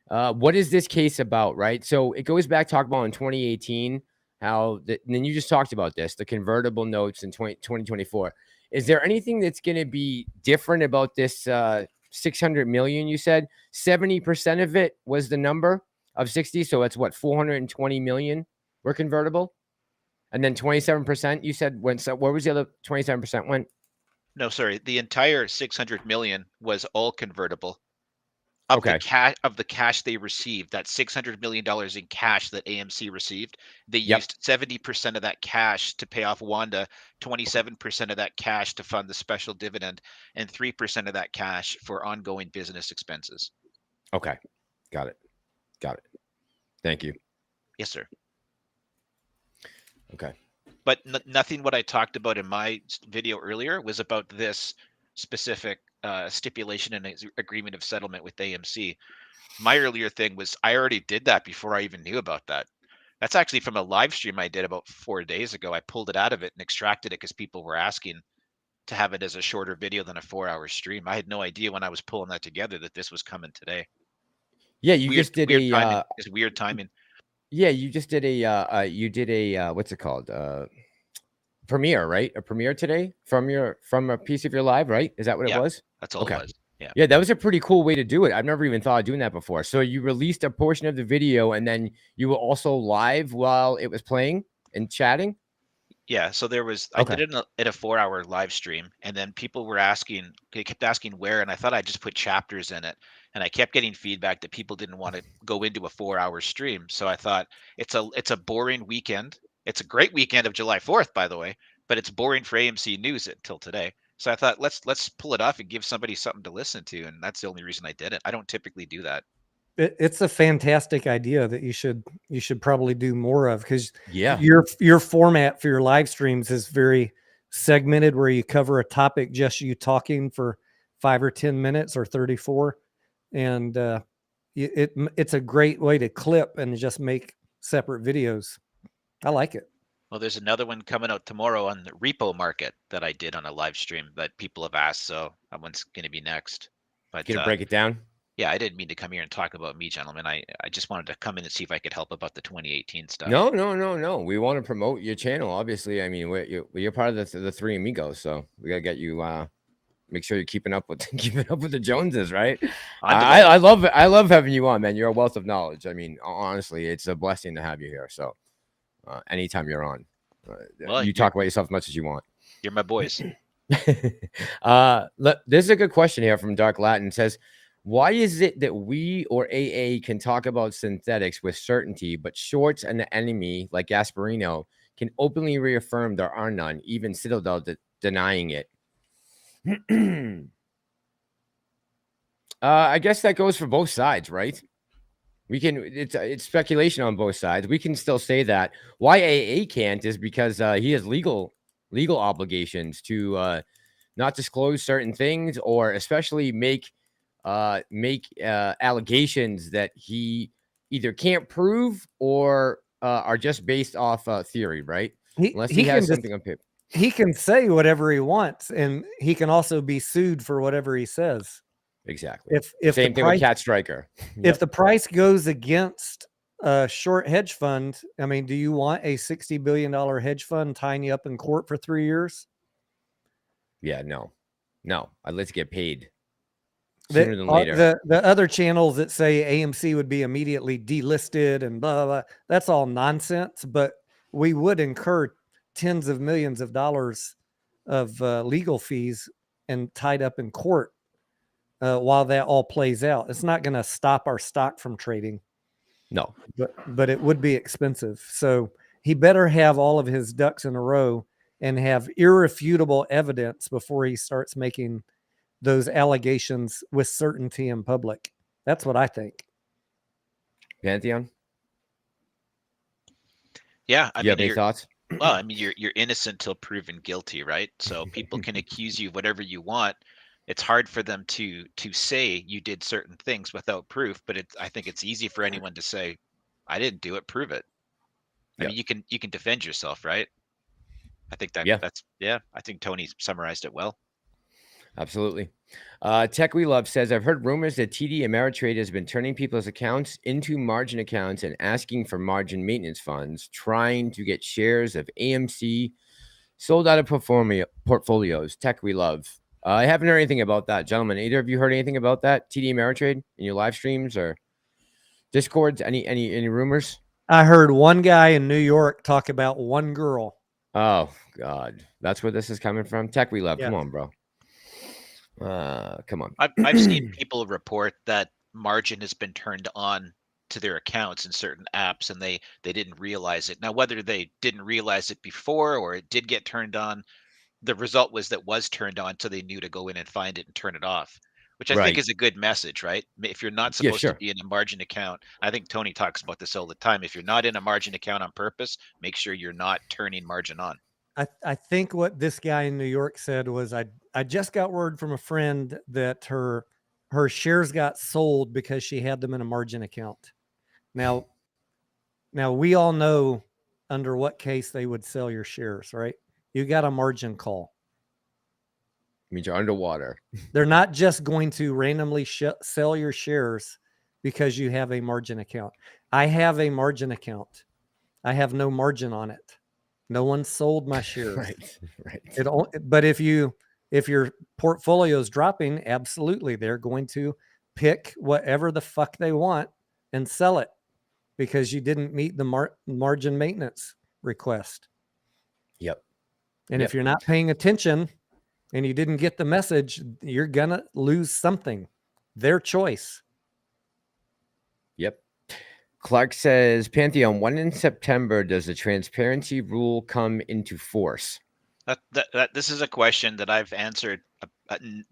What is this case about? Right. So it goes back, talk about in 2018, and then you just talked about this, the convertible notes in 2024. Is there anything that's going to be different about this 600 million? You said 70% of it was the number of 60. So that's what, 420 million were convertible. And then 27% you said went. So where was the other 27% went? No, sorry. The entire 600 million was all convertible. Of the cash they received, that $600 million in cash that AMC received, they used 70% of that cash to pay off Wanda, 27% of that cash to fund the special dividend, and 3% of that cash for ongoing business expenses. Okay. Got it. Thank you. Yes, sir. Okay. But nothing what I talked about in my video earlier was about this specific stipulation and agreement of settlement with AMC. My earlier thing was I already did that before I even knew about that. That's actually from a live stream I did about 4 days ago. I pulled it out of it and extracted it because people were asking to have it as a shorter video than a 4-hour stream. I had no idea when I was pulling that together that this was coming today. Yeah, it's weird timing. Yeah, you just did a what's it called? Premiere, right? A premiere today from a piece of your live, right? Is that what it was? That's all it was. Yeah, that was a pretty cool way to do it. I've never even thought of doing that before. So you released a portion of the video and then you were also live while it was playing and chatting? Yeah, so there was I Okay. did it in a 4-hour live stream, and then people were asking, they kept asking where, and I thought I'd just put chapters in it, and I kept getting feedback that people didn't want to go into a 4-hour stream. So I thought it's a boring weekend. It's a great weekend of July 4th, by the way, but it's boring for AMC News until today. So I thought let's pull it off and give somebody something to listen to, and that's the only reason I did it. I don't typically do that. It's a fantastic idea that you should probably do more of, because Yeah. your format for your live streams is very segmented, where you cover a topic, just you talking for 5 or 10 minutes or 34, and it's a great way to clip and just make separate videos. I like it. Well, there's another one coming out tomorrow on the repo market that I did on a live stream that people have asked, so that one's going to be next. But Gonna break it down? yeah, I didn't mean to come here and talk about me, gentlemen. I just wanted to come in and see if I could help about the 2018 stuff. No. We want to promote your channel, obviously. I mean, you're part of the Three Amigos, so we gotta get you. Make sure you're keeping up with the Joneses, right? I love having you on, man. You're a wealth of knowledge. I mean, honestly, it's a blessing to have you here. So, anytime you're on, Well, you talk about yourself as much as you want. You're my boys. There's a good question here from Dark Latin. It says, why is it that we or AA can talk about synthetics with certainty, but shorts and the enemy like Gasparino can openly reaffirm there are none, even Citadel denying it? I guess that goes for both sides, right? We can, it's speculation on both sides. We can still say that. Why AA can't is because he has legal obligations to not disclose certain things, or especially make allegations that he either can't prove or are just based off theory, right? Unless he has something on paper. He can say whatever he wants, and he can also be sued for whatever he says. Exactly. If Same thing with Cat Striker. If the price goes against a short hedge fund, I mean, do you want a $60 billion hedge fund tying you up in court for 3 years? Yeah, no. I'd like to get paid sooner than later. The other channels that say AMC would be immediately delisted and blah, blah, that's all nonsense, but we would incur tens of millions of dollars of legal fees and tied up in court while that all plays out. It's not going to stop our stock from trading. No. But it would be expensive. So he better have all of his ducks in a row and have irrefutable evidence before he starts making those allegations with certainty in public. That's what I think. Pantheon? Yeah. You have any thoughts? Well, I mean, you're innocent till proven guilty, right? So people can accuse you of whatever you want. It's hard for them to say you did certain things without proof, but I think it's easy for anyone to say, I didn't do it, prove it. I mean, you can defend yourself, right? I think I think Tony summarized it well. Absolutely. Tech We Love says, I've heard rumors that TD Ameritrade has been turning people's accounts into margin accounts and asking for margin maintenance funds, trying to get shares of AMC sold out of portfolios. Tech We Love. I haven't heard anything about that, gentlemen. Either of you heard anything about that? TD Ameritrade in your live streams or Discords? Any rumors? I heard one guy in New York talk about one girl. Oh God, that's where this is coming from. Tech We Love. Yeah. Come on, bro. Come on. I've seen people report that margin has been turned on to their accounts in certain apps, and they didn't realize it. Now, whether they didn't realize it before or it did get turned on, the result was that was turned on, so they knew to go in and find it and turn it off, which I think is a good message, right? If you're not supposed to be in a margin account, I think Tony talks about this all the time. If you're not in a margin account on purpose, make sure you're not turning margin on. I think what this guy in New York said was, I just got word from a friend that her shares got sold because she had them in a margin account. Now we all know under what case they would sell your shares, right? You got a margin call. Means you're underwater. They're not just going to randomly sell your shares because you have a margin account. I have a margin account. I have no margin on it. No one sold my shares. Right. But if you if your portfolio is dropping, absolutely, they're going to pick whatever the fuck they want and sell it because you didn't meet the margin maintenance request. Yep. And if you're not paying attention and you didn't get the message, you're going to lose something. Their choice. Yep. Clark says, Pantheon, when in September does the transparency rule come into force? This is a question that I've answered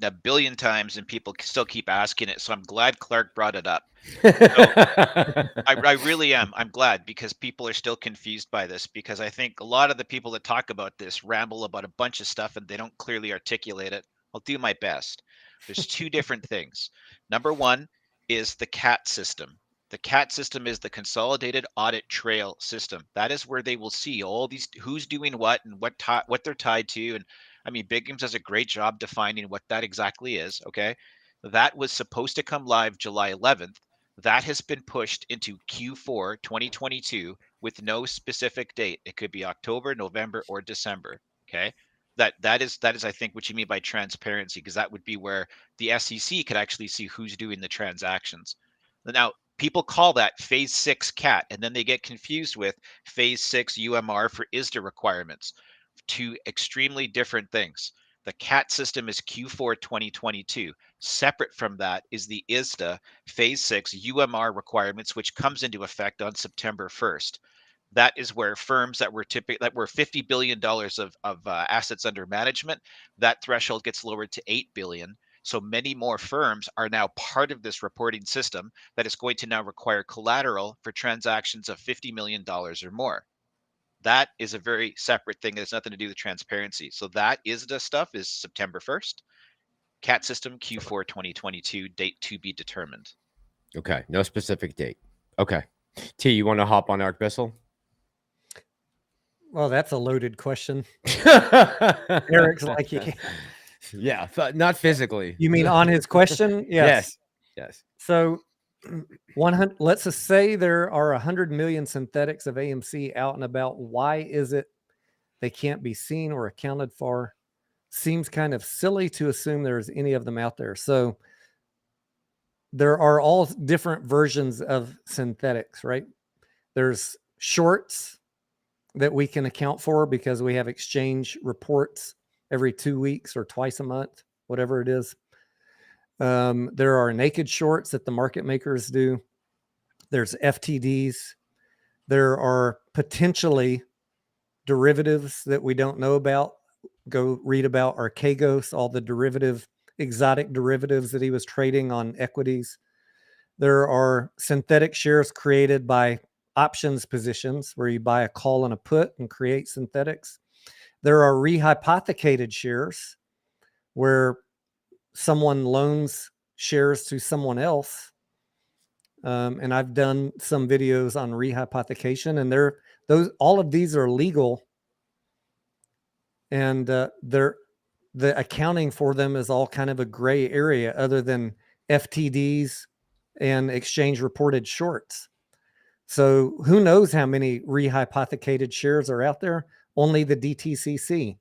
a billion times, and people still keep asking it. So I'm glad Clark brought it up. I really am. I'm glad, because people are still confused by this, because I think a lot of the people that talk about this ramble about a bunch of stuff and they don't clearly articulate it. I'll do my best. There's two different things. Number one is the CAT system. The CAT system is the Consolidated Audit Trail system. That is where they will see all these, who's doing what and what they're tied to. And I mean, Bigums does a great job defining what that exactly is. Okay. That was supposed to come live July 11th. That has been pushed into Q4 2022 with no specific date. It could be October, November, or December. Okay. That is I think what you mean by transparency, because that would be where the SEC could actually see who's doing the transactions. Now, people call that phase 6 CAT, and then they get confused with phase 6 UMR for ISDA requirements. Two extremely different things. The CAT system is Q4 2022. Separate from that is the ISDA phase 6 UMR requirements, which comes into effect on September 1st. That is where firms that were $50 billion of assets under management, that threshold gets lowered to $8 billion. So many more firms are now part of this reporting system that is going to now require collateral for transactions of $50 million or more. That is a very separate thing. It has nothing to do with transparency. So that ISDA stuff is September 1st. CAT system Q4 2022, date to be determined. Okay, no specific date. Okay. T, you want to hop on Ark Bissell? Well, that's a loaded question. Eric's like, yeah, not physically. You mean on his question? Yes. Yes. So 100, let's just say there are 100 million synthetics of AMC out and about. Why is it they can't be seen or accounted for? Seems kind of silly to assume there's any of them out there. So there are all different versions of synthetics, right? There's shorts that we can account for because we have exchange reports every 2 weeks or twice a month, whatever it is. There are naked shorts that the market makers do. There's FTDs. There are potentially derivatives that we don't know about. Go read about Archegos, all the exotic derivatives that he was trading on equities. There are synthetic shares created by options positions where you buy a call and a put and create synthetics. There are rehypothecated shares where someone loans shares to someone else. And I've done some videos on rehypothecation, and all of these are legal. And the accounting for them is all kind of a gray area other than FTDs and exchange reported shorts. So who knows how many rehypothecated shares are out there? Only the DTCC.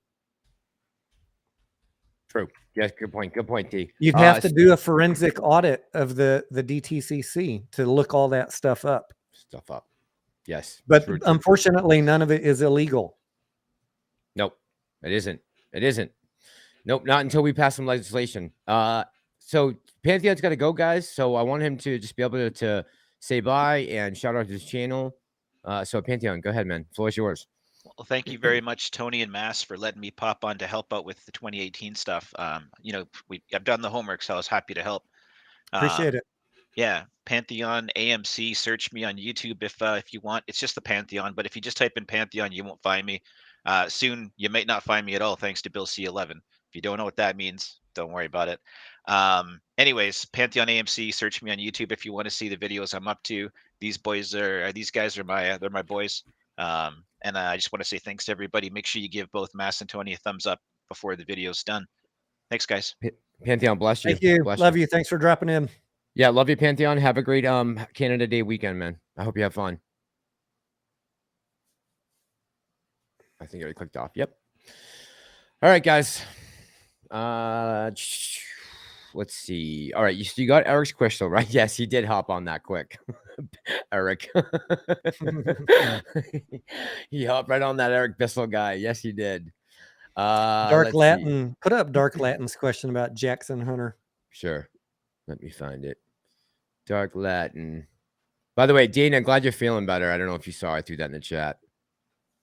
True. Yes, good point. Good point, D. You'd have to do a forensic audit of the DTCC to look all that stuff up. Yes. But unfortunately, none of it is illegal. Nope, it isn't. It isn't. Nope, not until we pass some legislation. So Pantheon's got to go, guys. So I want him to just be able to say bye and shout out his channel. So Pantheon, go ahead, man. Floor is yours. Well, thank you very much, Tony and Mass, for letting me pop on to help out with the 2018 stuff. I've done the homework, so I was happy to help. Appreciate it. Yeah, Pantheon AMC. Search me on YouTube if you want. It's just the Pantheon, but if you just type in Pantheon, you won't find me. Soon you might not find me at all, thanks to Bill C11. If you don't know what that means, don't worry about it. Anyways, Pantheon AMC. Search me on YouTube if you want to see the videos I'm up to. These guys are my boys. And I just want to say thanks to everybody. Make sure you give both Mass and Tony a thumbs up before the video's done. Thanks, guys. Pantheon, bless you. Thank you. Bless love you. Thanks for dropping in. Yeah, love you, Pantheon. Have a great Canada Day weekend, man. I hope you have fun. I think I clicked off. Yep. All right, guys. Let's see. All right, you got Eric's question right? Yes, he did hop on that quick. Eric. He hopped right on that Eric Bissell guy. Yes, he did. Dark Let's Latin. see. Put up Dark Latin's question about Jackson Hunter. Sure. Let me find it. Dark Latin. By the way, Dana, glad you're feeling better. I don't know if you saw I threw that in the chat,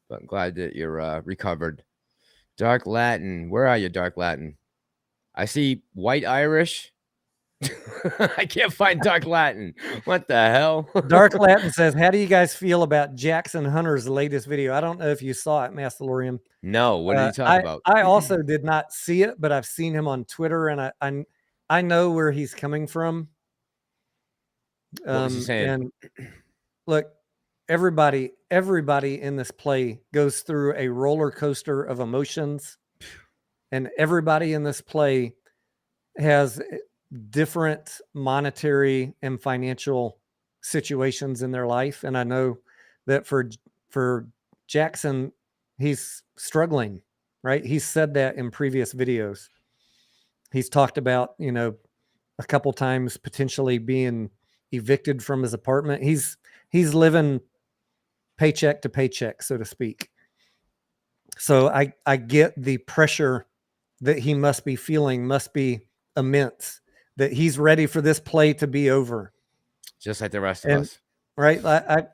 but I'm glad that you're recovered. Dark Latin. Where are you, Dark Latin? I see White Irish. I can't find Dark Latin. What the hell? Dark Latin says, how do you guys feel about Jackson Hunter's latest video? I don't know if you saw it, Massalorian. No, what did he talk about? I also did not see it, but I've seen him on Twitter, and I know where he's coming from. What was he saying? And look, everybody in this play goes through a roller coaster of emotions, and everybody in this play has different monetary and financial situations in their life. And I know that for Jackson, he's struggling, right? He's said that in previous videos. He's talked about, a couple times potentially being evicted from his apartment. He's living paycheck to paycheck, so to speak. So I get the pressure that he must be feeling must be immense, that he's ready for this play to be over. Just like the rest of us. Right.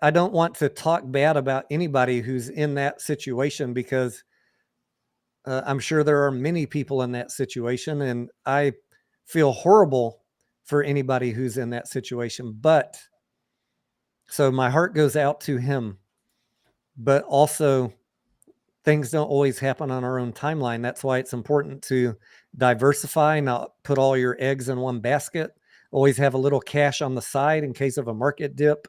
I don't want to talk bad about anybody who's in that situation, because I'm sure there are many people in that situation, and I feel horrible for anybody who's in that situation. But so my heart goes out to him, but also things don't always happen on our own timeline. That's why it's important to diversify, not put all your eggs in one basket. Always have a little cash on the side in case of a market dip.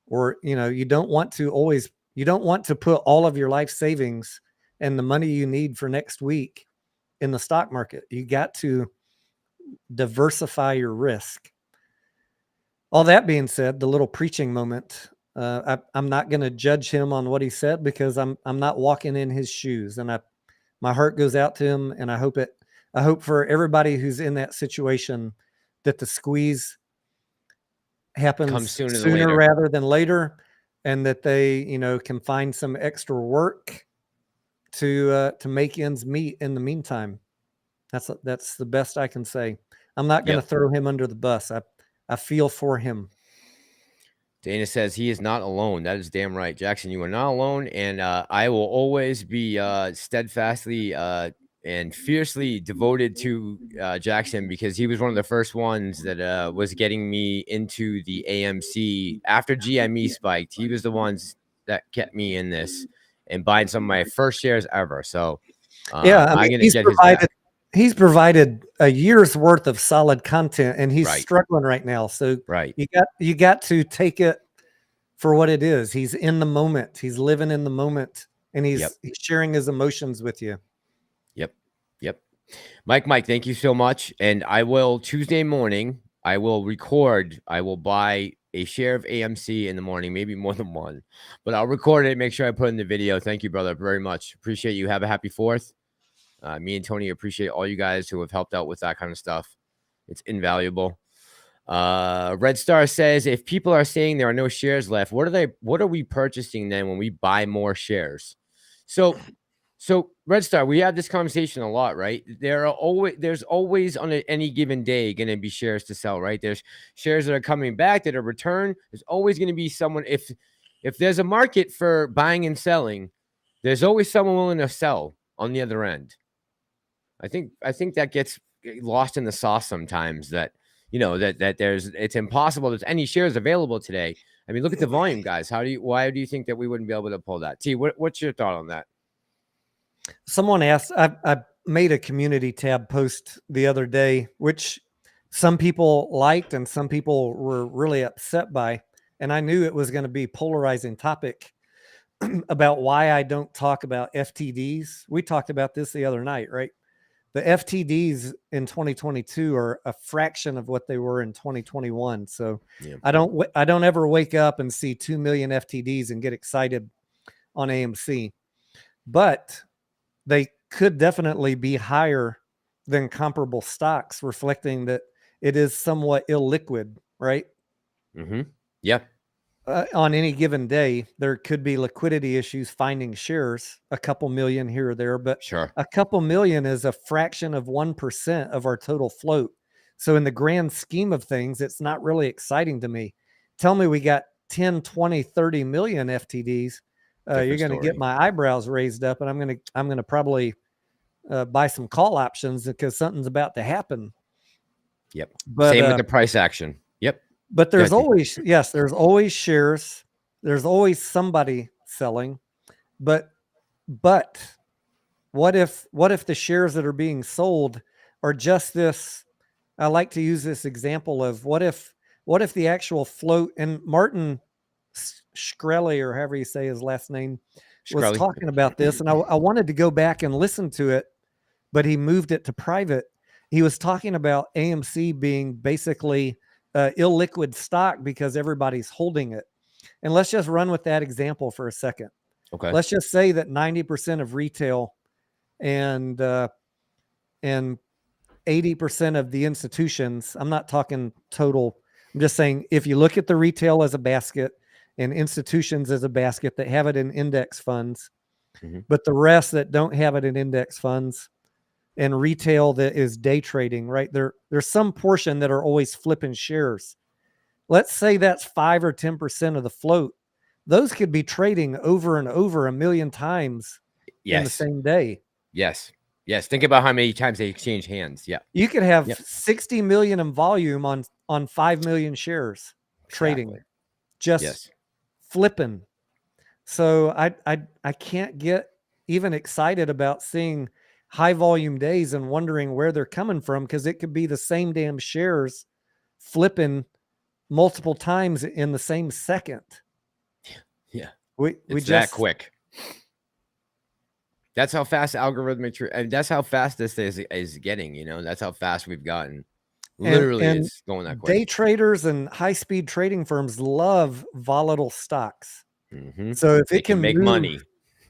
Or, you don't want to put all of your life savings and the money you need for next week in the stock market. You got to diversify your risk. All that being said, the little preaching moment, I'm not going to judge him on what he said, because I'm not walking in his shoes, and my heart goes out to him, and I hope for everybody who's in that situation that the squeeze happens sooner rather than later, and that they can find some extra work to make ends meet in the meantime. That's the best I can say. I'm not going to throw him under the bus. I feel for him. Dana says he is not alone. That is damn right. Jackson, you are not alone. And I will always be steadfastly and fiercely devoted to Jackson, because he was one of the first ones that was getting me into the AMC after GME spiked. He was the ones that kept me in this and buying some of my first shares ever. So I'm going to get his back. He's provided a year's worth of solid content, and he's struggling right now. So you got to take it for what it is. He's in the moment. He's living in the moment, and he's sharing his emotions with you. Yep. Mike, thank you so much. And I will Tuesday morning, I will buy a share of AMC in the morning, maybe more than one, but I'll record it, make sure I put in the video. Thank you, brother, very much. Appreciate you. Have a happy 4th. Me and Tony appreciate all you guys who have helped out with that kind of stuff. It's invaluable. Red Star says, if people are saying there are no shares left, what are we purchasing then when we buy more shares? So Red Star, we have this conversation a lot, right? There's always on any given day going to be shares to sell, right? There's shares that are coming back that are returned. There's always going to be someone, if there's a market for buying and selling, there's always someone willing to sell on the other end. I think that gets lost in the sauce sometimes, that it's impossible there's any shares available today. I mean, look at the volume, guys. Why do you think that we wouldn't be able to pull that? T, what's your thought on that? Someone asked, I made a community tab post the other day, which some people liked and some people were really upset by. And I knew it was going to be a polarizing topic about why I don't talk about FTDs. We talked about this the other night, right? The FTDs in 2022 are a fraction of what they were in 2021. So I don't ever wake up and see 2 million FTDs and get excited on AMC, but they could definitely be higher than comparable stocks, reflecting that it is somewhat illiquid, right? Mm-hmm. Yeah. On any given day, there could be liquidity issues finding shares, a couple million here or there, but Sure. a couple million is a fraction of 1% of our total float. So in the grand scheme of things, it's not really exciting to me. Tell me we got 10, 20, 30 million FTDs. You're going to get my eyebrows raised up, and I'm going to probably buy some call options because something's about to happen. Yep. But, same with the price action. Yep. But there's always, yes, there's always shares. There's always somebody selling. But what if the shares that are being sold are just this? I like to use this example of what if the actual float, and Martin Shkreli, or however you say his last name, was talking about this, and I wanted to go back and listen to it, but he moved it to private. He was talking about AMC being basically illiquid stock because everybody's holding it. And let's just run with that example for a second. Okay. Let's just say that 90% of retail and 80% of the institutions, I'm not talking total, I'm just saying if you look at the retail as a basket and institutions as a basket that have it in index funds, but the rest that don't have it in index funds, and retail that is day trading, right? There's some portion that are always flipping shares. Let's say that's 5 or 10% of the float. Those could be trading over and over a million times in the same day. Yes. Yes. Think about how many times they exchange hands. Yeah. You could have 60 million in volume on 5 million shares trading, just flipping. So I can't get even excited about seeing high volume days and wondering where they're coming from, because it could be the same damn shares flipping multiple times in the same second. Yeah. We it's just that quick. That's how fast algorithmic, that's how fast this is getting, you know, that's how fast we've gotten. Literally, and it's going that quick. Day traders and high-speed trading firms love volatile stocks. So if it can make move, money,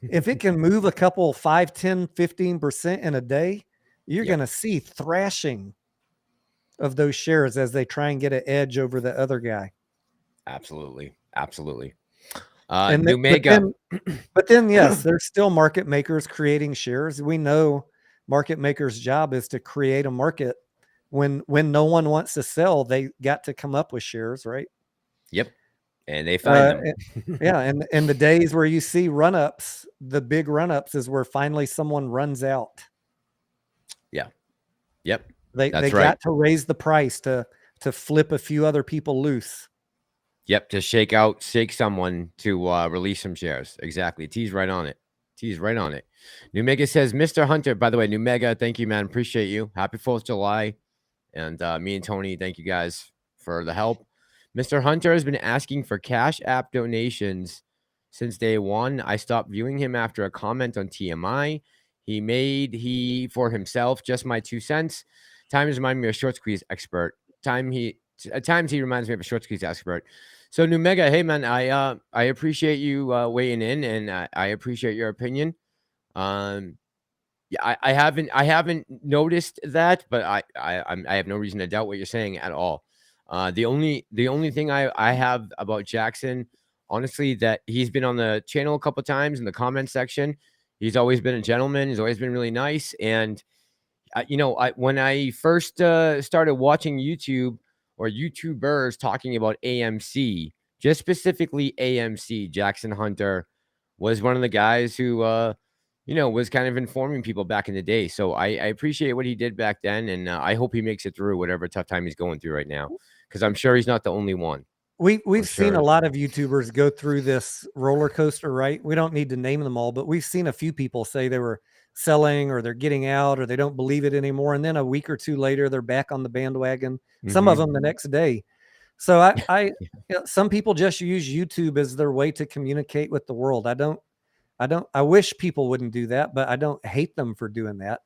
if it can move a couple 5, 10, 15% in a day, you're going to see thrashing of those shares as they try and get an edge over the other guy. Absolutely. Absolutely. But then, yes, there's still market makers creating shares. We know market makers' job is to create a market. When no one wants to sell, they got to come up with shares, right? Yep. And they find them. Yeah. And the days where you see run-ups, the big run-ups is where finally someone runs out. Yeah. Yep. They got to raise the price to flip a few other people loose. Yep, to shake someone to release some shares. Exactly. T's right on it. T's right on it. New Mega says, Mr. Hunter, by the way, New Mega, thank you, man. Appreciate you. Happy 4th of July. And me and Tony, thank you guys for the help. Mr. Hunter has been asking for Cash App donations since day one. I stopped viewing him after a comment on TMI. He for himself, just my 2 cents. Time reminds me of a short squeeze expert. At times he reminds me of a short squeeze expert. So New Mega, hey man, I appreciate you weighing in, and I appreciate your opinion. Yeah, I haven't noticed that, but I have no reason to doubt what you're saying at all. The only thing I have about Jackson, honestly, that he's been on the channel a couple of times in the comment section. He's always been a gentleman. He's always been really nice. And when I first started watching YouTube or YouTubers talking about AMC, just specifically AMC, Jackson Hunter was one of the guys who was kind of informing people back in the day. So I appreciate what he did back then, and I hope he makes it through whatever tough time he's going through right now, because I'm sure he's not the only one. We've seen a lot of YouTubers go through this roller coaster, right? We don't need to name them all, but we've seen a few people say they were selling, or they're getting out, or they don't believe it anymore, and then a week or two later they're back on the bandwagon. Some of them the next day. So some people just use YouTube as their way to communicate with the world. I wish people wouldn't do that, but I don't hate them for doing that.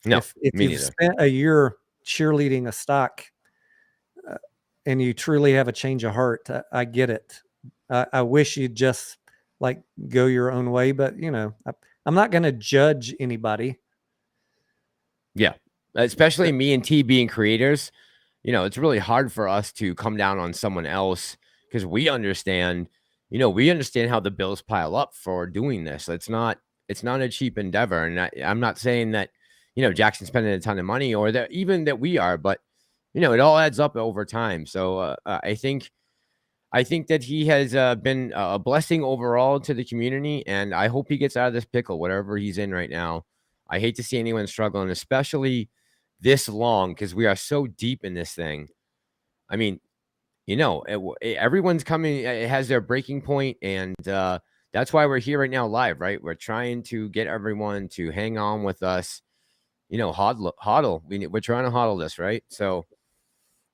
No, if you've spent a year cheerleading a stock and you truly have a change of heart, I get it. I wish you'd just go your own way, but I'm not going to judge anybody. Yeah. especially me and T being creators. You know, it's really hard for us to come down on someone else because we understand how the bills pile up for doing this. It's not a cheap endeavor. And I'm not saying that, Jackson's spending a ton of money or that even that we are, but, it all adds up over time. So I think that he has been a blessing overall to the community, and I hope he gets out of this pickle, whatever he's in right now. I hate to see anyone struggling, especially this long, because we are so deep in this thing. I mean, everyone's coming, it has their breaking point, and that's why we're here right now live, right? We're trying to get everyone to hang on with us, hodl. We're trying to hodl this, right? So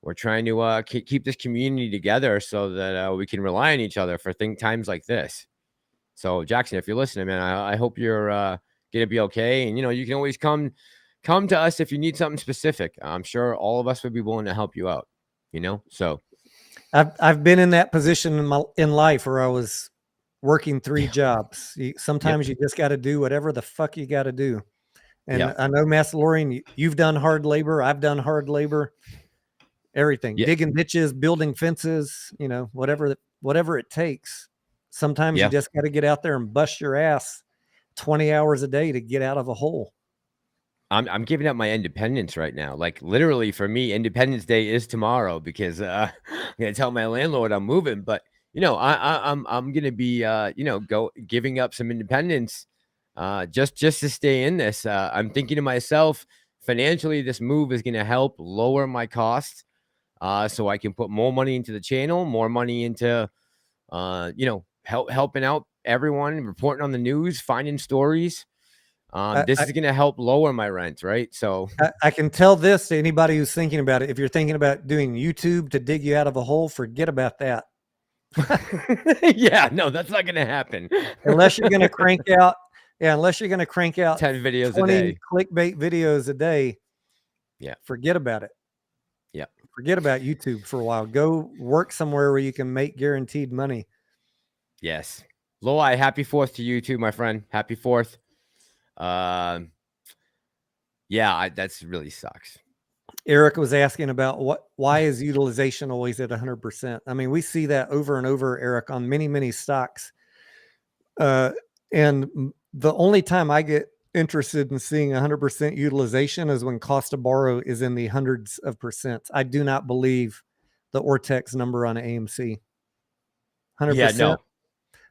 we're trying to keep this community together so that we can rely on each other for times like this. So Jackson, if you're listening, man, I hope you're gonna be okay. And you can always come to us if you need something specific. I'm sure all of us would be willing to help you out. So I've been in that position in life where I was working 3 jobs. Sometimes you just got to do whatever the fuck you got to do. And I know, Massalorian, you've done hard labor. I've done hard labor. Everything, digging ditches, building fences, whatever it takes. Sometimes you just got to get out there and bust your ass 20 hours a day to get out of a hole. I'm giving up my independence right now. Like literally for me, Independence Day is tomorrow because I'm gonna tell my landlord I'm moving. But I'm gonna be giving up some independence just to stay in this. I'm thinking to myself, financially, this move is gonna help lower my costs. So I can put more money into the channel, more money into, helping out everyone, reporting on the news, finding stories. This is going to help lower my rent, right? So I can tell this to anybody who's thinking about it. If you're thinking about doing YouTube to dig you out of a hole, forget about that. Yeah, no, that's not going to happen. Unless you're going to crank out 10 videos 20 a day, clickbait videos a day. Yeah. Forget about it. Yeah. Forget about YouTube for a while. Go work somewhere where you can make guaranteed money. Yes. Loi, happy 4th to you too, my friend. Happy 4th. That's really sucks. Eric was asking about why is utilization always at 100%? I mean, we see that over and over, Eric, on many, many stocks. And the only time I get interested in seeing 100% utilization is when cost to borrow is in the hundreds of percents. I do not believe the Ortex number on AMC. 100%. Yeah, no.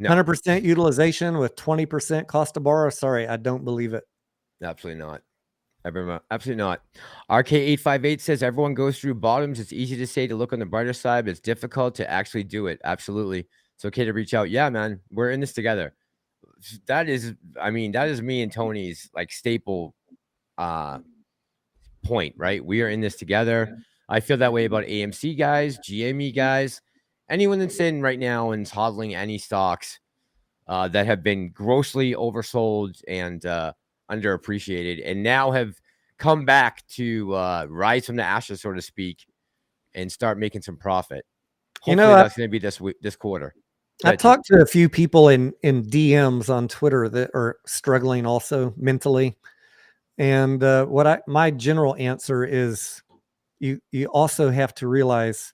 100% utilization with 20% cost to borrow. Sorry, I don't believe it. Absolutely not. Absolutely not. RK858 says everyone goes through bottoms. It's easy to say to look on the brighter side, but it's difficult to actually do it. Absolutely. It's okay to reach out. Yeah, man, we're in this together. That is me and Tony's like staple point, right? We are in this together. I feel that way about AMC guys, GME guys, anyone that's in right now and is hodling any stocks that have been grossly oversold and underappreciated and now have come back to rise from the ashes, so to speak, and start making some profit. Hopefully that's going to be this quarter. I talked to a few people in DMs on Twitter that are struggling also mentally. And my general answer is you also have to realize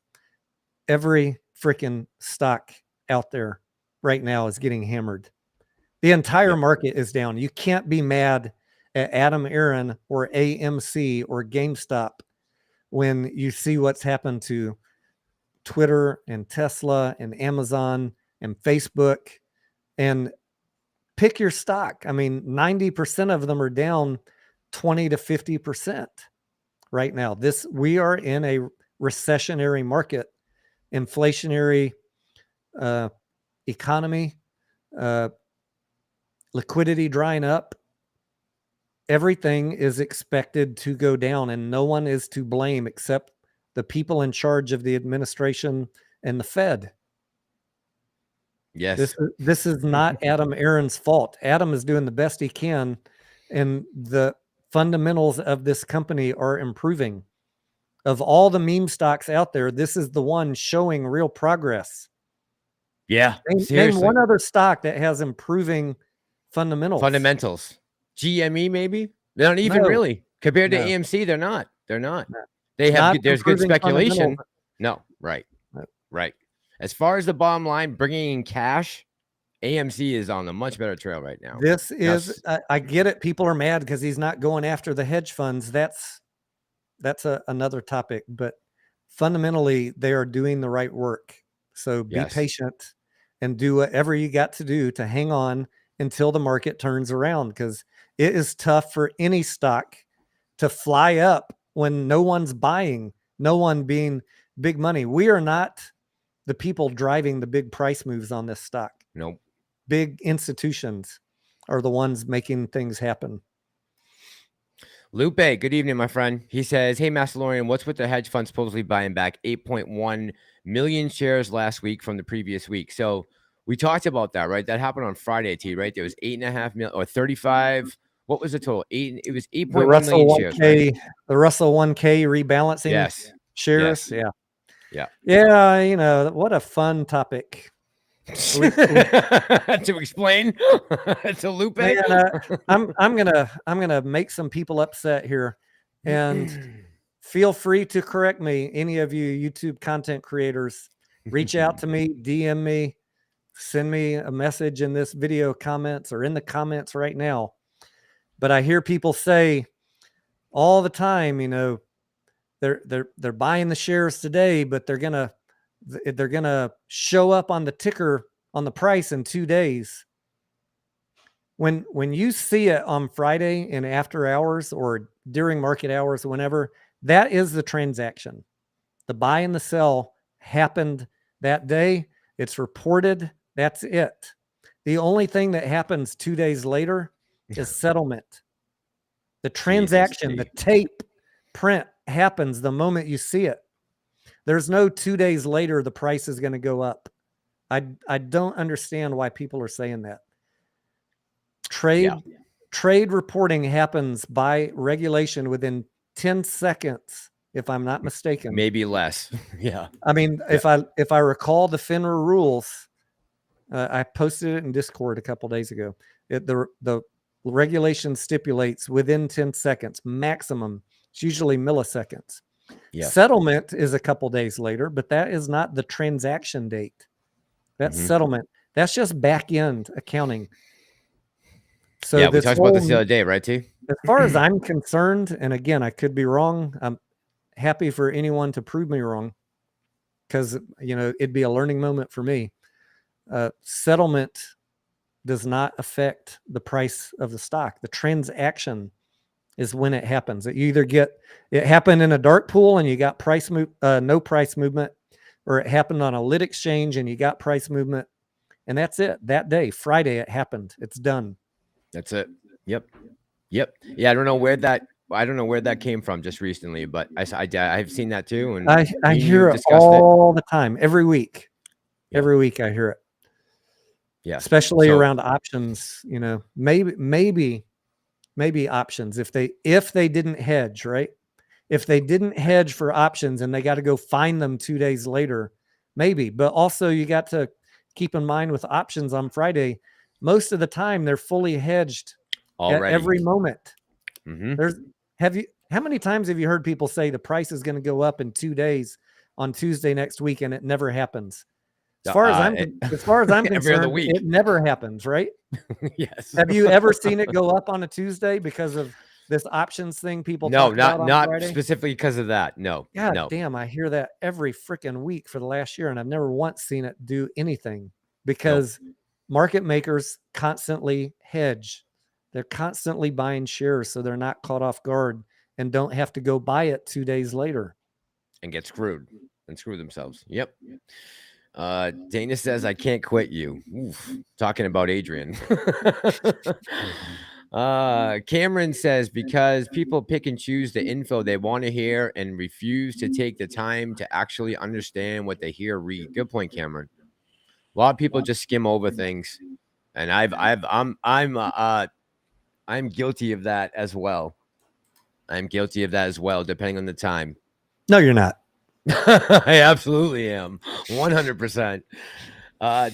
every freaking stock out there right now is getting hammered. The entire market is down. You can't be mad at Adam Aron or AMC or GameStop when you see what's happened to Twitter and Tesla and Amazon and Facebook, and pick your stock. I mean, 90% of them are down 20 to 50% right now. We are in a recessionary market, inflationary economy, liquidity drying up. Everything is expected to go down, and no one is to blame except the people in charge of the administration and the Fed. Yes. This is not Adam Aron's fault. Adam is doing the best he can, and the fundamentals of this company are improving. Of all the meme stocks out there, this is the one showing real progress. Yeah. Name one other stock that has improving fundamentals. GME, maybe? Not even really. Compared to No. AMC, they're not. They're not. No. They have Not there's good improving speculation. fundamentals. No, right. No. Right. As far as the bottom line, bringing in cash, AMC is on a much better trail right now. This is, I get it. People are mad because he's not going after the hedge funds. That's another topic, but fundamentally they are doing the right work. So be Yes. patient and do whatever you got to do to hang on until the market turns around, because it is tough for any stock to fly up when no one's buying, no one being big money. We are not the people driving the big price moves on this stock. Nope. Big institutions are the ones making things happen. Lupe, good evening, my friend. He says, hey, Massalorian, what's with the hedge fund supposedly buying back 8.1 million shares last week from the previous week? So we talked about that, right? That happened on Friday, T, right? There was 8.5 million or 35. What was the total? It was 8.1 million shares. Right? The Russell 1K rebalancing shares. Yes. Yeah. You know, what a fun topic. To explain to Lupe. Man, I'm gonna make some people upset here, and feel free to correct me. Any of you YouTube content creators, reach out to me, DM me, send me a message in this video comments or in the comments right now. But I hear people say all the time, you know, they're buying the shares today, but they're gonna show up on the ticker on the price in 2 days. When you see it on Friday in after hours or during market hours, whenever, that is the transaction. The buy and the sell happened that day. It's reported. That's it. The only thing that happens 2 days later is settlement. The transaction, the tape print happens the moment you see it. There's no 2 days later the price is going to go up. I don't understand why people are saying that. Trade reporting happens by regulation within 10 seconds, if I'm not mistaken. Maybe less. Yeah. I mean, if I recall the FINRA rules, I posted it in Discord a couple days ago. The regulation stipulates within 10 seconds maximum. It's usually milliseconds. Yeah. Settlement is a couple days later, but that is not the transaction date. That's settlement. That's just back end accounting. So yeah, we talked about this the other day, right, T? As far as I'm concerned, and again, I could be wrong. I'm happy for anyone to prove me wrong, because you know it'd be a learning moment for me. Settlement does not affect the price of the stock. The transaction is when it happens. You either get it happened in a dark pool and you got no price movement, or it happened on a lit exchange and you got price movement, and that's it. That day, Friday, it happened. It's done. That's it. Yep. Yeah, I don't know where that came from just recently, but I've seen that too, and I hear it all the time, every week. Yeah. Every week I hear it. Yeah, especially around options. You know, maybe options if they didn't hedge, right? If they didn't hedge for options and they got to go find them 2 days later, maybe. But also you got to keep in mind with options on Friday, most of the time they're fully hedged already at every moment. How many times have you heard people say the price is going to go up in 2 days on Tuesday next week, and it never happens? As far as I'm concerned, it never happens, right? Yes. Have you ever seen it go up on a Tuesday because of this options thing people talk about on not Friday? Specifically because of that. No. God damn, I hear that every freaking week for the last year, and I've never once seen it do anything, because market makers constantly hedge. They're constantly buying shares so they're not caught off guard and don't have to go buy it 2 days later and get screwed and screw themselves. Yep. Dana says, I can't quit you. Oof, talking about Adrian. Cameron says, because people pick and choose the info they want to hear and refuse to take the time to actually understand what they hear read. Good point, Cameron. A lot of people just skim over things, and I'm guilty of that as well. Depending on the time. No, you're not. I absolutely am. 100%.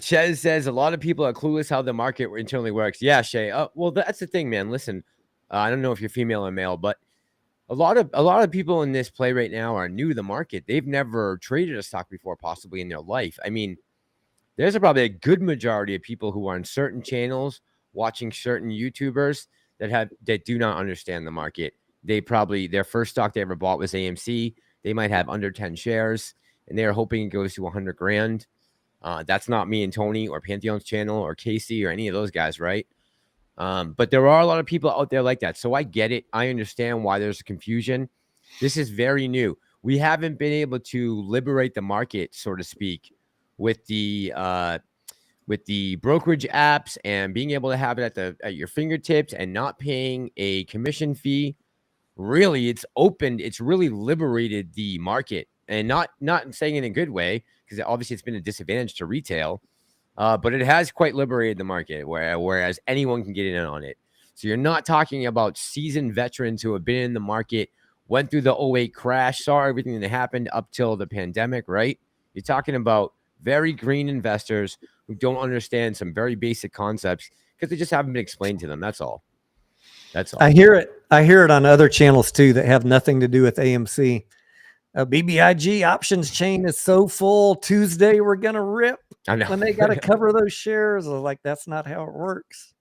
Ches says a lot of people are clueless how the market internally works. Yeah, Shay. Well, that's the thing, man. Listen, I don't know if you're female or male, but a lot of people in this play right now are new to the market. They've never traded a stock before, possibly in their life. I mean, there's probably a good majority of people who are on certain channels watching certain YouTubers that do not understand the market. Their first stock they ever bought was AMC. They might have under 10 shares, and they're hoping it goes to 100 grand. That's not me and Tony or Pantheon's channel or Casey or any of those guys, right? But there are a lot of people out there like that. So I get it. I understand why there's confusion. This is very new. We haven't been able to liberate the market, so to speak, with the brokerage apps and being able to have it at your fingertips and not paying a commission fee. Really, it's really liberated the market, and not saying it in a good way, because obviously it's been a disadvantage to retail. But it has quite liberated the market, whereas anyone can get in on it. So you're not talking about seasoned veterans who have been in the market, went through the 08 crash, saw everything that happened up till the pandemic, right? You're talking about very green investors who don't understand some very basic concepts because they just haven't been explained to them. That's all. I hear it on other channels too that have nothing to do with AMC. BBIG options chain is so full. Tuesday we're gonna rip. I know. When they got to cover those shares. I was like, that's not how it works.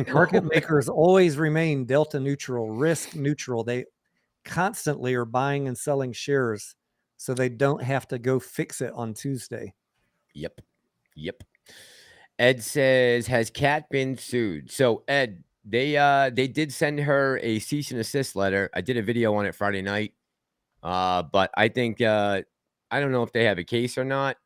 Market makers always remain delta neutral, risk neutral. They constantly are buying and selling shares, so they don't have to go fix it on Tuesday. Yep. Ed says, has Kat been sued? So Ed, they did send her a cease and desist letter. I did a video on it Friday night. But I think I don't know if they have a case or not.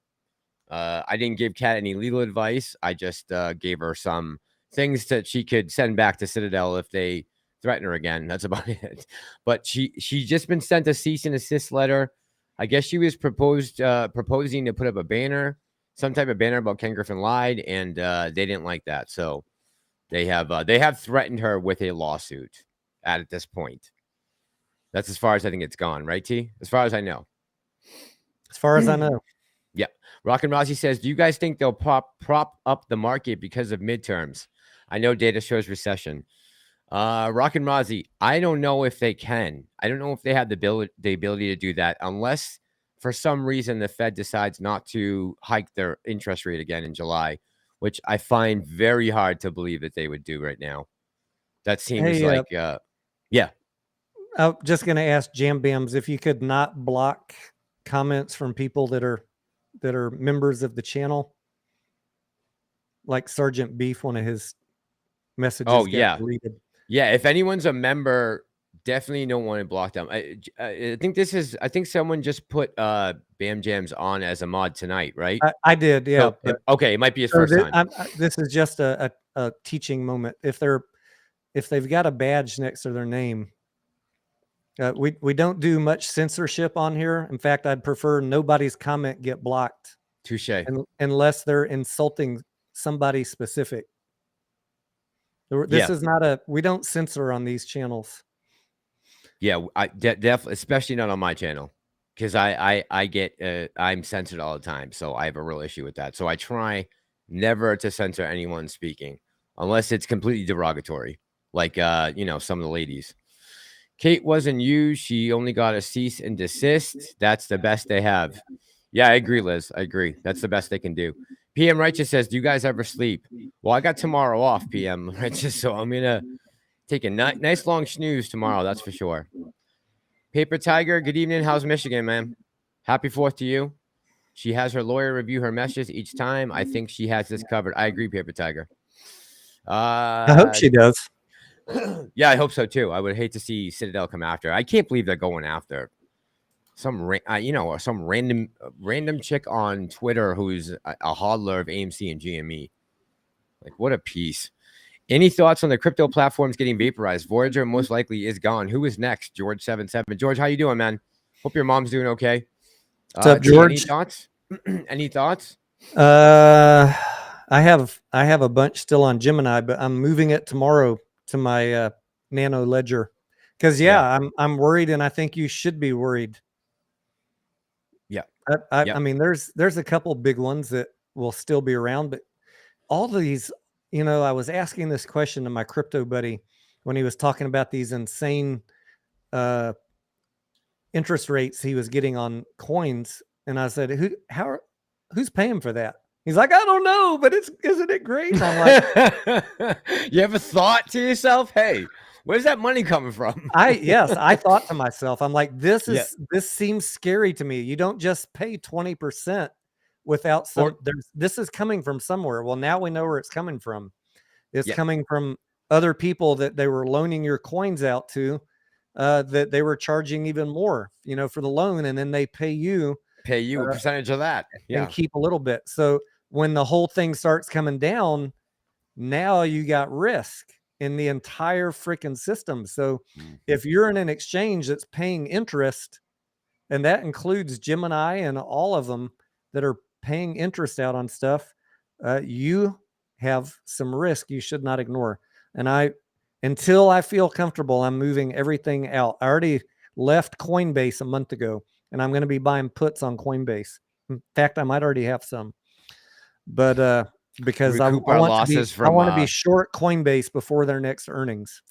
I didn't give Kat any legal advice. I just gave her some things that she could send back to Citadel if they threaten her again. That's about it. But she's just been sent a cease and desist letter. I guess she was proposing to put up a banner, some type of banner about Ken Griffin lied, and they didn't like that. So they have threatened her with a lawsuit at this point. That's as far as I think it's gone, right, T? As far as I know. As far as I know. Yeah. Rock and Rossi says, do you guys think they'll prop up the market because of midterms? I know data shows recession. Rock and Rossi, I don't know if they can. I don't know if they have the ability to do that unless for some reason the Fed decides not to hike their interest rate again in July, which I find very hard to believe that they would do right now. That seems yeah. I'm just going to ask Jam Bams if you could not block comments from people that are members of the channel, like Sergeant Beef, one of his messages. Oh yeah, deleted. Yeah. If anyone's a member, definitely don't want to block them. I think someone just put Bam Jams on as a mod tonight, right? I did, yeah. So, okay, it might be his first time. This is just a teaching moment. If they've got a badge next to their name. We don't do much censorship on here. In fact, I'd prefer nobody's comment get blocked. Touche. Unless they're insulting somebody specific. This is not we don't censor on these channels. Yeah, I definitely, especially not on my channel, because I get I'm censored all the time, so I have a real issue with that. So I try never to censor anyone speaking unless it's completely derogatory, like some of the ladies. Kate wasn't used. She only got a cease and desist. That's the best they have. Yeah, I agree, Liz. I agree. That's the best they can do. PM Righteous says, do you guys ever sleep? Well, I got tomorrow off, PM Righteous, so I'm going to take a nice long snooze tomorrow. That's for sure. Paper Tiger, good evening. How's Michigan, man? Happy 4th to you. She has her lawyer review her messages each time. I think she has this covered. I agree, Paper Tiger. I hope she does. Yeah, I hope so too. I would hate to see Citadel come after. I can't believe they're going after some random chick on Twitter who's a hodler of AMC and GME. Like, what a piece. Any thoughts on the crypto platforms getting vaporized? Voyager most likely is gone. Who is next? George77. George, how you doing, man? Hope your mom's doing okay. What's up, George? Any thoughts? Any thoughts? I have a bunch still on Gemini, but I'm moving it tomorrow to my Nano Ledger because I'm worried, and I think you should be worried. Yeah, I mean, there's a couple big ones that will still be around, but all these, I was asking this question to my crypto buddy when he was talking about these insane interest rates he was getting on coins. And I said, who's paying for that? He's like, I don't know, but isn't it great? And I'm like, you ever thought to yourself, hey, where's that money coming from? Yes, I thought to myself, I'm like, this Yeah. seems scary to me. You don't just pay 20% without this is coming from somewhere. Well, now we know where it's coming from. It's coming from other people that they were loaning your coins out to, that they were charging even more, for the loan, and then they pay you a percentage of that, and keep a little bit. So when the whole thing starts coming down, now you got risk in the entire freaking system. So if you're in an exchange that's paying interest, and that includes Gemini and all of them that are paying interest out on stuff, you have some risk you should not ignore. And until I feel comfortable, I'm moving everything out. I already left Coinbase a month ago, and I'm going to be buying puts on Coinbase. In fact, I might already have some, but because I want to be short Coinbase before their next earnings,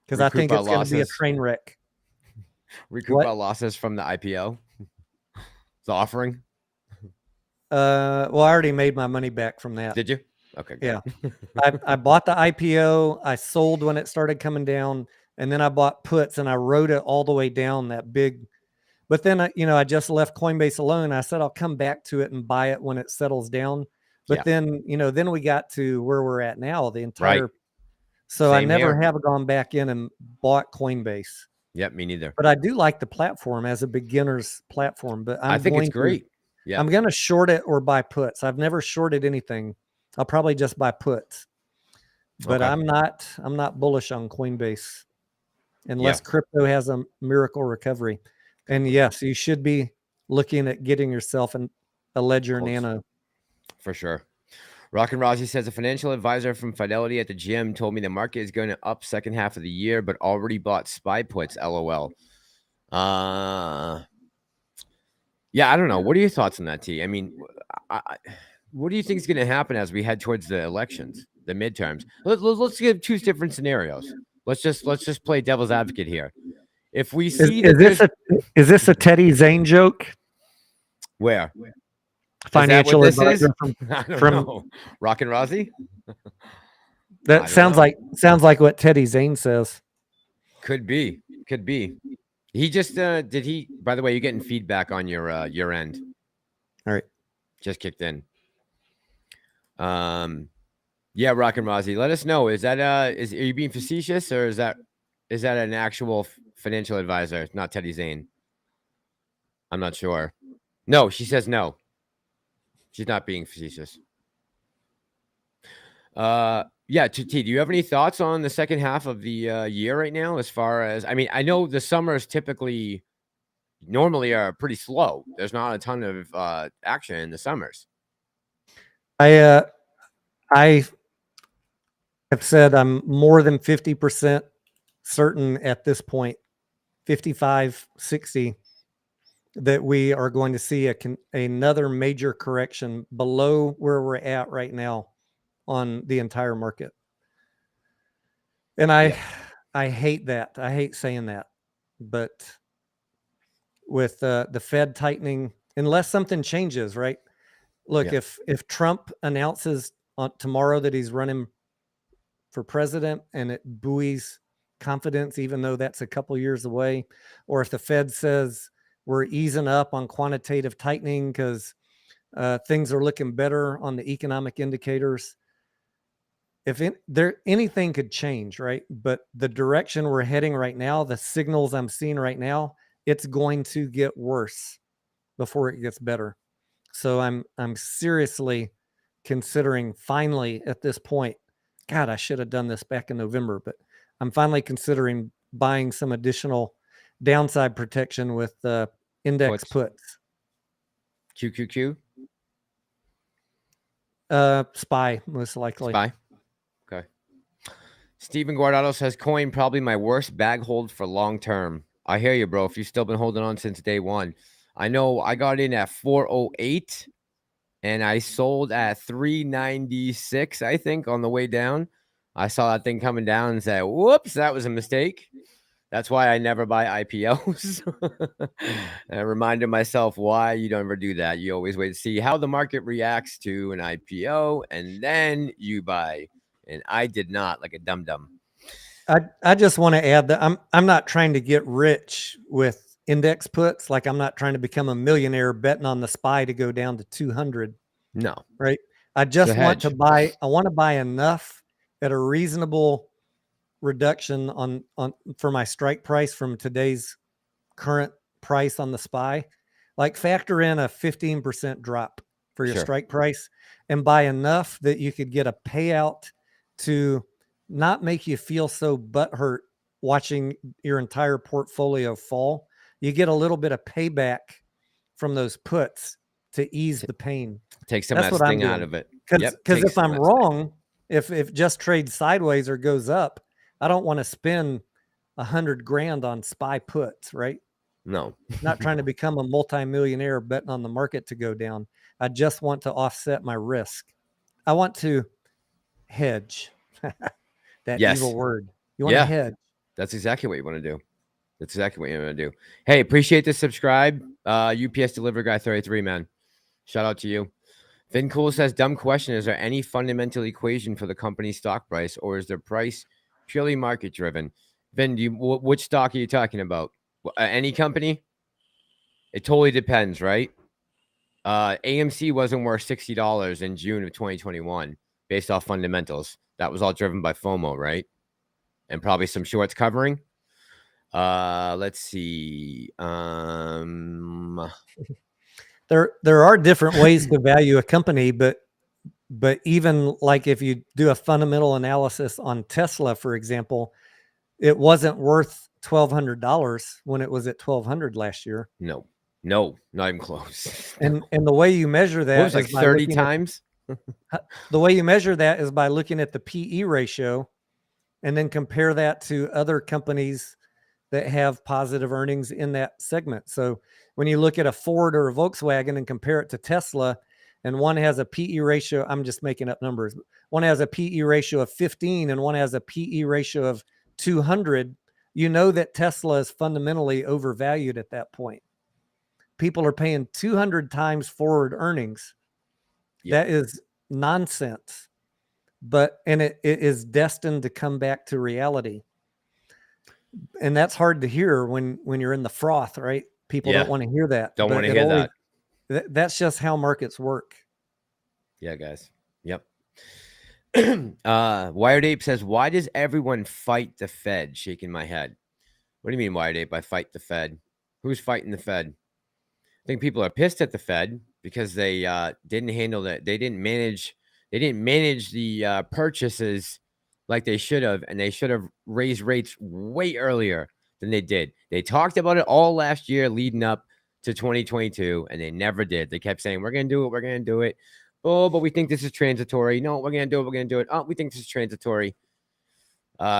because I think it's going to be a train wreck. Recoup our losses from the IPO, the offering. Well, I already made my money back from that. Did you? Okay. Good. Yeah. I bought the IPO. I sold when it started coming down, and then I bought puts, and I rode it all the way down that big. But then I just left Coinbase alone. I said I'll come back to it and buy it when it settles down. But then then we got to where we're at now. The entire. Right. So I never have gone back in and bought Coinbase. Yep, me neither. But I do like the platform as a beginner's platform. But I think it's great. Yeah, I'm going to short it or buy puts. I've never shorted anything. I'll probably just buy puts. But I'm not bullish on Coinbase unless crypto has a miracle recovery. And yes, you should be looking at getting yourself a Ledger Nano. For sure. Rock and Rossi says a financial advisor from Fidelity at the gym told me the market is going to up second half of the year, but already bought SPY puts. LOL. Yeah, I don't know. What are your thoughts on that, T? I mean, what do you think is going to happen as we head towards the elections, the midterms? Let's give two different scenarios. Let's just play devil's advocate here. If we see is this a Teddy Zane joke? Where? Financial advisor from Rock and Rossi? That sounds like what Teddy Zane says. Could be. He just did he, by the way, you're getting feedback on your end. All right. Just kicked in. Yeah, Rock and Rossi, let us know. Is that are you being facetious, or is that an actual financial advisor, not Teddy Zane? I'm not sure. No, she says no. She's not being facetious. Yeah, T, do you have any thoughts on the second half of the year right now? As far as, I mean, I know the summers normally are pretty slow. There's not a ton of action in the summers. I have said I'm more than 50% certain at this point, 55, 60, that we are going to see another major correction below where we're at right now on the entire market. And I hate that. I hate saying that. But with the Fed tightening, unless something changes, right? Look, if Trump announces tomorrow that he's running for president and it buoys confidence, even though that's a couple years away, or if the Fed says we're easing up on quantitative tightening because things are looking better on the economic indicators, anything could change, right? But the direction we're heading right now, the signals I'm seeing right now, it's going to get worse before it gets better. So I'm seriously considering, finally at this point, God, I should have done this back in November, but I'm finally considering buying some additional downside protection with index puts. QQQ? SPY, most likely. SPY? Okay. Steven Guardado says, coin probably my worst bag hold for long term. I hear you, bro. If you've still been holding on since day one. I know I got in at 408 and I sold at 396, I think, on the way down. I saw that thing coming down and said, whoops, that was a mistake. That's why I never buy IPOs. And I reminded myself why you don't ever do that. You always wait to see how the market reacts to an IPO, and then you buy. And I did not, like a dum-dum. I just want to add that I'm not trying to get rich with index puts. Like I'm not trying to become a millionaire betting on the SPY to go down to 200. No. Right. I just want to hedge. buy. I want to buy enough at a reasonable reduction on for my strike price from today's current price on the SPY. Like factor in a 15% drop for your Sure. strike price and buy enough that you could get a payout to not make you feel so butthurt watching your entire portfolio fall. You get a little bit of payback from those puts to ease the pain. Take some That's of what that I'm sting doing. out of it. Because Take if some I'm of that sting. wrong, if just trades sideways or goes up, I don't want to spend 100 grand on SPY puts, right? No. Not trying to become a multimillionaire betting on the market to go down. I just want to offset my risk. I want to hedge. That Yes. evil word. You want to hedge. That's exactly what you want to do. That's exactly what you want to do. Hey, appreciate the subscribe. UPS Delivery Guy 33, man. Shout out to you. Vin Cool says, dumb question. Is there any fundamental equation for the company's stock price, or is their price purely market driven? Vin, which stock are you talking about? Any company? It totally depends, right? AMC wasn't worth $60 in June of 2021 based off fundamentals. That was all driven by FOMO, right? And probably some shorts covering. Let's see. There are different ways to value a company, but even like if you do a fundamental analysis on Tesla, for example, it wasn't worth $1,200 when it was at $1,200 last year. No, not even close. And the way you measure that was like is by 30 times. The way you measure that is by looking at the PE ratio and then compare that to other companies that have positive earnings in that segment. So when you look at a Ford or a Volkswagen and compare it to Tesla, and one has a PE ratio, I'm just making up numbers. One has a PE ratio of 15 and one has a PE ratio of 200. You know that Tesla is fundamentally overvalued at that point. People are paying 200 times forward earnings. Yep. That is nonsense. And it is destined to come back to reality. And that's hard to hear when you're in the froth, right? People don't want to hear that. Don't want to hear that. That's just how markets work. Yeah, guys. Yep. Wired Ape says, why does everyone fight the Fed? Shaking my head. What do you mean, Wired Ape, by fight the Fed? Who's fighting the Fed? I think people are pissed at the Fed because they didn't handle that. They didn't manage the purchases like they should have, and they should have raised rates way earlier than they did. They talked about it all last year leading up to 2022, and they never did. They kept saying, we're going to do it. We're going to do it. Oh, but we think this is transitory. No, we're going to do it. We're going to do it. Oh, we think this is transitory.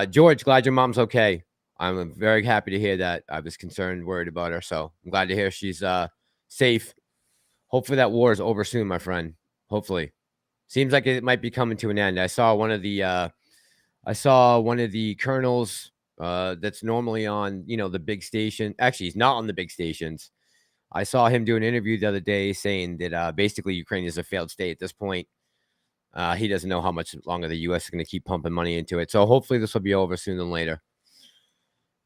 George, glad your mom's okay. I'm very happy to hear that. I was concerned, worried about her. So I'm glad to hear she's safe. Hopefully that war is over soon, my friend. Hopefully. Seems like it might be coming to an end. I saw one of the colonels that's normally on, the big station. Actually, he's not on the big stations. I saw him do an interview the other day saying that basically Ukraine is a failed state at this point. He doesn't know how much longer the U.S. is going to keep pumping money into it. So hopefully this will be over sooner than later.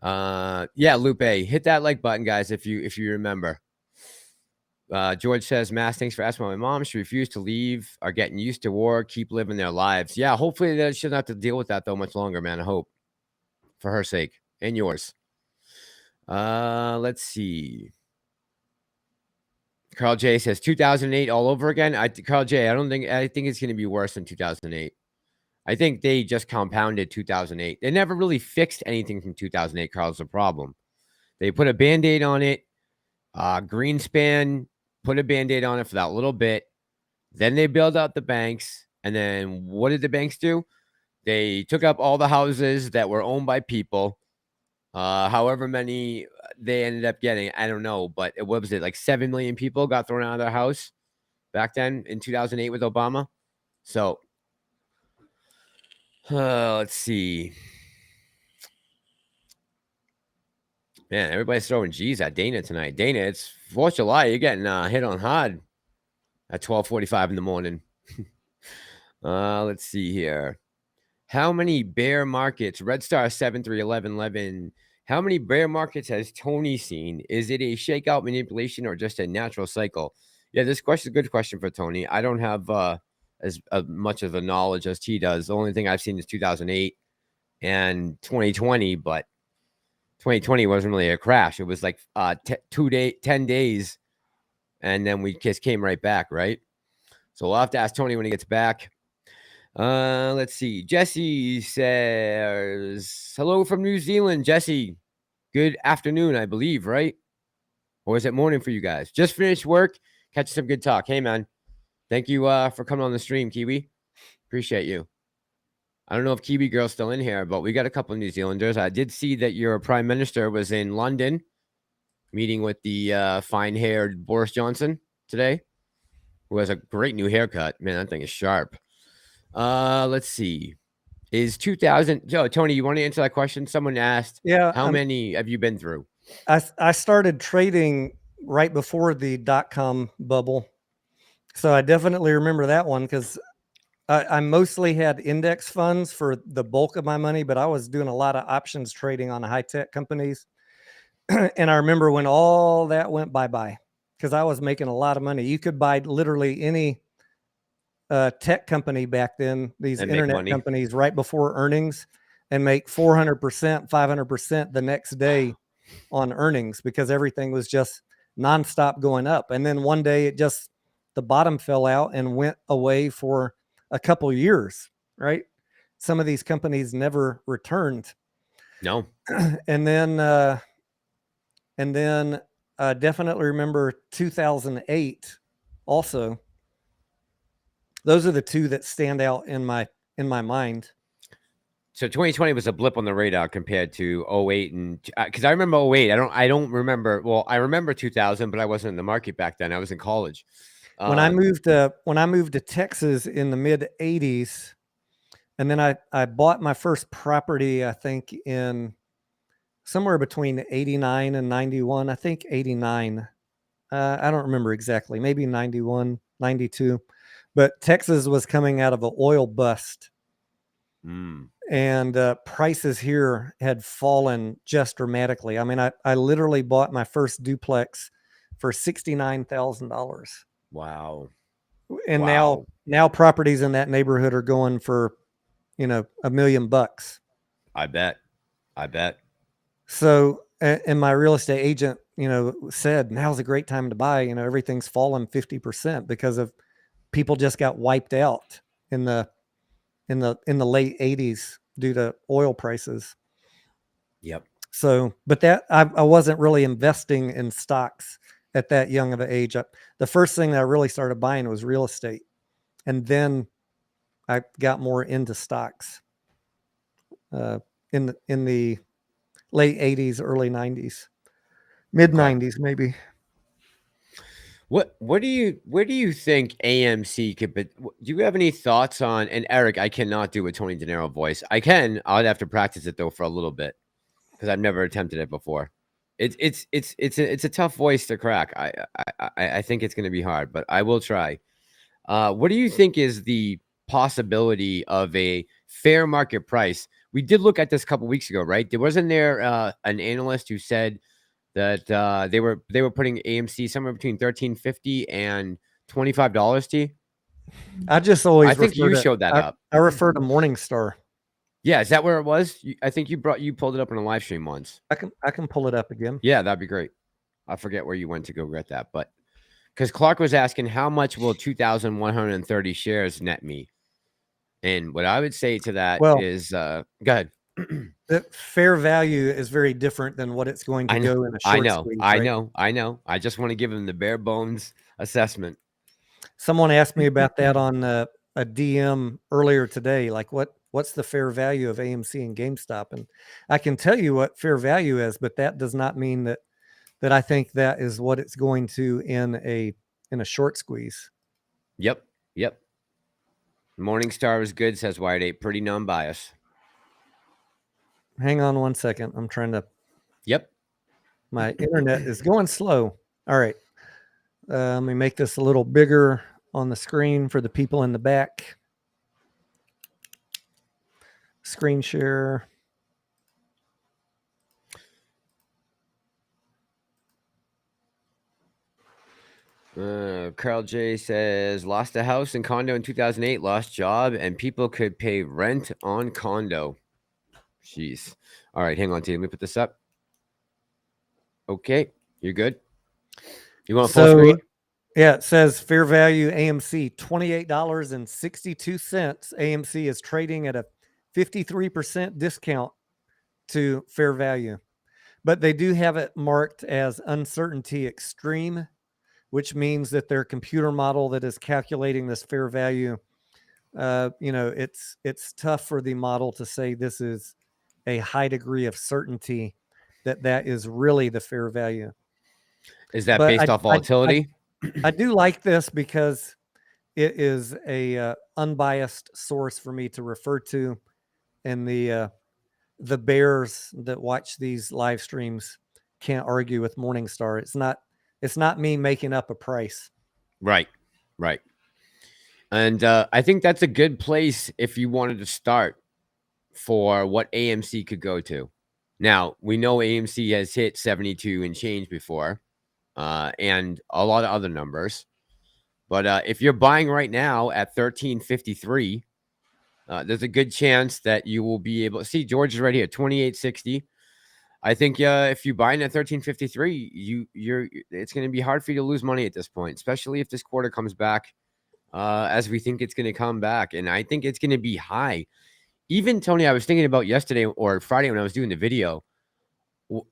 Yeah, Lupe, hit that like button, guys, if you remember. George says, Mass, thanks for asking my mom. She refused to leave, are getting used to war, keep living their lives. Yeah, hopefully they shouldn't have to deal with that though much longer, man. I hope. For her sake and yours. Let's see. Carl J says 2008 all over again. Carl J, I think it's going to be worse than 2008. I think they just compounded 2008. They never really fixed anything from 2008, Carl's the problem. They put a Band-Aid on it. Greenspan put a Band-Aid on it for that little bit. Then they bailed out the banks. And then what did the banks do? They took up all the houses that were owned by people. However many they ended up getting, I don't know, but what was it? Like 7 million people got thrown out of their house back then in 2008 with Obama. So let's see. Man, everybody's throwing G's at Dana tonight. Dana, it's 4th of July. You're getting hit on hard at 12:45 in the morning. Let's see here. How many bear markets? Red Star 731111. How many bear markets has Tony seen? Is it a shakeout manipulation or just a natural cycle? Yeah, this question is a good question for Tony. I don't have as much of a knowledge as he does. The only thing I've seen is 2008 and 2020, but 2020 wasn't really a crash. It was like 10 days, and then we just came right back, right? So we'll have to ask Tony when he gets back. Let's see. Jesse says, hello from New Zealand. Jesse, good afternoon, I believe, right? Or is it morning for you guys? Just finished work. Catch some good talk. Hey, man. Thank you for coming on the stream, Kiwi. Appreciate you. I don't know if Kiwi Girl's still in here, but we got a couple of New Zealanders. I did see that your prime minister was in London meeting with the fine-haired Boris Johnson today, who has a great new haircut. Man, that thing is sharp. Let's see. Is 2000? Oh, Tony, you want to answer that question? Someone asked, Yeah. how many have you been through? I started trading right before the .com bubble. So I definitely remember that one because I mostly had index funds for the bulk of my money, but I was doing a lot of options trading on high-tech companies. And I remember when all that went bye-bye because I was making a lot of money. You could buy literally any tech company back then, these internet companies right before earnings, and make 400%, 500% the next day on earnings because everything was just nonstop going up. And then one day the bottom fell out and went away for a couple of years, right? Some of these companies never returned. No. And then I definitely remember 2008 also. Those are the two that stand out in my mind. So 2020 was a blip on the radar compared to 08, and because I remember 08. I don't remember. Well, I remember 2000, but I wasn't in the market back then. I was in college. When I moved to Texas in the mid 80s, and then I bought my first property, I think in somewhere between 89 and 91. I think 89. I don't remember exactly. Maybe 91, 92. But Texas was coming out of an oil bust. And prices here had fallen just dramatically. I mean, I literally bought my first duplex for $69,000. Wow. And now properties in that neighborhood are going for, $1 million. I bet. So, and my real estate agent, said now's a great time to buy. Everything's fallen 50% because of people just got wiped out in the late 80s due to oil prices. Yep. So, but I wasn't really investing in stocks at that young of an age. The first thing that I really started buying was real estate. And then I got more into stocks in the late 80s, early 90s, mid 90s, maybe. Where do you think AMC could be? Do you have any thoughts on? And Eric, I cannot do a Tony Denaro voice. I'd have to practice it though for a little bit because I've never attempted it before. It's a tough voice to crack. I think it's going to be hard, but I will try. What do you think is the possibility of a fair market price? We did look at this a couple weeks ago, right? Wasn't there an analyst who said that they were putting AMC somewhere between $13.50 and $25? T. I just always I think you showed that up. I refer to Morningstar. Yeah, is that where it was? I think you pulled it up on a live stream once. I can pull it up again. Yeah, that'd be great. I forget where you went to go get that, but because Clark was asking how much will 2,130 shares net me, and what I would say to that is, go ahead. The fair value is very different than what it's going to go in a short squeeze. I know. I just want to give them the bare bones assessment. Someone asked me about that on a DM earlier today. Like, what's the fair value of AMC and GameStop? And I can tell you what fair value is, but that does not mean that I think that is what it's going to in a short squeeze. Yep. Morningstar is good, says Wired 8. Pretty non-biased. Hang on one second. I'm trying to. Yep. My internet is going slow. All right. Let me make this a little bigger on the screen for the people in the back. Screen share. Carl J says, lost a house and condo in 2008, lost job, and people could pay rent on condo. Jeez. All right, hang on, T. Let me put this up. Okay, you're good. You want full screen? Yeah, it says fair value AMC $28.62. AMC is trading at a 53% discount to fair value, but they do have it marked as uncertainty extreme, which means that their computer model that is calculating this fair value, it's tough for the model to say this is a high degree of certainty that is really the fair value. Is that based off volatility? I do like this because it is a unbiased source for me to refer to, and the bears that watch these live streams can't argue with Morningstar. It's not me making up a price. Right. And I think that's a good place if you wanted to start for what AMC could go to. Now, we know AMC has hit 72 and change before, and a lot of other numbers. But if you're buying right now at 13.53, there's a good chance that you will be able to see George is right here, 28.60. I think if you're buying at 13.53, it's going to be hard for you to lose money at this point, especially if this quarter comes back as we think it's going to come back. And I think it's going to be high. Even, Tony, I was thinking about yesterday or Friday when I was doing the video,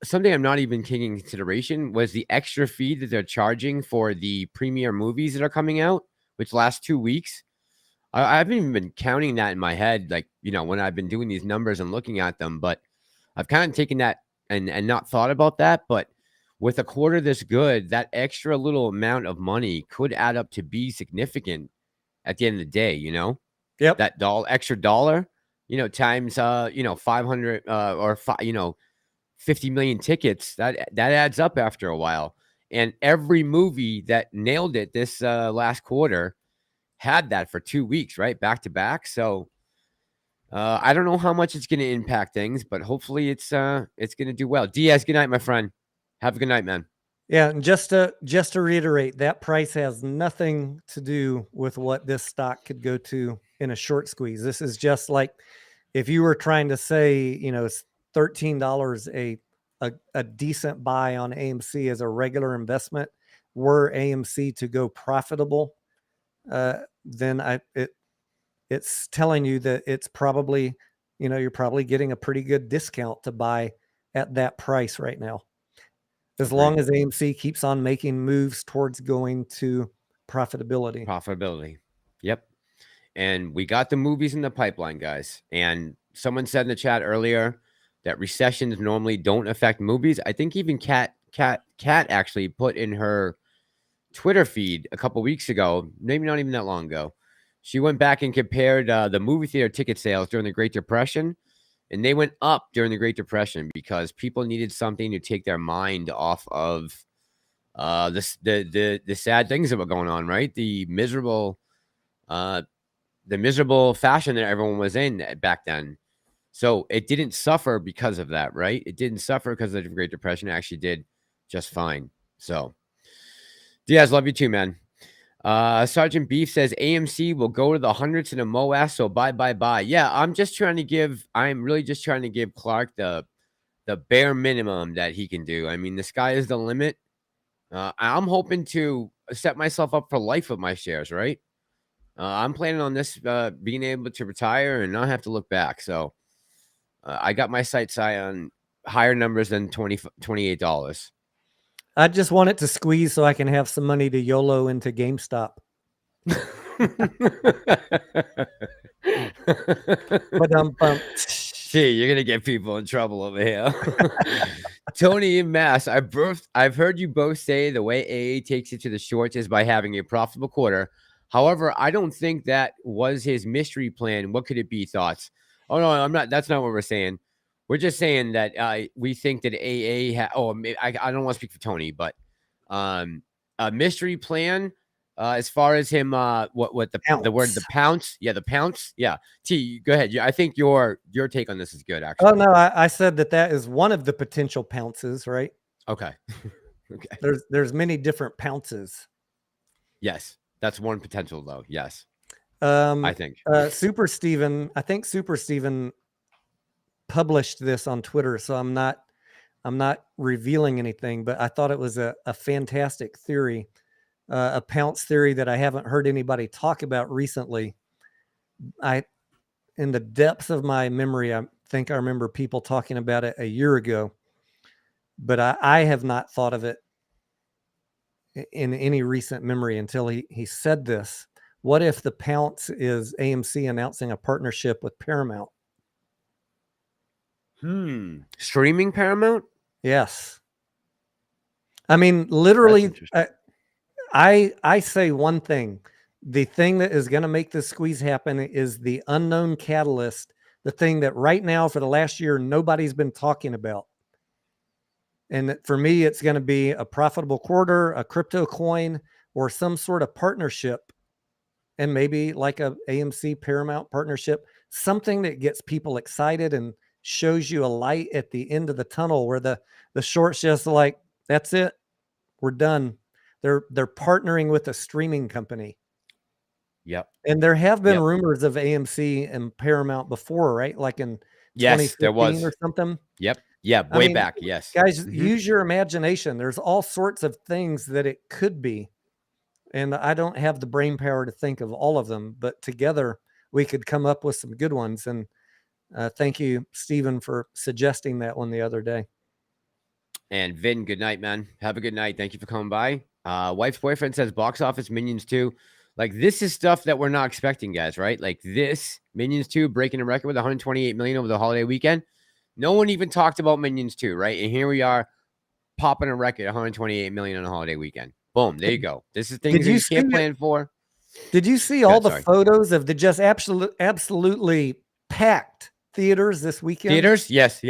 something I'm not even taking into consideration was the extra fee that they're charging for the premiere movies that are coming out, which last 2 weeks. I haven't even been counting that in my head, like, when I've been doing these numbers and looking at them, but I've kind of taken that and not thought about that. But with a quarter this good, that extra little amount of money could add up to be significant at the end of the day, Yep. That extra dollar, times 500 or 50 million tickets, that adds up after a while. And every movie that nailed it this last quarter had that for 2 weeks, right? Back to back. So I don't know how much it's going to impact things, but hopefully it's going to do well. Diaz, good night, my friend. Have a good night, man. Yeah, and just to reiterate, that price has nothing to do with what this stock could go to in a short squeeze. This is just like if you were trying to say, it's $13 a decent buy on AMC as a regular investment. Were AMC to go profitable, then it's telling you that it's probably, you're probably getting a pretty good discount to buy at that price right now. As long as AMC keeps on making moves towards going to profitability. Yep. And we got the movies in the pipeline, guys. And someone said in the chat earlier that recessions normally don't affect movies. I think even Kat actually put in her Twitter feed a couple weeks ago, maybe not even that long ago. She went back and compared the movie theater ticket sales during the Great Depression, and they went up during the Great Depression because people needed something to take their mind off of the sad things that were going on, right? The miserable fashion that everyone was in back then. So it didn't suffer because of that, right? It didn't suffer because of the Great Depression. It actually did just fine. So Diaz, love you too, man. Sergeant Beef says AMC will go to the hundreds in a MOAS, so buy. Yeah, I'm really just trying to give Clark the bare minimum that he can do. I mean, the sky is the limit. I'm hoping to set myself up for life with my shares, right? I'm planning on this being able to retire and not have to look back. So I got my sights high on higher numbers than $28. I just want it to squeeze so I can have some money to YOLO into GameStop. See, you're gonna get people in trouble over here. Tony and Mass, I've heard you both say the way AA takes it to the shorts is by having a profitable quarter. However, I don't think that was his mystery plan. What could it be? Thoughts? Oh no, I'm not. That's not what we're saying. We're just saying that we think that AA I don't want to speak for Tony, but a mystery plan as far as him what the word the pounce. Yeah, the pounce. Yeah. T, go ahead. I think your take on this is good, actually. Oh no, I said that is one of the potential pounces, right? Okay. Okay. There's many different pounces. Yes, that's one potential though. Yes. I think Super Steven, I think Super Steven published this on Twitter, so I'm not revealing anything, but I thought it was a fantastic theory, a pounce theory that I haven't heard anybody talk about recently. In the depths of my memory, I think I remember people talking about it a year ago, but I have not thought of it in any recent memory until he said this. What if the pounce is AMC announcing a partnership with Paramount? Streaming Paramount? Yes. I mean, literally, I say one thing. The thing that is going to make this squeeze happen is the unknown catalyst, the thing that right now for the last year nobody's been talking about. And for me, it's going to be a profitable quarter, a crypto coin, or some sort of partnership. And maybe like a AMC Paramount partnership, something that gets people excited and shows you a light at the end of the tunnel where the short's just like, that's it. We're done. They're partnering with a streaming company. Yep. And there have been rumors of AMC and Paramount before, right? Like in 2015 there was. or something. Yep. Yeah, way back. Yes. Guys, use your imagination. There's all sorts of things that it could be. And I don't have the brain power to think of all of them, but together we could come up with some good ones. And thank you, Stephen, for suggesting that one the other day. And Vin, good night, man. Have a good night. Thank you for coming by. Wife's boyfriend says box office Minions 2. Like, this is stuff that we're not expecting, guys, right? Like this, Minions 2 breaking a record with 128 million over the holiday weekend. No one even talked about Minions 2, right? And here we are popping a record, 128 million on a holiday weekend. Boom, there you go. This is things you can't plan for. Did you see all the photos of the just absolutely packed theaters this weekend? Theaters? Yes.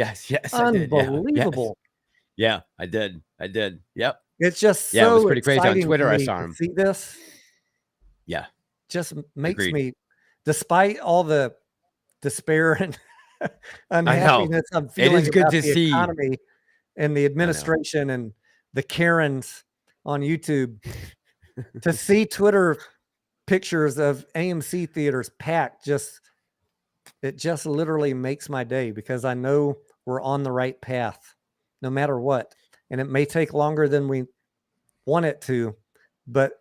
Unbelievable. Yeah, I did. Yep. It's just it was pretty crazy on Twitter. I saw him. See this? Yeah. Just makes me, despite all the despair and unhappiness I'm feeling, it is good to see economy and the administration and the Karens on YouTube, to see Twitter pictures of AMC theaters packed, it just literally makes my day, because I know we're on the right path no matter what. And it may take longer than we want it to, but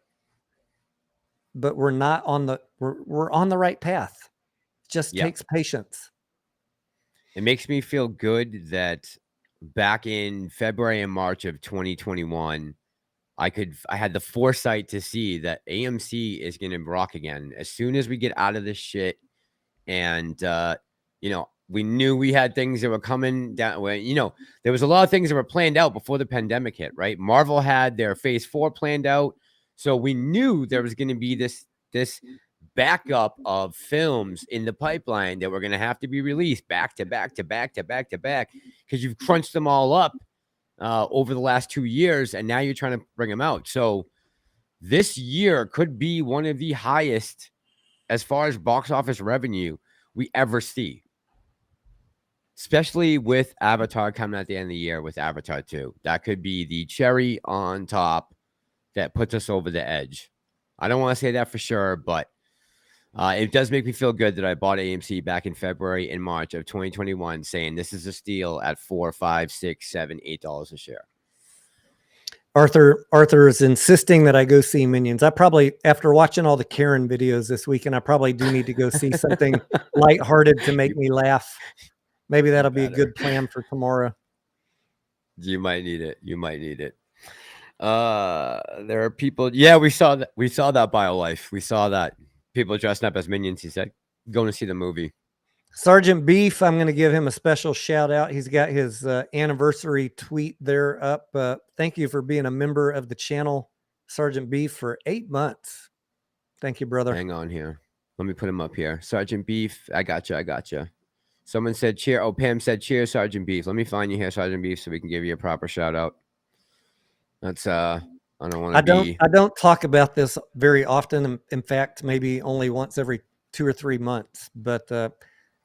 we're not on we're on the right path. It just takes patience. It makes me feel good that back in February and March of 2021, I had the foresight to see that AMC is going to rock again as soon as we get out of this shit. And, we knew we had things that were coming down. There was a lot of things that were planned out before the pandemic hit, right? Marvel had their phase 4 planned out. So we knew there was going to be this backup of films in the pipeline that were going to have to be released back to back, because you've crunched them all up over the last 2 years, and now you're trying to bring them out. So this year could be one of the highest as far as box office revenue we ever see, especially with Avatar coming at the end of the year with Avatar 2. That could be the cherry on top that puts us over the edge. I don't want to say that for sure, but it does make me feel good that I bought AMC back in February and March of 2021, saying this is a steal at $4, $5, $6, $7, $8 a share. Arthur is insisting that I go see Minions. I probably, after watching all the Karen videos this weekend, I probably do need to go see something lighthearted to make me laugh. Maybe that'll be a good plan for tomorrow. You might need it. There are people. Yeah, we saw that BioLife. We saw that people dressing up as Minions. He said, going to see the movie. Sergeant Beef, I'm going to give him a special shout out. He's got his anniversary tweet there up. Thank you for being a member of the channel, Sergeant Beef, for 8 months. Thank you, brother. Hang on here. Let me put him up here. Sergeant Beef, I got you. Someone said cheer. Oh, Pam said cheer, Sergeant Beef. Let me find you here, Sergeant Beef, so we can give you a proper shout out. That's I don't want to be. I don't talk about this very often. In fact, maybe only once every 2 or 3 months. But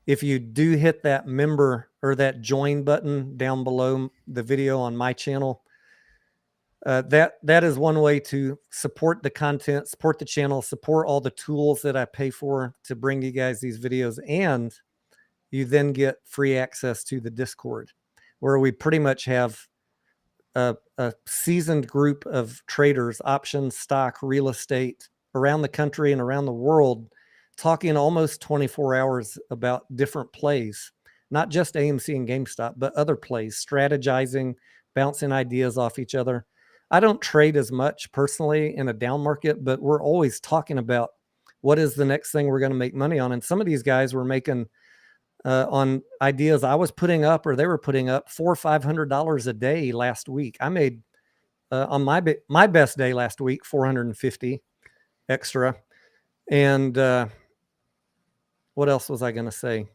if you do hit that member or that join button down below the video on my channel, that is one way to support the content, support the channel, support all the tools that I pay for to bring you guys these videos. And you then get free access to the Discord, where we pretty much have a seasoned group of traders, options, stock, real estate around the country and around the world, talking almost 24 hours about different plays, not just AMC and GameStop, but other plays, strategizing, bouncing ideas off each other. I don't trade as much personally in a down market, but we're always talking about what is the next thing we're going to make money on. And some of these guys were making on ideas I was putting up, or they were putting up $400 or $500 a day last week. I made on my best day last week, 450 extra. And what else was I going to say?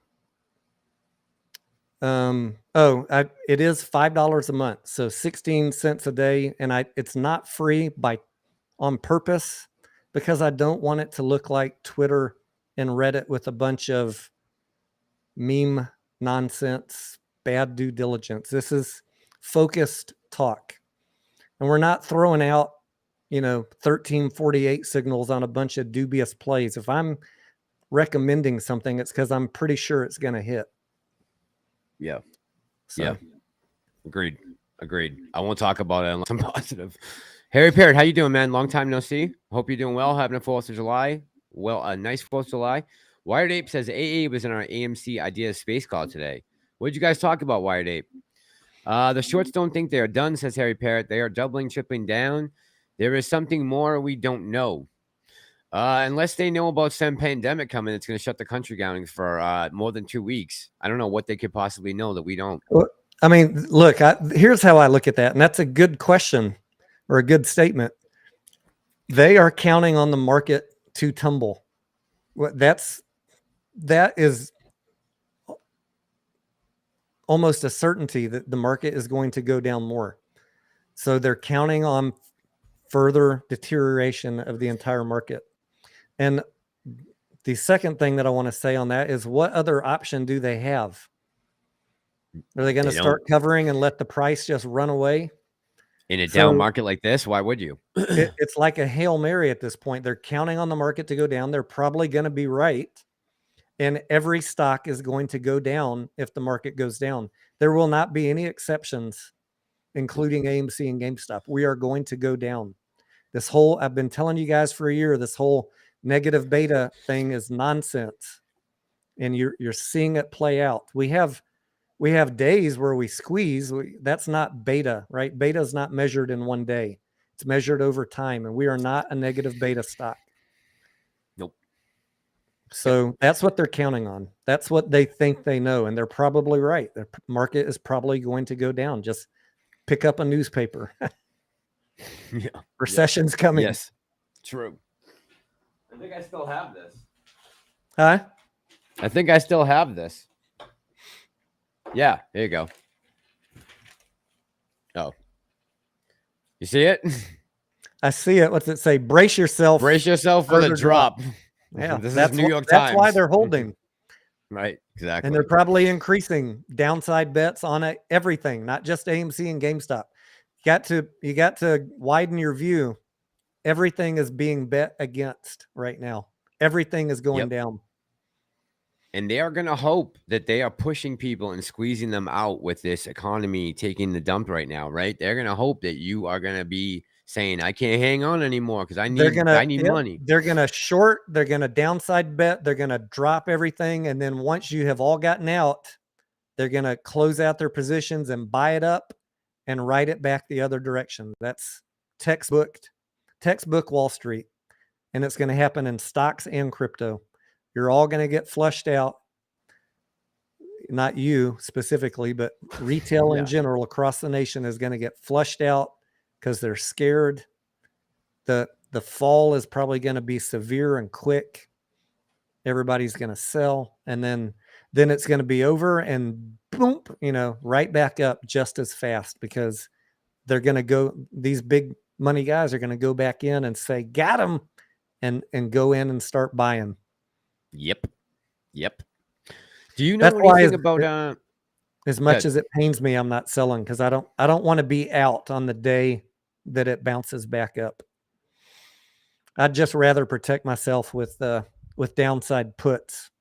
It is $5 a month, so 16 cents a day, and it's not free on purpose, because I don't want it to look like Twitter and Reddit with a bunch of meme nonsense, bad due diligence. This is focused talk, and we're not throwing out 1348 signals on a bunch of dubious plays. If I'm recommending something, it's because I'm pretty sure it's going to hit. Yeah. So. Yeah. Agreed. I won't talk about it unless I'm positive. Harry Parrott, how you doing, man? Long time no see. Hope you're doing well. Having a 4th of July. Well, a nice 4th of July. Wired Ape says AA was in our AMC Ideas Space Call today. What did you guys talk about, Wired Ape? The shorts don't think they are done, says Harry Parrott. They are doubling, tripling down. There is something more we don't know. Unless they know about some pandemic coming, it's going to shut the country down for more than 2 weeks. I don't know what they could possibly know that we don't. Well, I mean, look, here's how I look at that. And that's a good question or a good statement. They are counting on the market to tumble. That is almost a certainty that the market is going to go down more. So they're counting on further deterioration of the entire market. And the second thing that I want to say on that is, what other option do they have? Are they going to start covering and let the price just run away? In a down market like this, why would you? It's like a Hail Mary at this point. They're counting on the market to go down. They're probably going to be right. And every stock is going to go down if the market goes down. There will not be any exceptions, including AMC and GameStop. We are going to go down. I've been telling you guys for a year, this whole negative beta thing is nonsense. And you're seeing it play out. We have days where we squeeze. That's not beta, right? Beta is not measured in one day. It's measured over time, and we are not a negative beta stock. Nope. So that's what they're counting on. That's what they think they know, and they're probably right. The market is probably going to go down. Just pick up a newspaper. Yeah. Recession's coming. Yes. True. I think I still have this. Huh? I think I still have this. Yeah, there you go. Oh. You see it? I see it. What's it say? Brace yourself. Brace yourself for the drop. Yeah, this is New York Times. That's why they're holding. Right, exactly. And they're probably increasing downside bets on everything, not just AMC and GameStop. You got to widen your view. Everything is being bet against right now. Everything is going down. And they are going to hope that they are pushing people and squeezing them out with this economy taking the dump right now, right? They're going to hope that you are going to be saying, I can't hang on anymore because I need money. They're going to short. They're going to downside bet. They're going to drop everything. And then once you have all gotten out, they're going to close out their positions and buy it up and ride it back the other direction. That's textbook Wall Street. And it's going to happen in stocks and crypto. You're all going to get flushed out. Not you specifically, but retail in general across the nation is going to get flushed out because they're scared. The fall is probably going to be severe and quick. Everybody's going to sell. And then then it's going to be over and boom, right back up just as fast, because they're going to go, these big money guys are going to go back in and say, got them, and go in and start buying. Yep. Do you know That's why anything about as much as it pains me, I'm not selling, because I don't want to be out on the day that it bounces back up. I'd just rather protect myself with downside puts,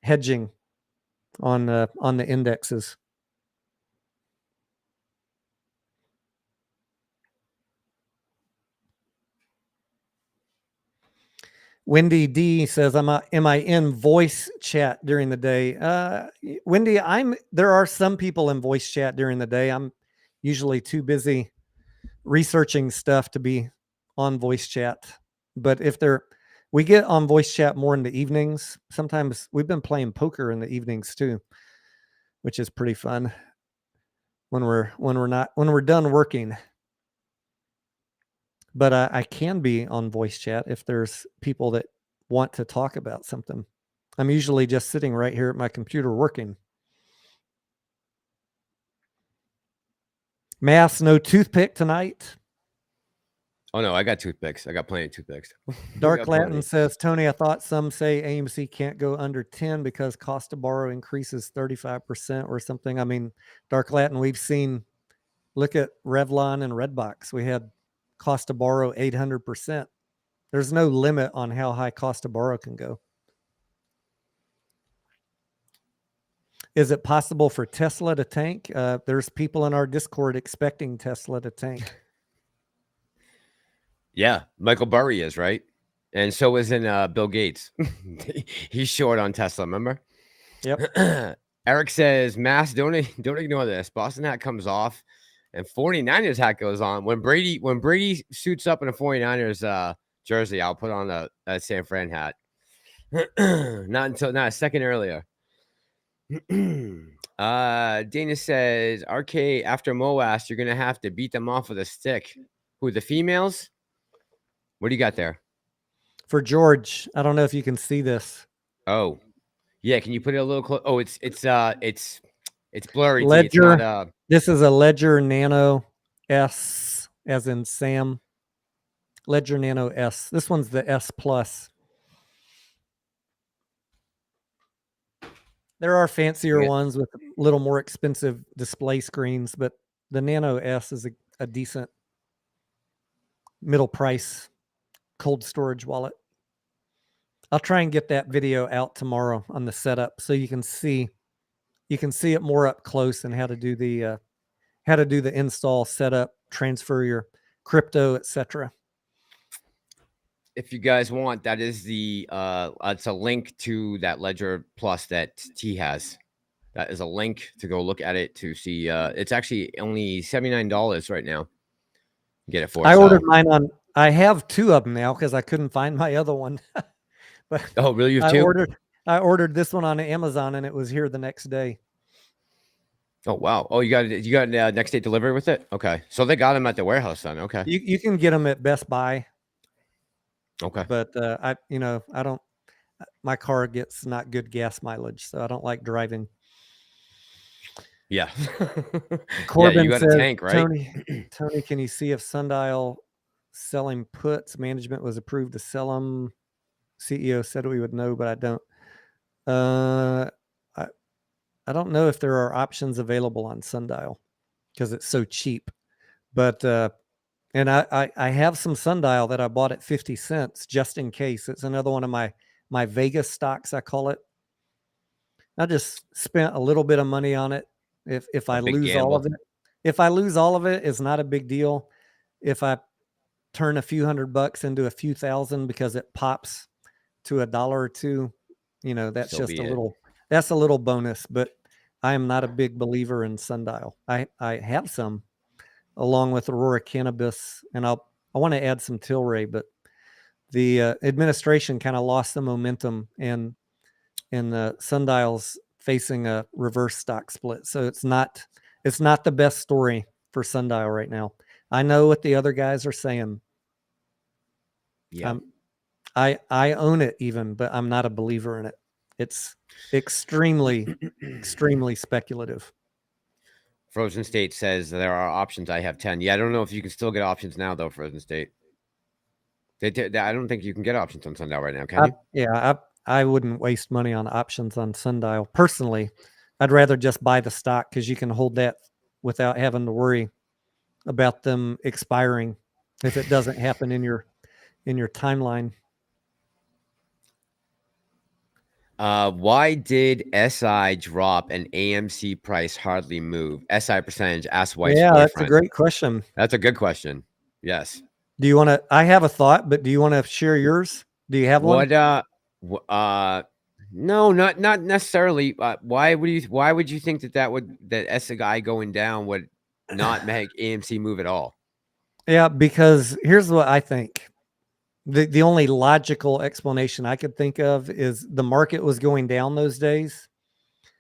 hedging on the indexes. Wendy D says, am I in voice chat during the day? Wendy, there are some people in voice chat during the day. I'm usually too busy researching stuff to be on voice chat. But we get on voice chat more in the evenings. Sometimes we've been playing poker in the evenings too, which is pretty fun when we're done working. But I can be on voice chat if there's people that want to talk about something. I'm usually just sitting right here at my computer working. Mass, no toothpick tonight. Oh no, I got toothpicks. I got plenty of toothpicks. Dark Latin says, Tony, I thought some say AMC can't go under 10 because cost to borrow increases 35% or something. I mean, Dark Latin, we've seen, look at Revlon and Redbox. We had cost to borrow 800%. There's no limit on how high cost to borrow can go. Is it possible for Tesla to tank? There's people in our Discord expecting Tesla to tank. Yeah, Michael Burry is, right? And so is in Bill Gates. He's short on Tesla, remember? Yep. Eric says, Mass, don't ignore this. Boston hat comes off and 49ers hat goes on. When Brady suits up in a 49ers jersey, I'll put on a San Fran hat. Not a second earlier. Dana says, RK, after Moas, you're gonna have to beat them off with a stick. Who, the females? What do you got there? For George, I don't know if you can see this. Oh, yeah. Can you put it a little close? Oh, it's blurry. Ledger. It's not, this is a Ledger Nano S, as in Sam. Ledger Nano S. This one's the S Plus. There are fancier ones with a little more expensive display screens, but the Nano S is a decent middle price cold storage wallet. I'll try and get that video out tomorrow on the setup so you can see it more up close and how to do the install, setup, transfer your crypto, etc. If you guys want, that is it's a link to that Ledger Plus that T has. That is a link to go look at it to see. It's actually only $79 right now. Get it for. I ordered mine on. I have two of them now because I couldn't find my other one. But oh, really? You have two? I ordered this one on Amazon and it was here the next day. Oh wow! Oh, you got next day delivery with it? Okay, so they got them at the warehouse then. Okay, you can get them at Best Buy. Okay, but I don't. My car gets not good gas mileage, so I don't like driving. Yeah. Corbin yeah, you got says, a tank, right? Tony, can you see if Sundial selling puts? Management was approved to sell them. CEO said we would know, but I don't. I don't know if there are options available on Sundial because it's so cheap. But and I have some Sundial that I bought at 50 cents just in case. It's another one of my Vegas stocks, I call it. I just spent a little bit of money on it. If I lose all of it, it's not a big deal. If I turn a few $100 into a few thousand because it pops to $1 or $2, that's So just that's a little bonus. But I am not a big believer in Sundial. I have some along with Aurora Cannabis, and I want to add some Tilray, but the administration kind of lost the momentum, and the Sundial's facing a reverse stock split. So it's not the best story for Sundial right now. I know what the other guys are saying. Yeah. I own it even, but I'm not a believer in it. It's extremely, extremely speculative. Frozen State says there are options. I have 10. Yeah, I don't know if you can still get options now, though, Frozen State. I don't think you can get options on Sundial right now, can you? Yeah, I wouldn't waste money on options on Sundial. Personally, I'd rather just buy the stock because you can hold that without having to worry about them expiring if it doesn't happen in your timeline. Why did SI drop and AMC price hardly move? SI percentage, ask wife's Yeah, boyfriend. that's a great question. That's a good question. Yes. Do you want to? I have a thought, but do you want to share yours? Do you have one? No, not necessarily. Why would you think that SI going down would not make AMC move at all? Yeah, because here's what I think. The only logical explanation I could think of is the market was going down those days.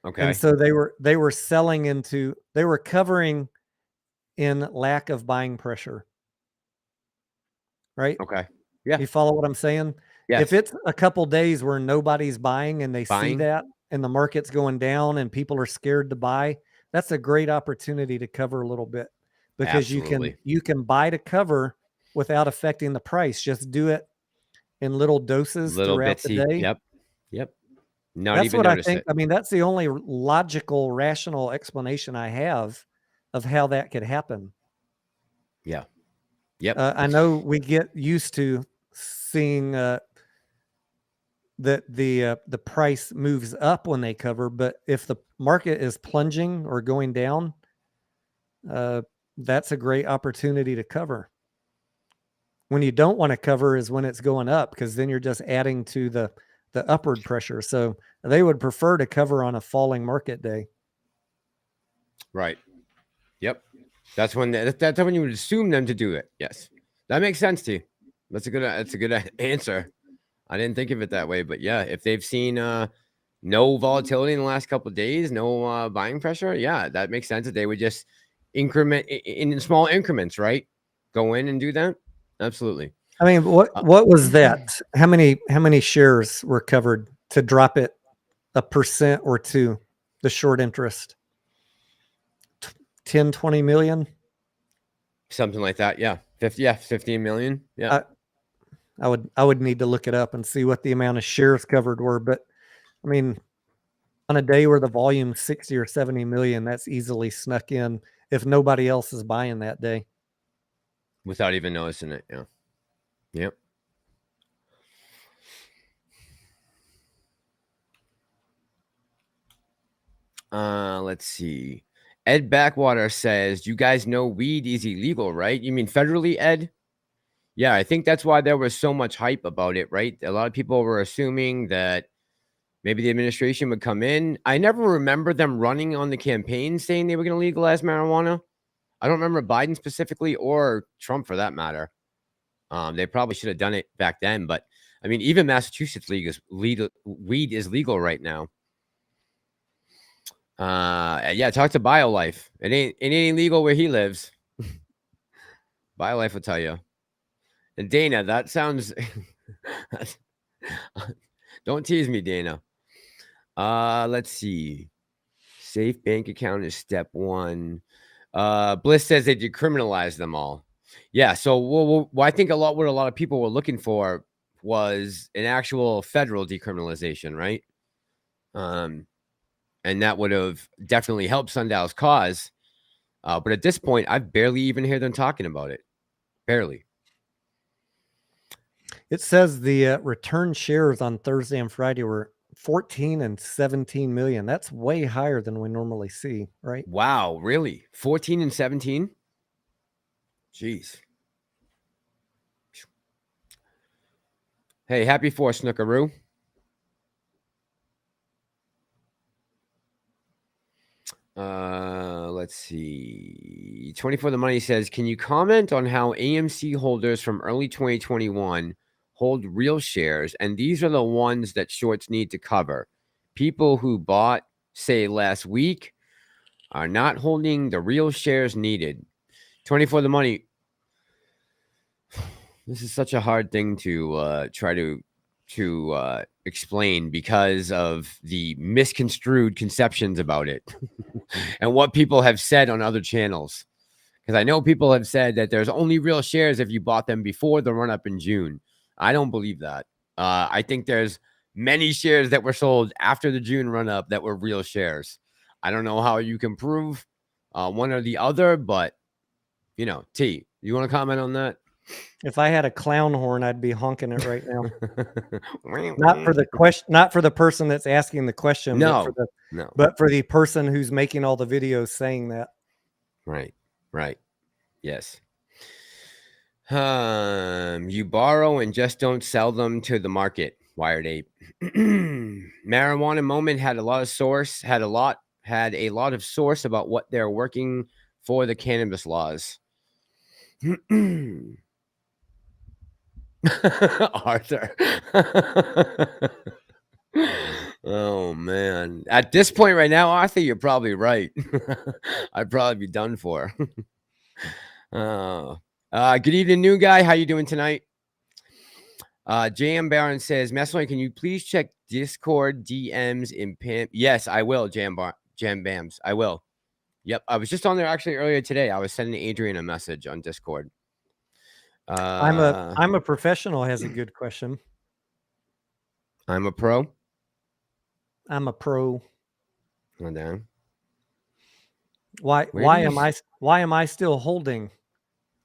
Okay. And so they were selling into, they were covering in lack of buying pressure. Right? Okay. Yeah. You follow what I'm saying? Yes. If it's a couple days where nobody's buying and they see that and the market's going down and people are scared to buy, that's a great opportunity to cover a little bit, because you can buy to cover without affecting the price. Just do it in little doses throughout the day. Yep. That's what I think. I mean, that's the only logical, rational explanation I have of how that could happen. Yeah. Yep. I know we get used to seeing that the price moves up when they cover, but if the market is plunging or going down, that's a great opportunity to cover. When you don't want to cover is when it's going up, because then you're just adding to the upward pressure. So they would prefer to cover on a falling market day. Right. Yep. That's when you would assume them to do it. Yes. That makes sense to you. That's a good answer. I didn't think of it that way, but yeah, if they've seen no volatility in the last couple of days, no buying pressure, yeah, that makes sense that they would just increment in small increments, right? Go in and do that. Absolutely. I mean, what was that? How many shares were covered to drop it 1% or 2%? The short interest, 10, 20 million, something like that. Yeah, 15 million. Yeah. I would need to look it up and see what the amount of shares covered were. But I mean, on a day where the volume 60 or 70 million, that's easily snuck in if nobody else is buying that day without even noticing it. Yeah. Yep. Let's see. Ed Backwater says, you guys know weed is illegal, right? You mean federally, Ed? Yeah, I think that's why there was so much hype about it, right? A lot of people were assuming that maybe the administration would come in. I never remember them running on the campaign saying they were going to legalize marijuana. I don't remember Biden specifically, or Trump for that matter. They probably should have done it back then. But, I mean, even Massachusetts weed is legal right now. Yeah, talk to BioLife. It ain't illegal where he lives. BioLife will tell you. And Dana, that sounds don't tease me, Dana. Let's see. Safe bank account is step 1. Bliss says they decriminalized them all. Yeah, so I think what a lot of people were looking for was an actual federal decriminalization, right? And that would have definitely helped Sundial's cause. But at this point, I barely even hear them talking about it. Barely. It says the return shares on Thursday and Friday were 14 and 17 million. That's way higher than we normally see, right? Wow, really? 14 and 17? Jeez. Hey, happy 4th, Snookaroo. Let's see. 24 The Money says, can you comment on how AMC holders from early 2021 hold real shares? And these are the ones that shorts need to cover. People who bought, say, last week are not holding the real shares needed. 24 The Money. This is such a hard thing to try to explain because of the misconstrued conceptions about it and what people have said on other channels. Because I know people have said that there's only real shares if you bought them before the run up in June. I don't believe that. I think there's many shares that were sold after the June run up that were real shares. I don't know how you can prove one or the other, but you know, T, you want to comment on that? If I had a clown horn, I'd be honking it right now. Not for the question, not for the person that's asking the question, No, but for the person who's making all the videos saying that. Right. Yes. You borrow and just don't sell them to the market. Wired Ape. Marijuana Moment had a lot of source about what they're working for the cannabis laws. Arthur. Oh man. At this point right now, Arthur, you're probably right. I'd probably be done for. Good evening, new guy. How you doing tonight? JM Baron says, Massalorian, can you please check Discord DMs in Pimp? Yes, I will, Jam Bams. I will. Yep. I was just on there actually earlier today. I was sending Adrian a message on Discord. I'm a professional has a good question. I'm a pro. I'm a pro. Oh, damn. Why am I still holding?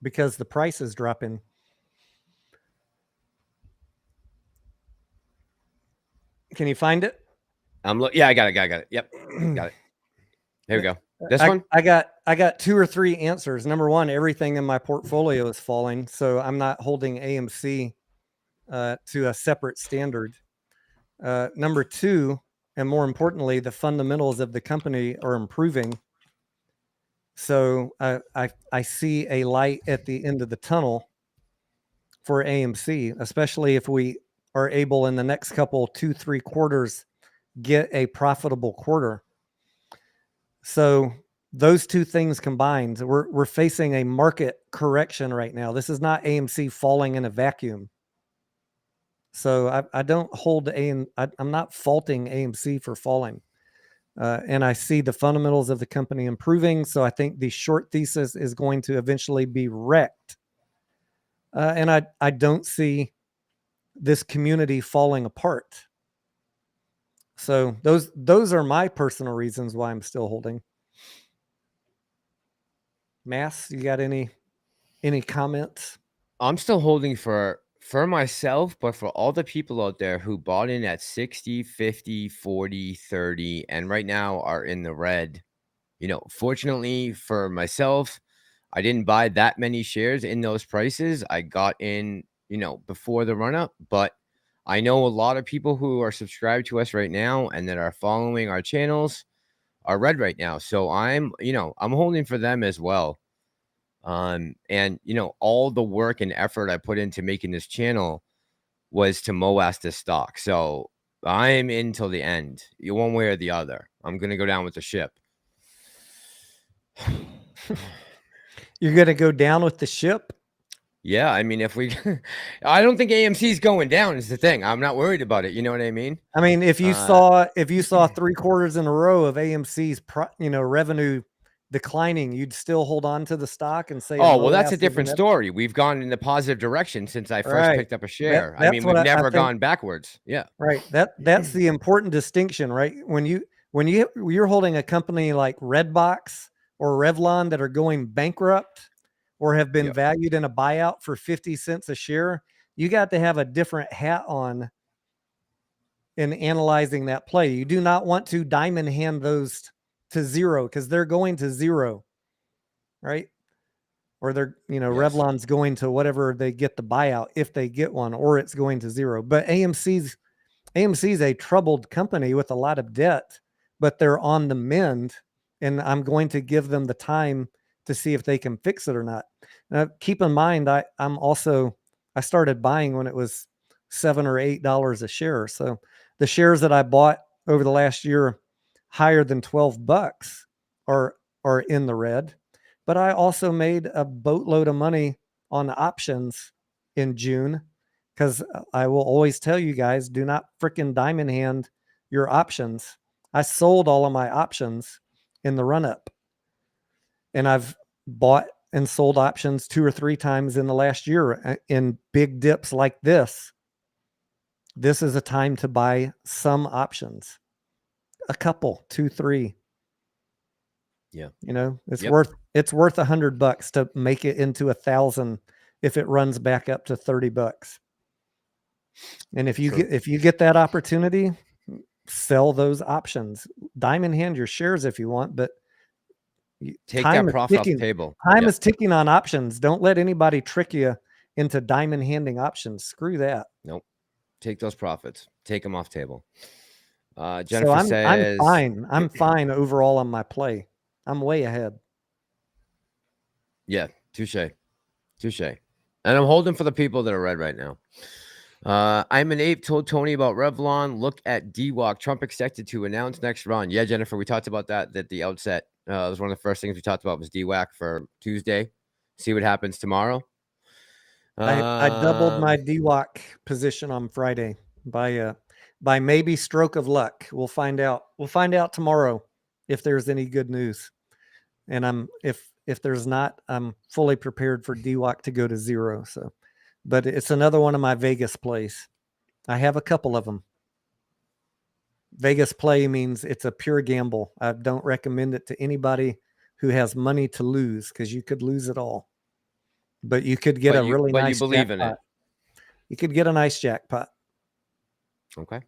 Because the price is dropping. Can you find it? Yeah, I got it. Yep. Got it. There we go. This one? I got 2 or 3 answers. Number one, everything in my portfolio is falling, so I'm not holding AMC to a separate standard. Number 2, and more importantly, the fundamentals of the company are improving. So I see a light at the end of the tunnel for AMC, especially if we are able in the next couple 2-3 quarters get a profitable quarter. So those two things combined, we're facing a market correction right now. This is not AMC falling in a vacuum. So I don't hold I'm not faulting AMC for falling. And I see the fundamentals of the company improving. So I think the short thesis is going to eventually be wrecked. And I don't see this community falling apart. So those are my personal reasons why I'm still holding. Mass, you got any comments? I'm still holding for myself, but for all the people out there who bought in at 60, 50, 40, 30, and right now are in the red. You know, fortunately for myself, I didn't buy that many shares in those prices. I got in, you know, before the run up, but I know a lot of people who are subscribed to us right now and that are following our channels are red right now. So I'm holding for them as well. And you know, all the work and effort I put into making this channel was to MOAS this stock. So I'm in till the end, one way or the other. I'm going to go down with the ship. You're going to go down with the ship? Yeah, I mean, I don't think AMC's going down is the thing. I'm not worried about it. You know what I mean? I mean, if you saw 3 quarters in a row of AMC's revenue declining, you'd still hold on to the stock and say, oh, well, that's a different story. We've gone in the positive direction since I first picked up a share. I mean, we've never gone backwards. Yeah. Right. That's the important distinction, right? When you're holding a company like Redbox or Revlon that are going bankrupt or have been valued in a buyout for 50 cents a share, you got to have a different hat on in analyzing that play. You do not want to diamond hand those to zero because they're going to zero, right? Or they're, Revlon's going to whatever they get the buyout, if they get one, or it's going to zero. But AMC's a troubled company with a lot of debt, but they're on the mend, and I'm going to give them the time to see if they can fix it or not. Now, keep in mind, I started buying when it was $7 or $8 a share. So the shares that I bought over the last year higher than $12 are in the red. But I also made a boatload of money on options in June because I will always tell you guys, do not freaking diamond hand your options. I sold all of my options in the run up, and I've bought and sold options 2 or 3 times in the last year in big dips like this. This is a time to buy some options, a couple, 2, 3. Yeah. You know, it's Yep. worth $100 to make it into 1,000 if it runs back up to $30. And if you get that opportunity, sell those options. Diamond hand your shares if you want, but take that profit off the table. Time is ticking on options. Don't let anybody trick you into diamond handing options. Screw that. Nope. Take those profits. Take them off table. Jennifer so says, I'm fine. I'm fine overall on my play. I'm way ahead. Yeah, touche. And I'm holding for the people that are red right now. I'm an ape. Told Tony about Revlon. Look at DWAC. Trump expected to announce next run. Yeah, Jennifer, we talked about that at the outset. It was one of the first things we talked about was DWAC for Tuesday. See what happens tomorrow. I doubled my DWAC position on Friday by maybe stroke of luck. We'll find out. We'll find out tomorrow if there's any good news. And if there's not, I'm fully prepared for DWAC to go to 0. So, but it's another one of my Vegas plays. I have a couple of them. Vegas play means it's a pure gamble. I don't recommend it to anybody who has money to lose, because you could lose it all. But you could get nice you believe jackpot. In it. You could get a nice jackpot. Okay.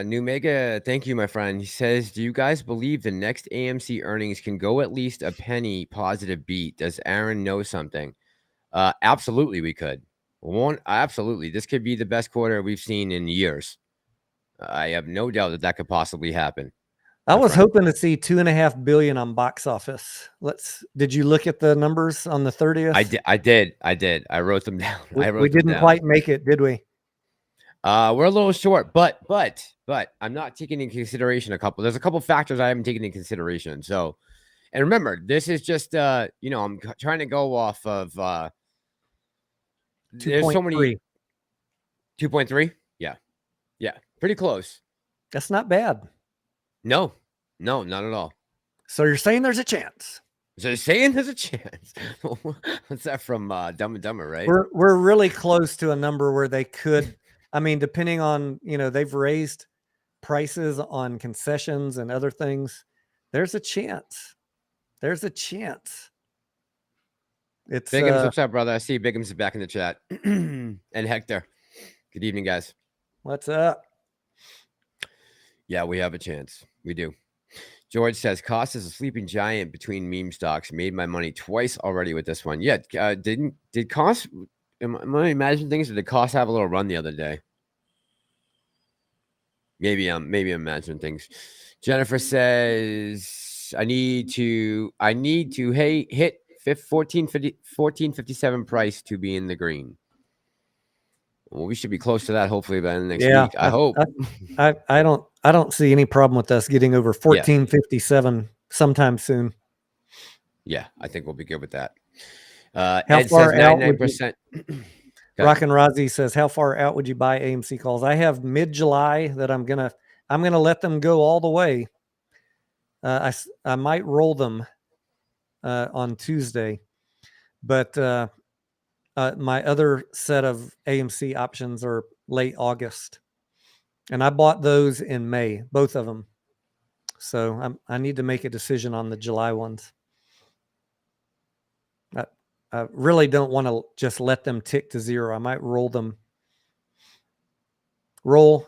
New Mega, thank you, my friend. He says, do you guys believe the next AMC earnings can go at least a penny positive beat? Does Aaron know something? Absolutely, we could. Absolutely. This could be the best quarter we've seen in years. I have no doubt that could possibly happen. I was hoping to see $2.5 billion on box office. Did you look at the numbers on the 30th? I did. I wrote them down. We didn't quite make it, did we? We're a little short, but I'm not taking into consideration there's a couple factors I haven't taken into consideration. So, and remember, this is just, I'm trying to go off of, there's so many. 2.3. Yeah. Pretty close. That's not bad. No, not at all. So you're saying there's a chance? What's that from Dumb and Dumber, right? We're really close to a number where they could. I mean, depending on, they've raised prices on concessions and other things. There's a chance. It's Bigums, what's up, brother? I see Bigums is back in the chat. And Hector. Good evening, guys. What's up? Yeah, we have a chance. We do. George says, Cost is a sleeping giant between meme stocks. Made my money twice already with this one. Yeah, did Cost... Am I imagining things, or did Cost have a little run the other day? Maybe I'm imagining things. Jennifer says, I need to hit 1457 price to be in the green. Well, we should be close to that hopefully by the next week. I hope. I don't see any problem with us getting over 1457 sometime soon. Yeah, I think we'll be good with that. How Ed far says out 99%. Rock and Rozzy says, how far out would you buy AMC calls? I have mid-July that I'm gonna let them go all the way. I might roll them on Tuesday, but my other set of AMC options are late August, and I bought those in May, both of them. So I need to make a decision on the July ones. I really don't want to just let them tick to 0. I might roll them. I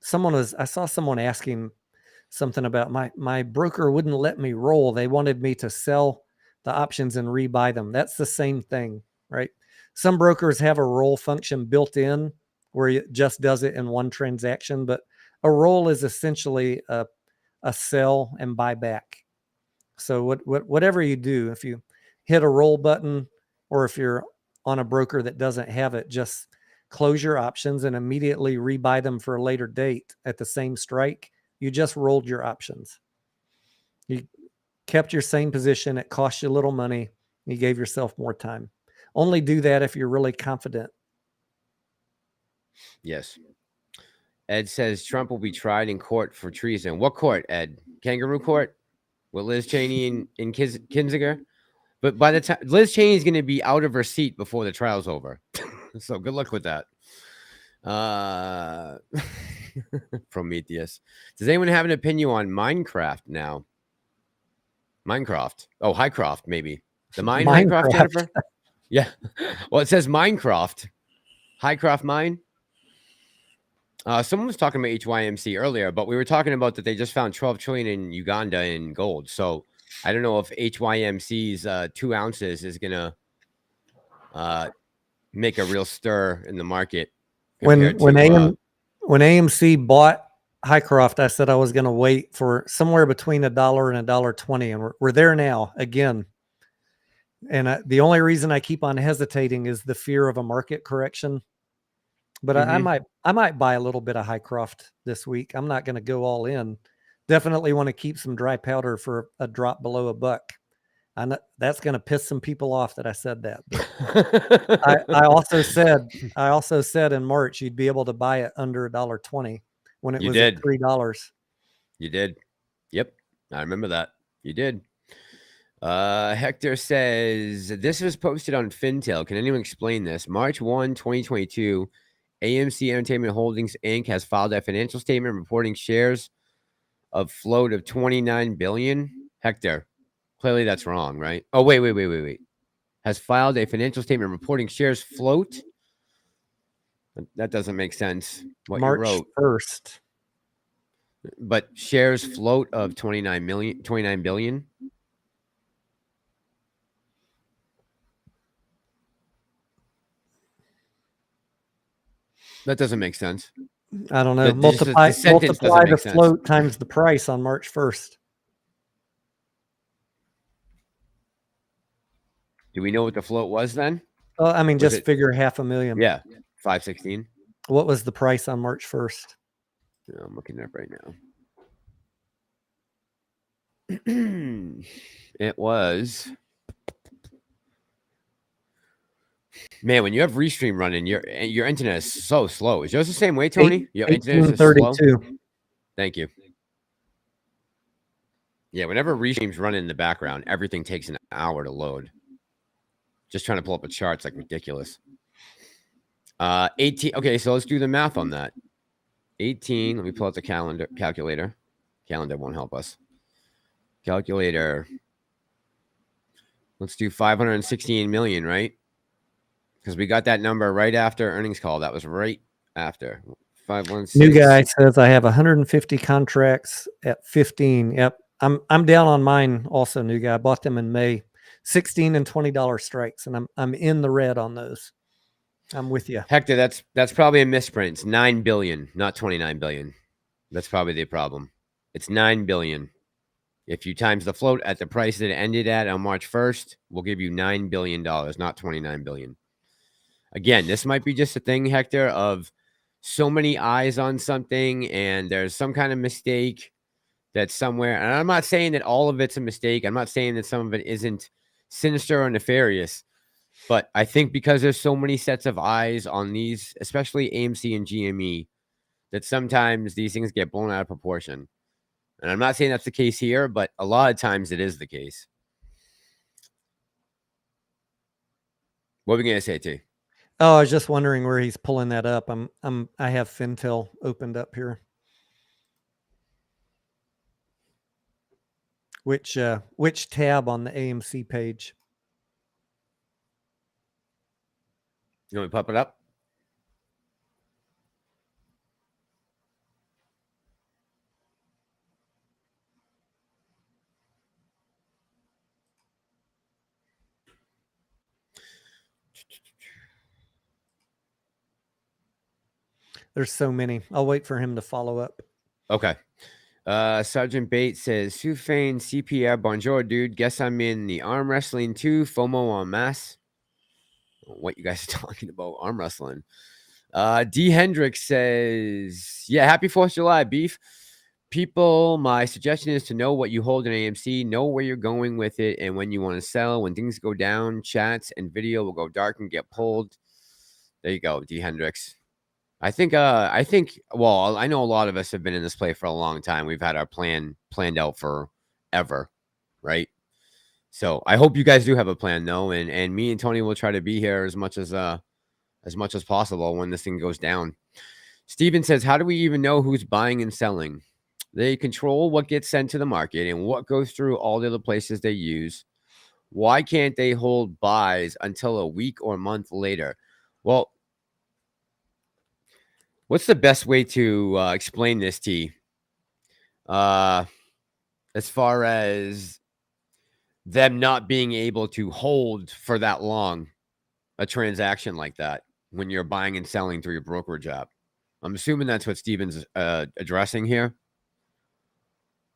saw someone asking something about my broker wouldn't let me roll. They wanted me to sell the options and rebuy them. That's the same thing, right? Some brokers have a roll function built in where it just does it in one transaction, but a roll is essentially a sell and buy back. So whatever you do, if you hit a roll button, or if you're on a broker that doesn't have it, just close your options and immediately rebuy them for a later date at the same strike. You just rolled your options. You kept your same position. It cost you a little money. You gave yourself more time. Only do that if you're really confident Yes. Ed says Trump will be tried in court for treason. What court, Ed? Kangaroo court? With Liz Cheney and Kinzinger? But by the time Liz Cheney is going to be out of her seat before the trial's over. So good luck with that. Prometheus. Does anyone have an opinion on Minecraft now? Minecraft. Oh, Highcroft, maybe. The mine Highcroft, Jennifer? Yeah. Well, it says Minecraft. Highcroft mine. Someone was talking about HYMC earlier, but we were talking about that they just found 12 trillion in Uganda in gold. So I don't know if HYMC's 2 ounces is going to make a real stir in the market. When AMC bought Highcroft, I said I was going to wait for somewhere between $1 and $1.20, and we're there now again. And the only reason I keep on hesitating is the fear of a market correction. But I might buy a little bit of Highcroft this week. I'm not going to go all in. Definitely want to keep some dry powder for a drop below $1. I know that's going to piss some people off that I said that. But I also said in March you'd be able to buy it under $1.20 when it was at $3. You did. Yep, I remember that. You did. Hector says this was posted on Fintel. Can anyone explain this? March 1, 2022. AMC Entertainment Holdings Inc. has filed a financial statement reporting shares of float of 29 billion. Hector, clearly that's wrong, right? Oh, wait. Has filed a financial statement reporting shares float. That doesn't make sense. What March you wrote 1st. But shares float of 29 billion. That doesn't make sense. I don't know. Multiply the float times the price on March 1st. Do we know what the float was then? I mean, just figure 500,000. Yeah, 516. What was the price on March 1st? Yeah, I'm looking it up right now. It was. Man, when you have Restream running, your internet is so slow. Is yours the same way, Tony? Your internet is slow. Thank you. Yeah, whenever Restream's running in the background, everything takes an hour to load. Just trying to pull up a chart, it's like ridiculous. 18. Okay, so let's do the math on that. 18. Let me pull out the calculator. Calendar won't help us. Calculator. Let's do 516 million, right? Because we got that number right after earnings call. That was right after 516. New guy says I have 150 contracts at 15. Yep, I'm down on mine also. New guy, I bought them in May, $16 and $20 strikes, and I'm in the red on those. I'm with you, Hector. That's probably a misprint. It's 9 billion, not 29 billion. That's probably the problem. It's 9 billion. If you times the float at the price that it ended at on March 1st, we'll give you $9 billion, not 29 billion. Again, this might be just a thing, Hector, of so many eyes on something and there's some kind of mistake that's somewhere. And I'm not saying that all of it's a mistake. I'm not saying that some of it isn't sinister or nefarious. But I think because there's so many sets of eyes on these, especially AMC and GME, that sometimes these things get blown out of proportion. And I'm not saying that's the case here, but a lot of times it is the case. What are we going to say, T? Oh, I was just wondering where he's pulling that up. I have Fintel opened up here. Which tab on the AMC page? You want me to pop it up? There's so many. I'll wait for him to follow up. Okay. Sergeant Bates says, Sufane CPR, bonjour, dude. Guess I'm in the arm wrestling too. FOMO en masse. What you guys are talking about? Arm wrestling. D. Hendricks says, yeah, happy 4th of July, beef. People, my suggestion is to know what you hold in AMC, know where you're going with it, and when you want to sell. When things go down, chats and video will go dark and get pulled. There you go, D. Hendricks. I think, well, I know a lot of us have been in this play for a long time. We've had our plan planned out forever, right? So I hope you guys do have a plan, though, and me and Tony will try to be here as much as possible when this thing goes down. Steven says, how do we even know who's buying and selling? They control what gets sent to the market and what goes through all the other places they use. Why can't they hold buys until a week or month later? Well, what's the best way to explain this, T? As far as them not being able to hold for that long a transaction like that when you're buying and selling through your brokerage app. I'm assuming that's what Steven's addressing here.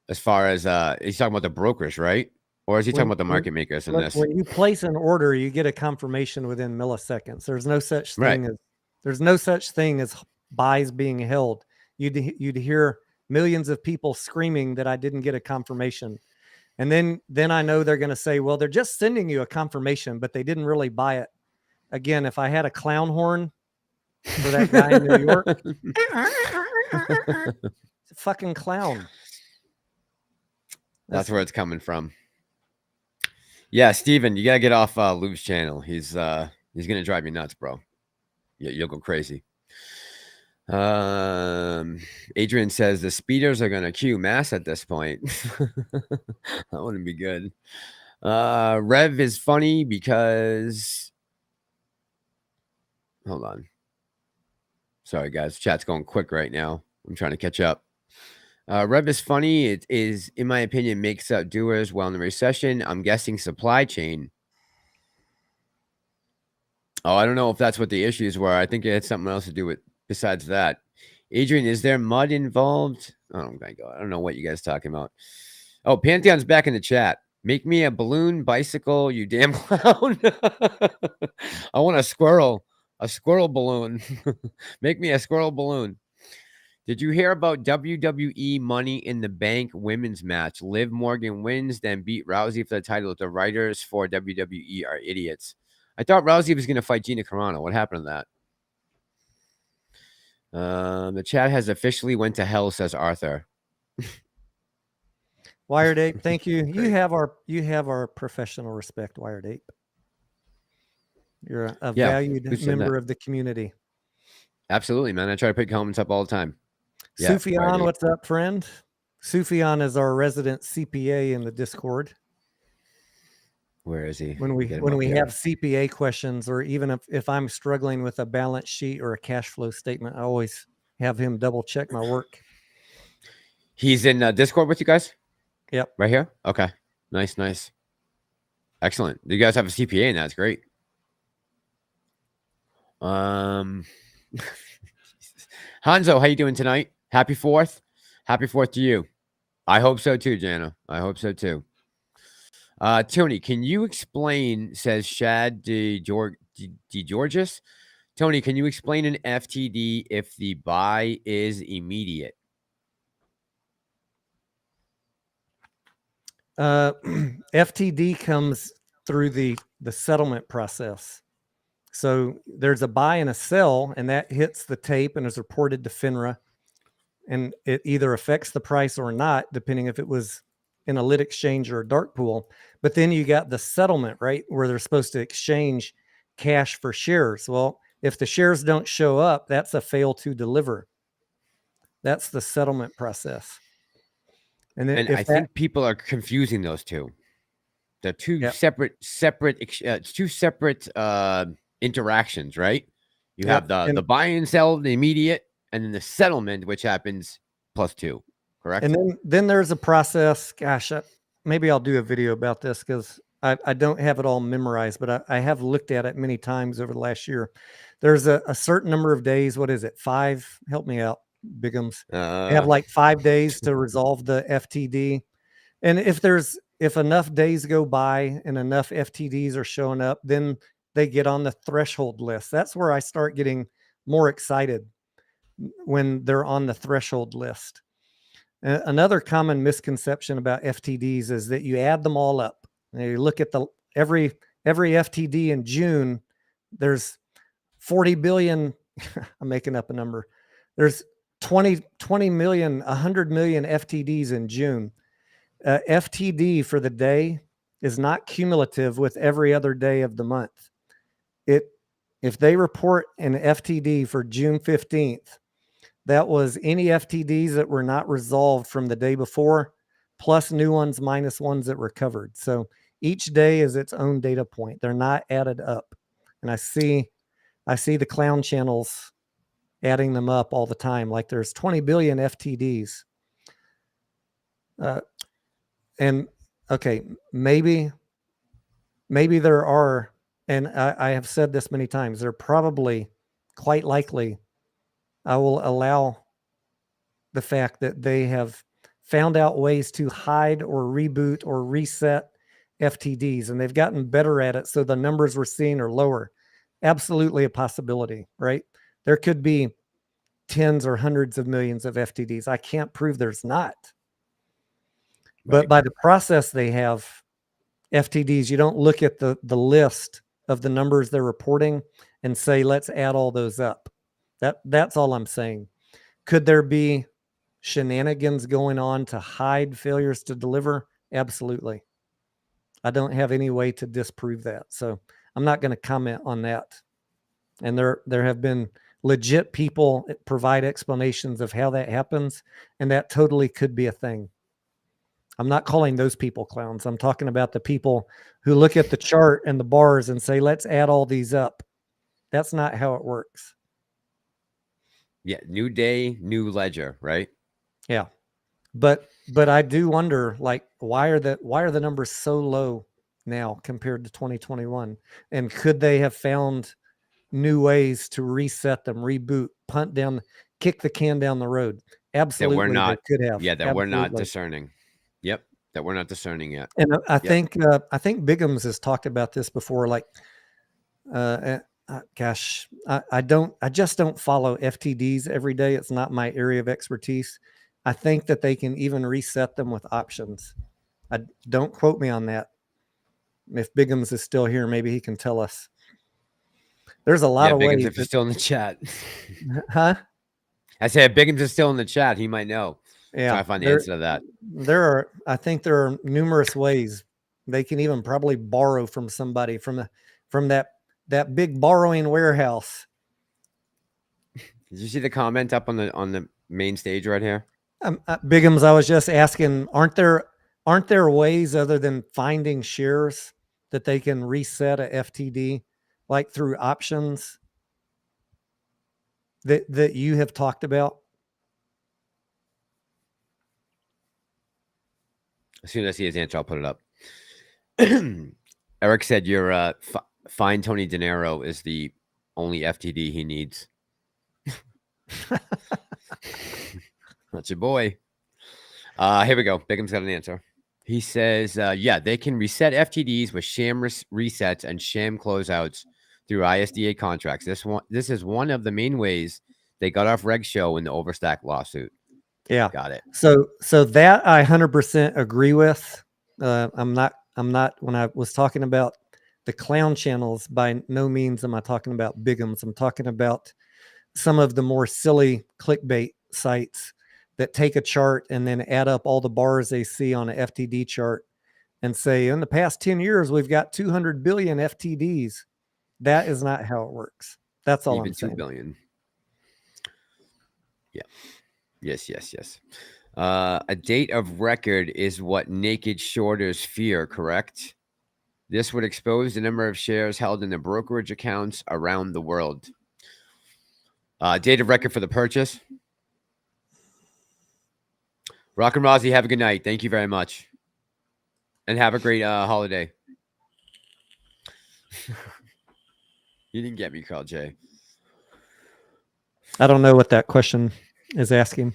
As far as he's talking about the brokers, right? Or is he talking about the market makers in this? When you place an order, you get a confirmation within milliseconds. There's no such thing as buys being held. You'd hear millions of people screaming that I didn't get a confirmation. And then I know they're going to say, well, they're just sending you a confirmation, but they didn't really buy it. Again, if I had a clown horn for that guy in New York, it's a fucking clown. That's where it's coming from. Yeah, Steven, you got to get off Luke's channel. He's going to drive you nuts, bro. You'll go crazy. Adrian says the speeders are going to queue mass at this point. That wouldn't be good. Rev is funny because... Hold on. Sorry, guys. Chat's going quick right now. I'm trying to catch up. Rev is funny. It is, in my opinion, makes up doers well in the recession. I'm guessing supply chain. Oh, I don't know if that's what the issues were. I think it had something else to do with besides that. Adrian, is there mud involved? Oh my God. I don't know what you guys are talking about. Oh, Pantheon's back in the chat. Make me a balloon bicycle, you damn clown. I want a squirrel balloon. Make me a squirrel balloon. Did you hear about WWE Money in the Bank women's match? Liv Morgan wins, then beat Rousey for the title. The writers for WWE are idiots. I thought Rousey was going to fight Gina Carano. What happened to that? The chat has officially went to hell, says Arthur. Wired Ape, thank you. You have our professional respect, Wired Ape. You're a valued member of the community. Absolutely, man. I try to pick comments up all the time. Yeah, Sufyan, what's up, friend? Sufyan is our resident CPA in the Discord. Where is he? When we have CPA questions, or even if I'm struggling with a balance sheet or a cash flow statement, I always have him double check my work. He's in Discord with you guys? Yep. Right here? Okay. Nice. Excellent. You guys have a CPA and that's great. Hanzo, how you doing tonight? Happy 4th. Happy 4th to you. I hope so too, Jana. I hope so too. Tony, can you explain, says Shad DeGeorgis. Tony, can you explain an FTD if the buy is immediate? FTD comes through the settlement process. So there's a buy and a sell, and that hits the tape and is reported to FINRA, and it either affects the price or not, depending if it was in a lit exchange or a dark pool. But then you got the settlement, right, where they're supposed to exchange cash for shares. Well, if the shares don't show up, that's a fail to deliver. That's the settlement process. And then I think people are confusing those two. They're two separate interactions, right? You have the buy and sell, the immediate, and then the settlement, which happens +2, correct? And then there's a process. Gosh, maybe I'll do a video about this because I don't have it all memorized, but I have looked at it many times over the last year. There's a certain number of days. What is it? 5? Help me out, Bigums. They have like 5 days to resolve the FTD. And if enough days go by and enough FTDs are showing up, then they get on the threshold list. That's where I start getting more excited, when they're on the threshold list. Another common misconception about FTDs is that you add them all up. And you look at every FTD in June, there's 40 billion I'm making up a number. There's 20 million, 100 million FTDs in June. FTD for the day is not cumulative with every other day of the month. If they report an FTD for June 15th, that was any FTDs that were not resolved from the day before, plus new ones minus ones that were covered. So each day is its own data point. They're not added up. And I see the clown channels adding them up all the time. Like there's 20 billion FTDs. And okay, maybe there are, and I have said this many times, they're probably quite likely, I will allow the fact that they have found out ways to hide or reboot or reset FTDs, and they've gotten better at it. So the numbers we're seeing are lower. Absolutely a possibility, right? There could be tens or hundreds of millions of FTDs. I can't prove there's not. But by the process they have, FTDs, you don't look at the list of the numbers they're reporting and say, let's add all those up. That's all I'm saying. Could there be shenanigans going on to hide failures to deliver? Absolutely. I don't have any way to disprove that. So I'm not going to comment on that. And there have been legit people that provide explanations of how that happens, and that totally could be a thing. I'm not calling those people clowns. I'm talking about the people who look at the chart and the bars and say, let's add all these up. That's not how it works. Yeah. New day, new ledger, right? Yeah. But I do wonder, like, why are the numbers so low now compared to 2021? And could they have found new ways to reset them, reboot, punt down, kick the can down the road? Absolutely. That we're not, they could have. Yeah, that Absolutely. we're not discerning. Yep. That we're not discerning yet. And I think Bigham's has talked about this before. Like, gosh, I just don't follow FTDs every day. It's not my area of expertise. I think that they can even reset them with options. Don't quote me on that. If Bigham's is still here, maybe he can tell us. There's a lot of ways. If he's still in the chat. Huh? I said, if Bigham's is still in the chat, he might know. Yeah. Try to find the answer to that. I think there are numerous ways. They can even probably borrow from somebody from that big borrowing warehouse. Did you see the comment up on the main stage right here? Bigham's, I was just asking, aren't there ways other than finding shares that they can reset a FTD, like through options that you have talked about? As soon as I see his answer, I'll put it up. Eric said your fine Tony Denaro is the only FTD he needs. That's your boy. Here we go. Bigham's got an answer. He says, yeah, they can reset FTDs with sham resets and sham closeouts through ISDA contracts. This is one of the main ways they got off Reg Show in the Overstack lawsuit. Yeah. Got it. So that I 100% agree with. I'm not, when I was talking about the clown channels, by no means am I talking about Bigham's. I'm talking about some of the more silly clickbait sites that take a chart and then add up all the bars they see on an FTD chart and say, in the past 10 years, we've got 200 billion FTDs. That is not how it works. That's all I'm saying. 2 billion. Yeah. Yes. A date of record is what naked shorters fear, correct? This would expose the number of shares held in the brokerage accounts around the world. Date of record for the purchase. Rock and Rozzy, have a good night. Thank you very much. And have a great holiday. You didn't get me, Carl J. I don't know what that question is asking.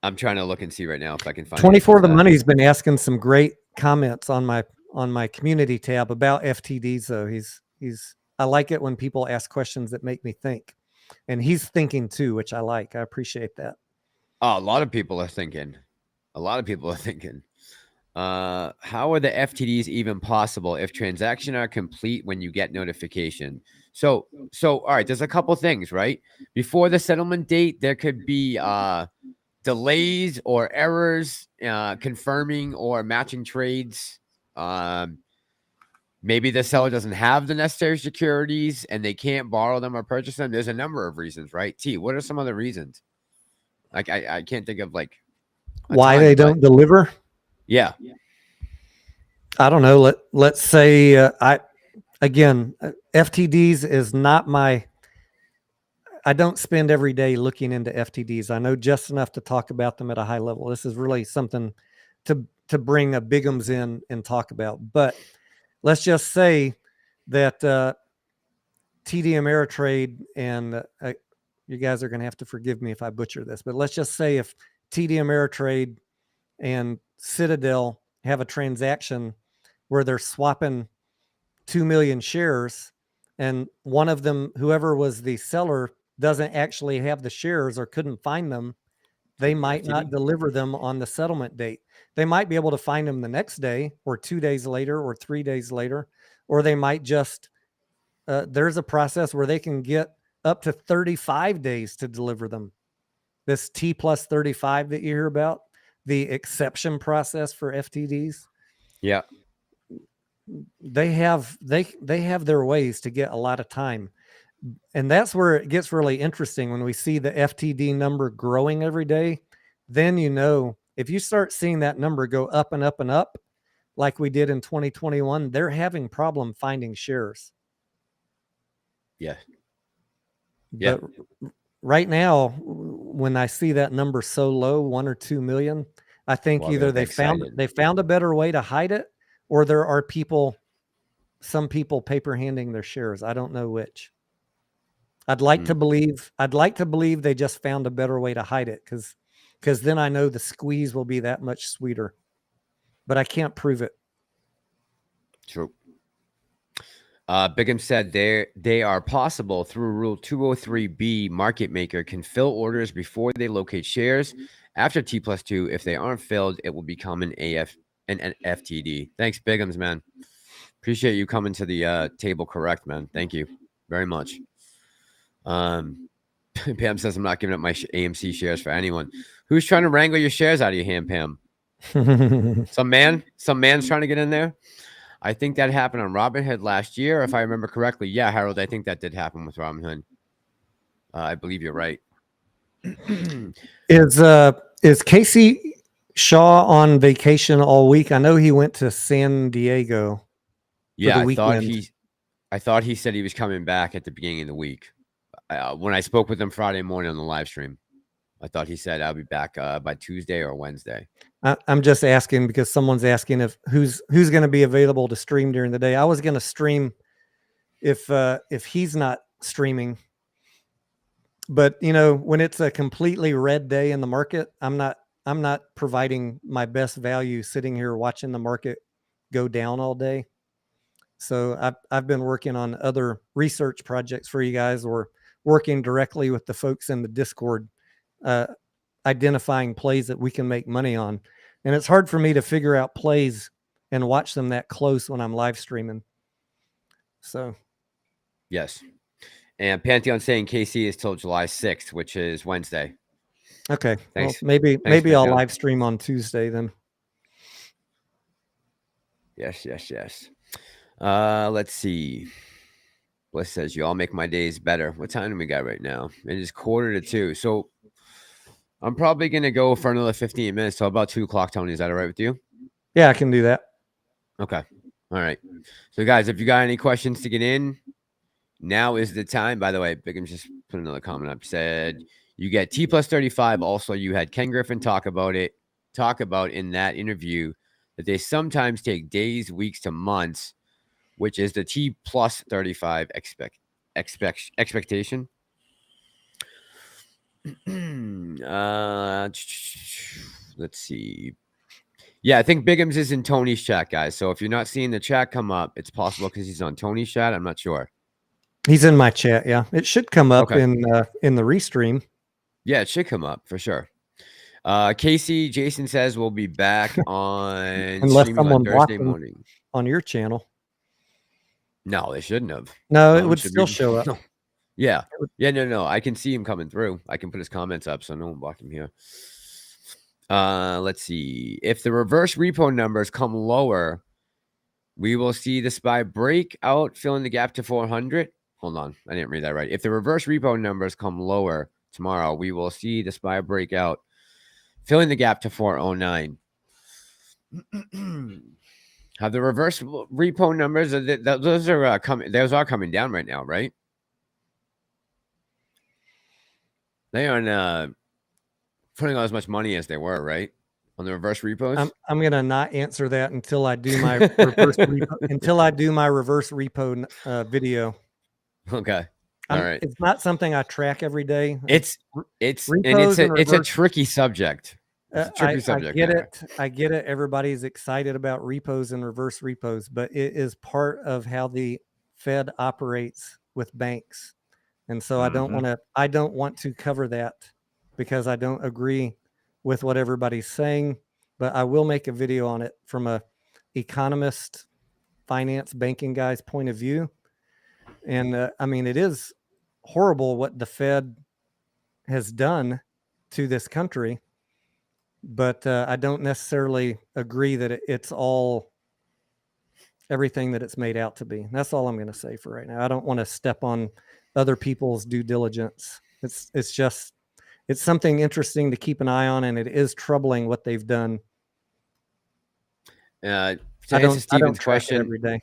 I'm trying to look and see right now if I can find 24 the Money's been asking some great comments on my community tab about FTDs though. I like it when people ask questions that make me think. And he's thinking too, which I like. I appreciate that. Oh, a lot of people are thinking. How are the FTDs even possible if transactions are complete when you get notification? So all right, there's a couple things, right? Before the settlement date, there could be delays or errors confirming or matching trades. Maybe the seller doesn't have the necessary securities and they can't borrow them or purchase them. There's a number of reasons, right? T, what are some other reasons? Like I can't think of like why they don't deliver. Yeah. I don't know. Let's say FTDs is not my. I don't spend every day looking into FTDs. I know just enough to talk about them at a high level. This is really something to bring a Bigums in and talk about. But let's just say that TD Ameritrade and you guys are going to have to forgive me if I butcher this, but let's just say if TD Ameritrade and Citadel have a transaction where they're swapping 2 million shares, and one of them, whoever was the seller, doesn't actually have the shares or couldn't find them, they might not deliver them on the settlement date. They might be able to find them the next day or 2 days later or 3 days later, or they might just, there's a process where they can get up to 35 days to deliver them. This T plus 35 that you hear about, the exception process for FTDs. Yeah. They have their ways to get a lot of time. And that's where it gets really interesting when we see the FTD number growing every day. Then, if you start seeing that number go up and up and up, like we did in 2021, they're having problem finding shares. Yeah. But right now, when I see that number so low, 1 or 2 million, I think either they found a better way to hide it, or there are some people paper handing their shares. I don't know which. I'd like to believe they just found a better way to hide it, because then I know the squeeze will be that much sweeter. But I can't prove it. True. Bigham said they are possible through Rule 203B. Market maker can fill orders before they locate shares. After T+2, if they aren't filled, it will become an FTD. Thanks, Bighams, man. Appreciate you coming to the table correct, man. Thank you very much. Pam says I'm not giving up my AMC shares for anyone. Who's trying to wrangle your shares out of your hand, Pam? Some man's trying to get in there. I think that happened on Robinhood last year, if I remember correctly. Yeah, Harold, I think that did happen with Robinhood. I believe you're right. Is Casey Shaw on vacation all week? I know he went to San Diego. Yeah, I thought he said he was coming back at the beginning of the week. When I spoke with him Friday morning on the live stream, I thought he said I'll be back by Tuesday or Wednesday. I'm just asking because someone's asking if who's going to be available to stream during the day. I was going to stream if he's not streaming, but when it's a completely red day in the market, I'm not providing my best value sitting here watching the market go down all day. So I've been working on other research projects for you guys, or working directly with the folks in the Discord, identifying plays that we can make money on. And it's hard for me to figure out plays and watch them that close when I'm live streaming. So, yes. And Pantheon saying KC is till July 6th, which is Wednesday. Okay. Thanks. Well, maybe Pantheon. I'll live stream on Tuesday then. Yes. Let's see. Bliss says, you all make my days better. What time do we got right now? It is 1:45. So I'm probably going to go for another 15 minutes till about 2 o'clock, Tony. Is that all right with you? Yeah, I can do that. Okay. All right. So, guys, if you got any questions to get in, now is the time. By the way, Bigham just put another comment up. Said, you get T+35. Also, you had Ken Griffin talk about in that interview that they sometimes take days, weeks to months, which is the T+35 expectation. Let's see. Yeah, I think Bighams is in Tony's chat, guys. So if you're not seeing the chat come up, it's possible because he's on Tony's chat. I'm not sure. He's in my chat. Yeah, it should come up in the restream. Yeah, it should come up for sure. Casey, Jason says we'll be back on Unless streaming someone on blocked Thursday them morning. on your channel. No, they shouldn't have. No, it One would should still be- show up. No. Yeah. It would- Yeah, no. I can see him coming through. I can put his comments up, so no one blocked him here. Let's see. If the reverse repo numbers come lower, we will see the SPY break out, filling the gap to 400. Hold on. I didn't read that right. If the reverse repo numbers come lower tomorrow, we will see the SPY break out, filling the gap to 409. Have the reverse repo numbers? Those are coming. Those are coming down right now, right? They aren't putting out as much money as they were, right? On the reverse repos. I'm gonna not answer that until I do my reverse repo video. Okay. All right. It's not something I track every day. It's repos and it's a reverse- tricky subject. It's a tricky subject. I get it. Everybody's excited about repos and reverse repos, but it is part of how the Fed operates with banks. And so I don't want to cover that because I don't agree with what everybody's saying, but I will make a video on it from a economist, finance, banking guy's point of view. And I mean, it is horrible what the Fed has done to this country, but I don't necessarily agree that it's all everything that it's made out to be. That's all I'm going to say for right now. I don't want to step on other people's due diligence. It's just, it's something interesting to keep an eye on, and it is troubling what they've done. To I answer don't Steven's track it question, every day.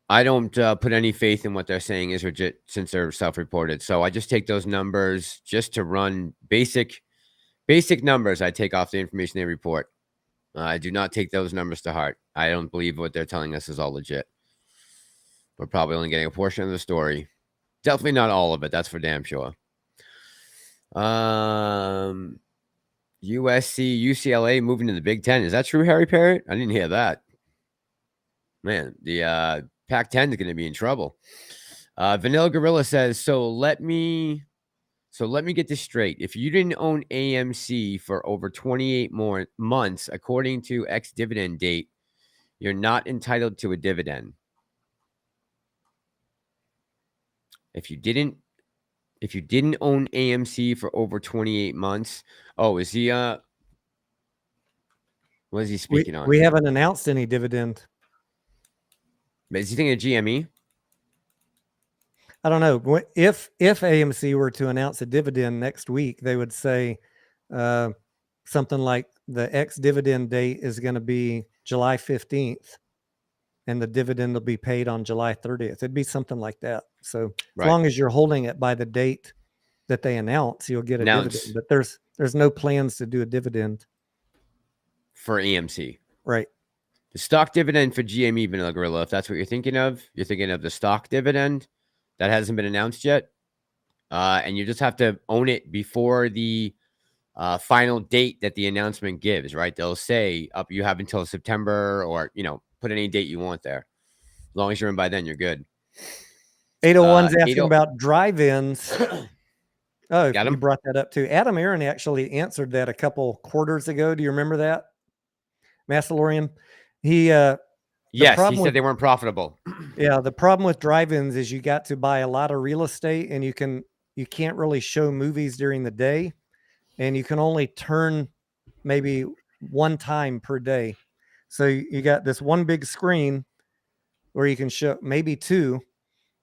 I don't put any faith in what they're saying is legit since they're self-reported. So I just take those numbers just to run basic numbers. I take off the information they report. I do not take those numbers to heart. I don't believe what they're telling us is all legit. We're probably only getting a portion of the story. Definitely not all of it. That's for damn sure. USC, UCLA moving to the Big Ten. Is that true, Harry Parrott? I didn't hear that. Man, the Pac-10 is going to be in trouble. Vanilla Gorilla says, so let me get this straight. If you didn't own AMC for over 28 more months, according to X dividend date, you're not entitled to a dividend. If you didn't own AMC for over 28 months, is he what is he speaking on? We haven't announced any dividend. But is he thinking of GME? I don't know. If AMC were to announce a dividend next week, they would say something like the X dividend date is going to be July 15th, and the dividend will be paid on July 30th. It'd be something like that. So as long as you're holding it by the date that they announce, you'll get a dividend. But there's no plans to do a dividend for AMC. Right. The stock dividend for GME, Vanilla Gorilla, if that's what you're thinking of the stock dividend that hasn't been announced yet. And you just have to own it before the final date that the announcement gives, right? They'll say you have until September, or, put any date you want there. As long as you're in by then, you're good. 801's asking about drive-ins. Oh, Got you him? brought that up too. Adam Aaron actually answered that a couple quarters ago. Do you remember that? Massalorian? Yes, he said they weren't profitable. Yeah, the problem with drive-ins is you got to buy a lot of real estate, and you can't really show movies during the day, and you can only turn maybe one time per day. So you got this one big screen where you can show maybe two,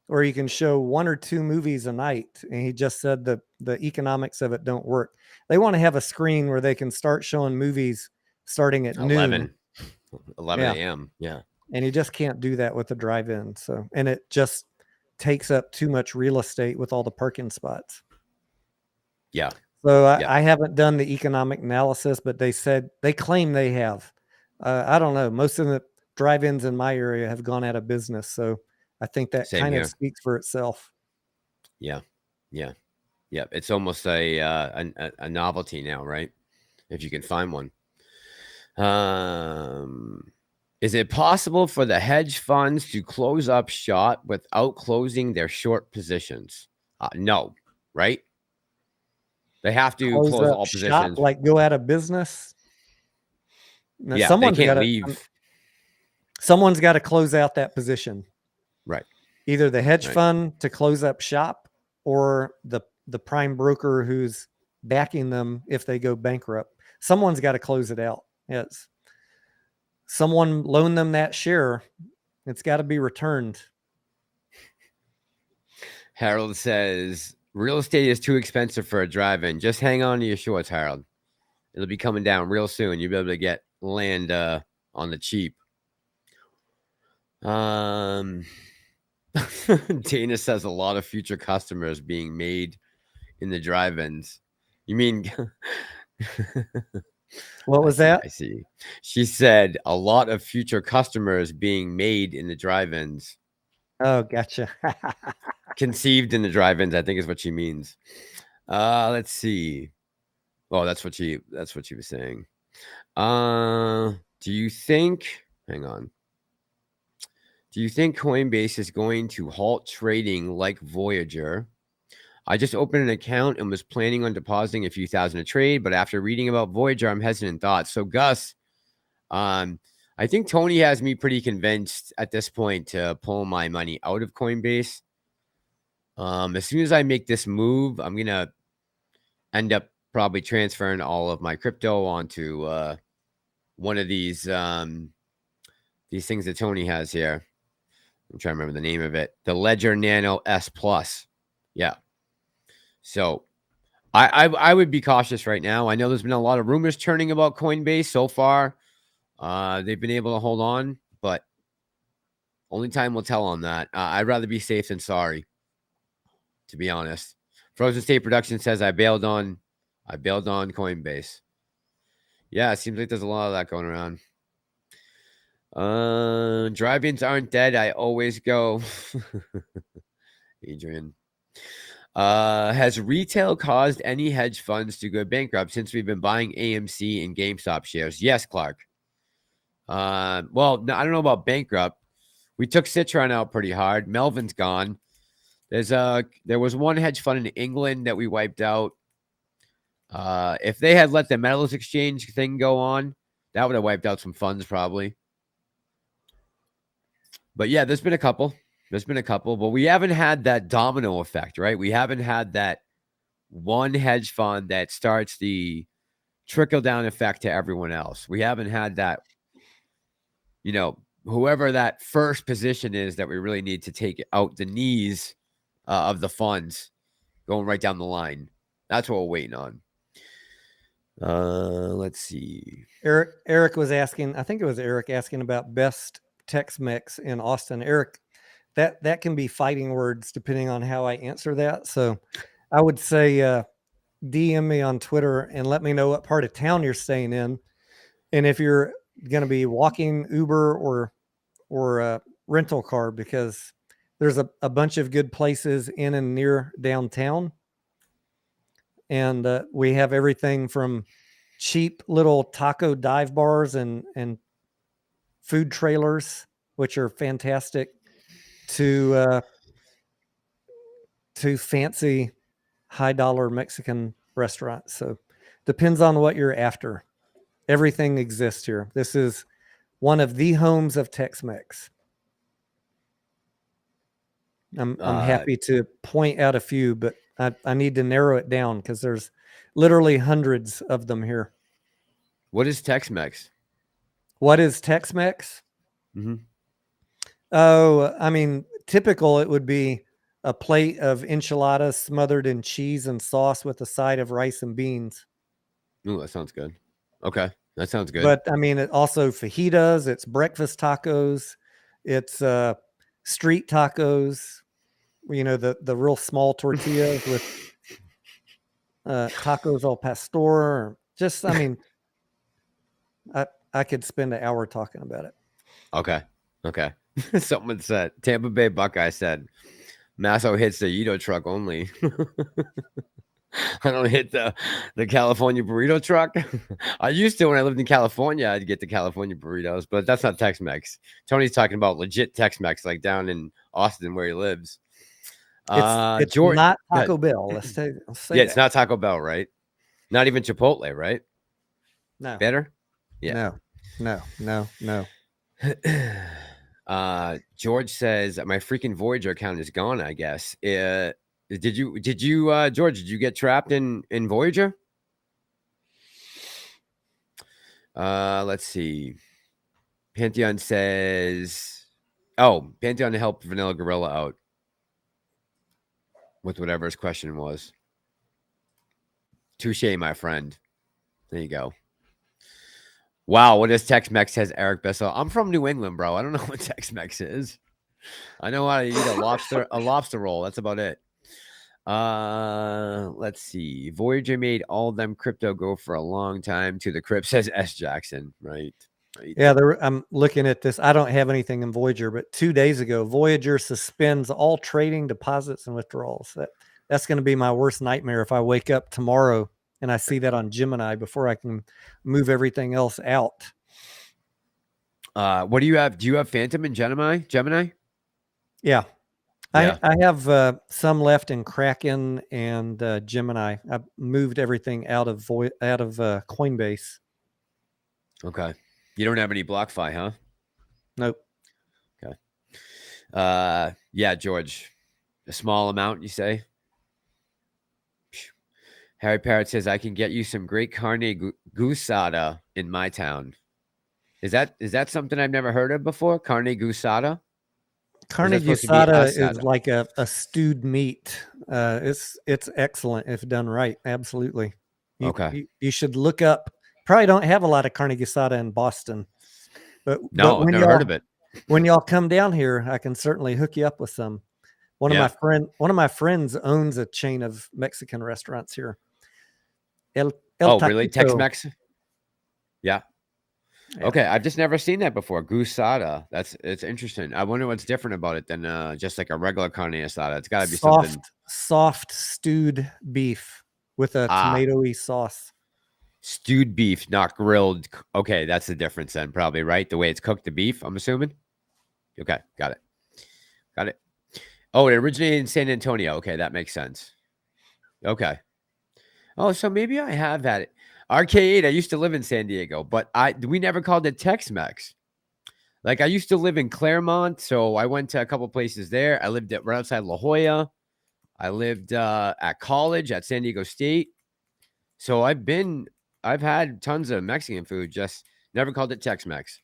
or you can show one or two movies a night. And he just said the economics of it don't work. They want to have a screen where they can start showing movies starting at 11 a.m. Yeah. And you just can't do that with the drive-in. So, and it just takes up too much real estate with all the parking spots. Yeah. So I haven't done the economic analysis, but they claim they have. I don't know. Most of the drive-ins in my area have gone out of business. So I think that kind of speaks for itself. Yeah. Yeah. Yeah. It's almost a novelty now, right? If you can find one. Is it possible for the hedge funds to close up short without closing their short positions? No, right? They have to close up all shop, positions. like go out of business. Now, Yeah, they can't leave. Someone's got to close out that position. Right. Either the hedge fund to close up shop, or the prime broker who's backing them if they go bankrupt. Someone's got to close it out. Yes. Someone loaned them that share. It's got to be returned. Harold says, real estate is too expensive for a drive-in. Just hang on to your shorts, Harold. It'll be coming down real soon. You'll be able to get land on the cheap. Dana says a lot of future customers being made in the drive-ins. You mean... What was that? I see. She said a lot of future customers being made in the drive-ins. Oh, gotcha. Conceived in the drive-ins, I think is what she means. Let's see. Oh, that's what she was saying. Do you think, hang on. Do you think Coinbase is going to halt trading like Voyager? I just opened an account and was planning on depositing a few thousand a trade, but after reading about Voyager, I'm hesitant in thoughts. So Gus, I think Tony has me pretty convinced at this point to pull my money out of Coinbase. As soon as I make this move, I'm going to end up probably transferring all of my crypto onto one of these things that Tony has here. I'm trying to remember the name of it. The Ledger Nano S Plus. Yeah. So I would be cautious right now. I know there's been a lot of rumors churning about Coinbase so far. They've been able to hold on, but only time will tell on that. I'd rather be safe than sorry, to be honest. Frozen State Production says I bailed on Coinbase. Yeah, it seems like there's a lot of that going around. Drive-ins aren't dead. I always go. Adrian. Has retail caused any hedge funds to go bankrupt since we've been buying AMC and GameStop shares? Yes, Clark. Well, no, I don't know about bankrupt. We took Citron out pretty hard. Melvin's gone. There was one hedge fund in England that we wiped out. If they had let the metals exchange thing go on, that would have wiped out some funds probably. But yeah, there's been a couple, but we haven't had that domino effect, right? We haven't had that one hedge fund that starts the trickle down effect to everyone else. We haven't had that, whoever that first position is that we really need to take out the knees of the funds going right down the line. That's what we're waiting on. Let's see. Eric was asking, I think it was Eric asking about best Tex-Mex in Austin. Eric, that can be fighting words depending on how I answer that. So I would say DM me on Twitter and let me know what part of town you're staying in. And if you're going to be walking, Uber, or rental car, because there's a bunch of good places in and near downtown. And we have everything from cheap little taco dive bars and food trailers, which are fantastic, to fancy high dollar Mexican restaurants. So depends on what you're after. Everything exists here. This is one of the homes of Tex-Mex. I'm happy to point out a few, but I need to narrow it down because there's literally hundreds of them here. What is Tex-Mex? What is Tex-Mex? Mm-hmm. Oh, I mean, typical, it would be a plate of enchiladas smothered in cheese and sauce with a side of rice and beans. Oh, that sounds good. Okay, that sounds good. But I mean, it also fajitas, it's breakfast tacos, it's street tacos, the real small tortillas with tacos al pastor. Just, I mean, I could spend an hour talking about it. Okay. Someone said, Tampa Bay Buckeye said, Masso hits the Edo truck only. I don't hit the California burrito truck. I used to when I lived in California. I'd get the California burritos, but that's not Tex-Mex. Tony's talking about legit Tex-Mex, like down in Austin where he lives. It's Jordan, not Taco Bell. Let's say it's not Taco Bell, right? Not even Chipotle, right? No. Better? Yeah. No. George says my freaking Voyager account is gone, I guess. Did you George, did you get trapped in Voyager? Let's see. Pantheon says, Pantheon helped Vanilla Gorilla out with whatever his question was. Touche, my friend. There you go. Wow, what is Tex-Mex, says Eric Bissell. I'm from New England, bro. I don't know what Tex-Mex is. I know how to eat a lobster roll. That's about it. Let's see. Voyager made all of them crypto go for a long time to the crypt, says S. Jackson. Right. Yeah, I'm looking at this. I don't have anything in Voyager, but 2 days ago, Voyager suspends all trading, deposits, and withdrawals. That's going to be my worst nightmare if I wake up tomorrow and I see that on Gemini before I can move everything else out. What do you have? Do you have Phantom and Gemini? Yeah. I have some left in Kraken and Gemini. I moved everything out of Coinbase. Okay. You don't have any BlockFi, huh? Nope. Okay. Yeah, George. A small amount, you say? Harry Parrott says, I can get you some great carne gusada in my town. Is that something I've never heard of before? Carne gusada? Carne gusada is like a stewed meat. It's excellent if done right. Absolutely. You should look up. Probably don't have a lot of carne gusada in Boston, but I've never heard of it. When y'all come down here, I can certainly hook you up with some. One of my friends owns a chain of Mexican restaurants here. El really? Tex-Mex? Yeah. Okay, I've just never seen that before. Gusada. It's interesting. I wonder what's different about it than just like a regular carne asada. It's got to be something soft stewed beef with a tomatoey sauce. Stewed beef, not grilled. Okay, that's the difference then, probably, right? The way it's cooked, the beef, I'm assuming. Okay, got it. Oh, it originated in San Antonio. Okay, that makes sense. Okay. Oh, so maybe I have had it. Arcade, I used to live in San Diego, but we never called it Tex-Mex. Like, I used to live in Claremont, so I went to a couple places there. I lived right outside La Jolla. I lived at college at San Diego State. So I've had tons of Mexican food, just never called it Tex-Mex.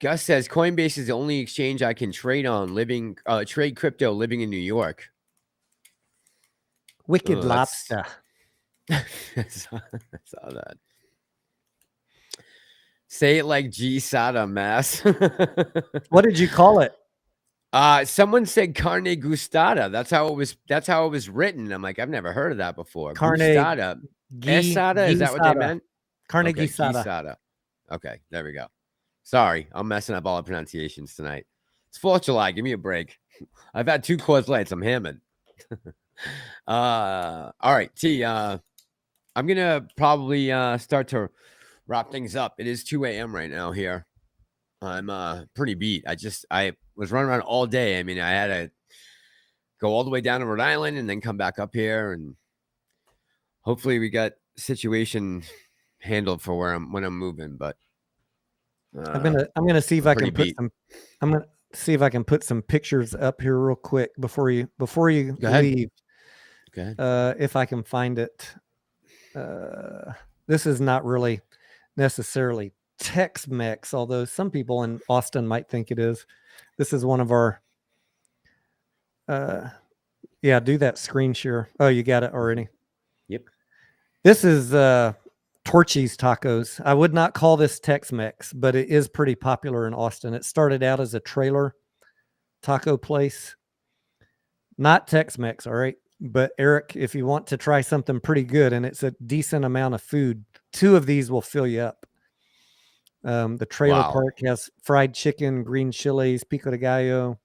Gus says Coinbase is the only exchange I can trade on trade crypto living in New York. Wicked lobster. I saw that. Say it like G-Sada, Mass. What did you call it? Someone said carne gustada. That's how it was written. I'm like, I've never heard of that before. Carne gustada. Is that what they meant? Carne okay, gustada. Okay, there we go. Sorry, I'm messing up all the pronunciations tonight. It's 4th of July. Give me a break. I've had 2 Coors Lights. I'm hammered. All right, T. I'm gonna probably start to wrap things up. It is 2 a.m. right now here. I'm pretty beat. I was running around all day. I mean, I had to go all the way down to Rhode Island and then come back up here, and hopefully we got situation handled for when I'm moving. But I'm gonna see if I can put some pictures up here real quick before you leave. Okay. If I can find it. This is not really necessarily Tex-Mex, although some people in Austin might think it is. This is one of our do that screen share. Oh, you got it already. Yep. This is Torchy's Tacos. I would not call this Tex-Mex, but it is pretty popular in Austin. It started out as a trailer taco place. Not Tex-Mex, all right? But Eric, if you want to try something pretty good and it's a decent amount of food, 2 of these will fill you up. The trailer park has fried chicken, green chilies, pico de gallo.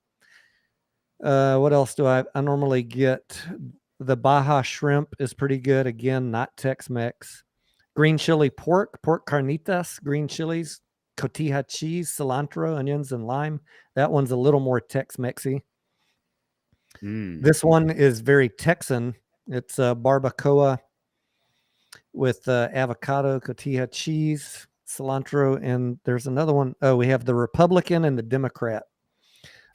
What else do I normally get? The Baja shrimp is pretty good. Again, not Tex-Mex. Green chili pork carnitas, green chilies, cotija cheese, cilantro, onions, and lime. That one's a little more Tex-Mexy. This one is very Texan. It's barbacoa with avocado, cotija cheese, cilantro, and there's another one. Oh, we have the Republican and the Democrat.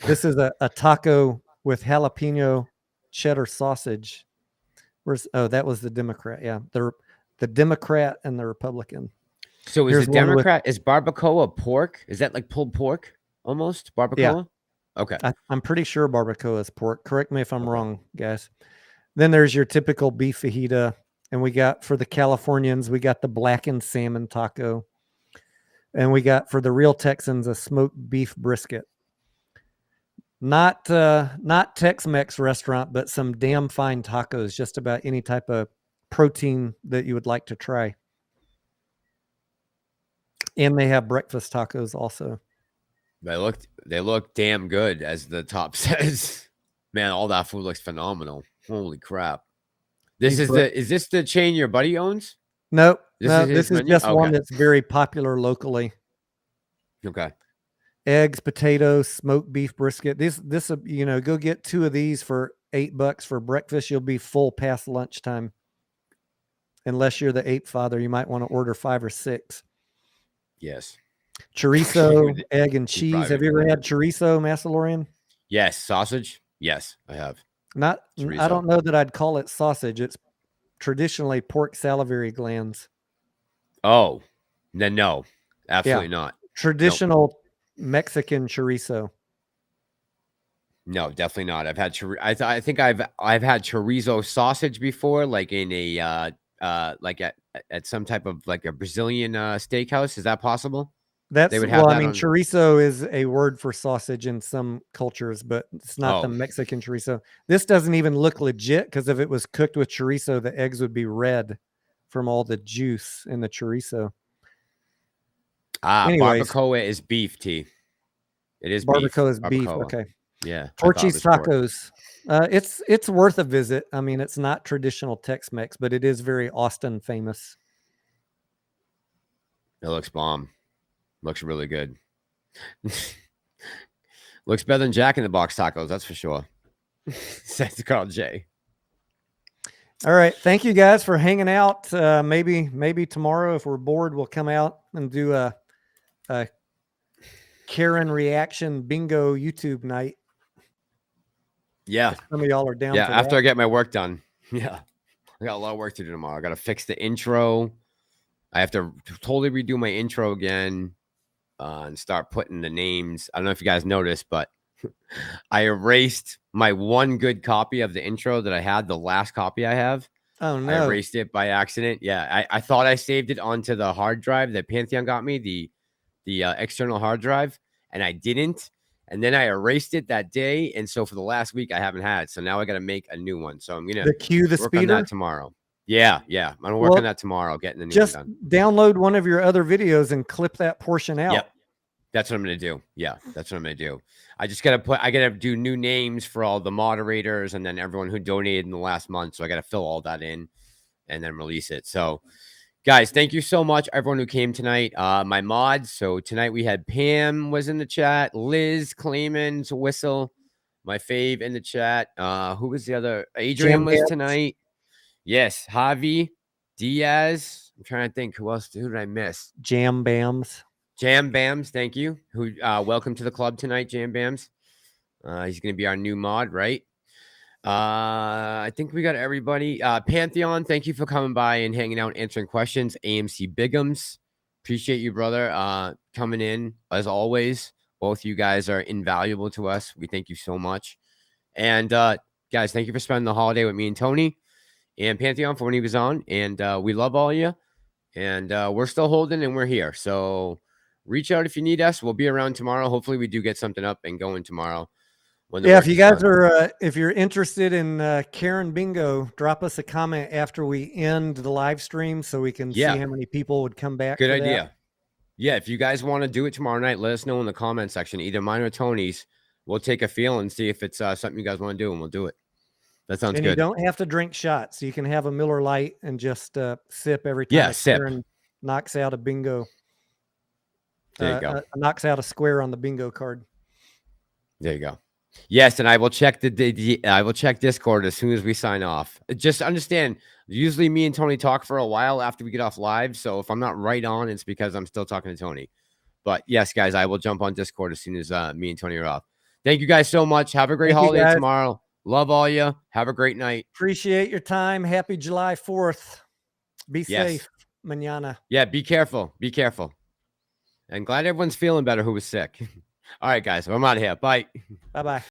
This is a taco with jalapeno cheddar sausage. That was the Democrat. Yeah, the Democrat and the Republican. So is the Democrat, is barbacoa pork? Is that like pulled pork almost? Barbacoa? Yeah. Okay. I'm pretty sure barbacoa is pork. Correct me if I'm wrong, guys. Then there's your typical beef fajita. And we got, for the Californians, we got the blackened salmon taco. And we got, for the real Texans, a smoked beef brisket. Not Tex-Mex restaurant, but some damn fine tacos, just about any type of protein that you would like to try. And they have breakfast tacos also. They look damn good, as the top says. Man, all that food looks phenomenal. Holy crap. Is this the chain your buddy owns? Nope. This is just one that's very popular locally. Okay. Eggs, potatoes, smoked beef brisket. This go get 2 of these for $8 for breakfast. You'll be full past lunchtime. Unless you're the ape father, you might want to order 5 or 6. Yes. Chorizo, egg, and cheese. Have you ever had chorizo, Massalorian? Yes. Sausage? Yes, I have. Not chorizo. I don't know that I'd call it sausage. It's traditionally pork salivary glands. Oh, then no, absolutely not. Traditional Mexican chorizo. No, definitely not. I've had I think I've had chorizo sausage before, like in a like at some type of like a Brazilian steakhouse. Is that possible? Chorizo is a word for sausage in some cultures, but it's not the Mexican chorizo. This doesn't even look legit, because if it was cooked with chorizo, the eggs would be red from all the juice in the chorizo. Anyways, barbacoa is beef, T. It is barbacoa is beef. Okay. Yeah. Torchy's Tacos. It's worth a visit. I mean, it's not traditional Tex-Mex, but it is very Austin famous. It looks bomb. Looks really good. Looks better than Jack in the Box tacos, that's for sure. Says Carl J. All right. Thank you guys for hanging out. Maybe tomorrow, if we're bored, we'll come out and do a Karen reaction bingo YouTube night. Yeah. Some of y'all are down. Yeah, after I get my work done. Yeah. I got a lot of work to do tomorrow. I got to fix the intro. I have to totally redo my intro again. And start putting the names. I don't know if you guys noticed, but I erased my one good copy of the intro that I had, the last copy I have. Oh, no. I erased it by accident. Yeah, I thought I saved it onto the hard drive that Pantheon got me, the external hard drive, and I didn't. And then I erased it that day, and so for the last week, I haven't had it. So now I got to make a new one. So I'm going to work on that tomorrow. Yeah. I'm going to work on that tomorrow, getting the new one done. Just download one of your other videos and clip that portion out. Yep. That's what I'm going to do. Yeah, that's what I'm going to do. I got to do new names for all the moderators and then everyone who donated in the last month. So I got to fill all that in and then release it. So guys, thank you so much. Everyone who came tonight, my mods. So tonight we had Pam was in the chat, Liz, Clayman's Whistle, my fave in the chat. Who was the other? Adrian was tonight. Yes. Javi, Diaz. I'm trying to think who did I miss? Jam Bams, thank you. Who welcome to the club tonight, Jam Bams. He's going to be our new mod, right? I think we got everybody. Pantheon, thank you for coming by and hanging out, answering questions. AMC Bigums, appreciate you, brother, coming in as always. Both you guys are invaluable to us. We thank you so much. And guys, thank you for spending the holiday with me and Tony and Pantheon for when he was on. And we love all of you. And we're still holding and we're here. So reach out if you need us. We'll be around tomorrow. Hopefully we do get something up and going tomorrow. If you guys are, if you're interested in Karen Bingo, drop us a comment after we end the live stream so we can see how many people would come back. Good idea. That. Yeah, if you guys want to do it tomorrow night, let us know in the comment section, either mine or Tony's. We'll take a feel and see if it's something you guys want to do, and we'll do it. That sounds good. And you don't have to drink shots. You can have a Miller Lite and just sip every time Karen knocks out a bingo. There you go. Knocks out a square on the bingo card. There you go. Yes, and I will check I will check Discord as soon as we sign off. Just understand, usually me and Tony talk for a while after we get off live. So if I'm not right on, it's because I'm still talking to Tony. But yes, guys, I will jump on Discord as soon as me and Tony are off. Thank you guys so much. Have a great holiday tomorrow. Love all you. Have a great night. Appreciate your time. Happy July 4th. Be safe. Mañana. Yeah, be careful. Be careful. And glad everyone's feeling better who was sick. All right, guys. I'm out of here. Bye. Bye-bye.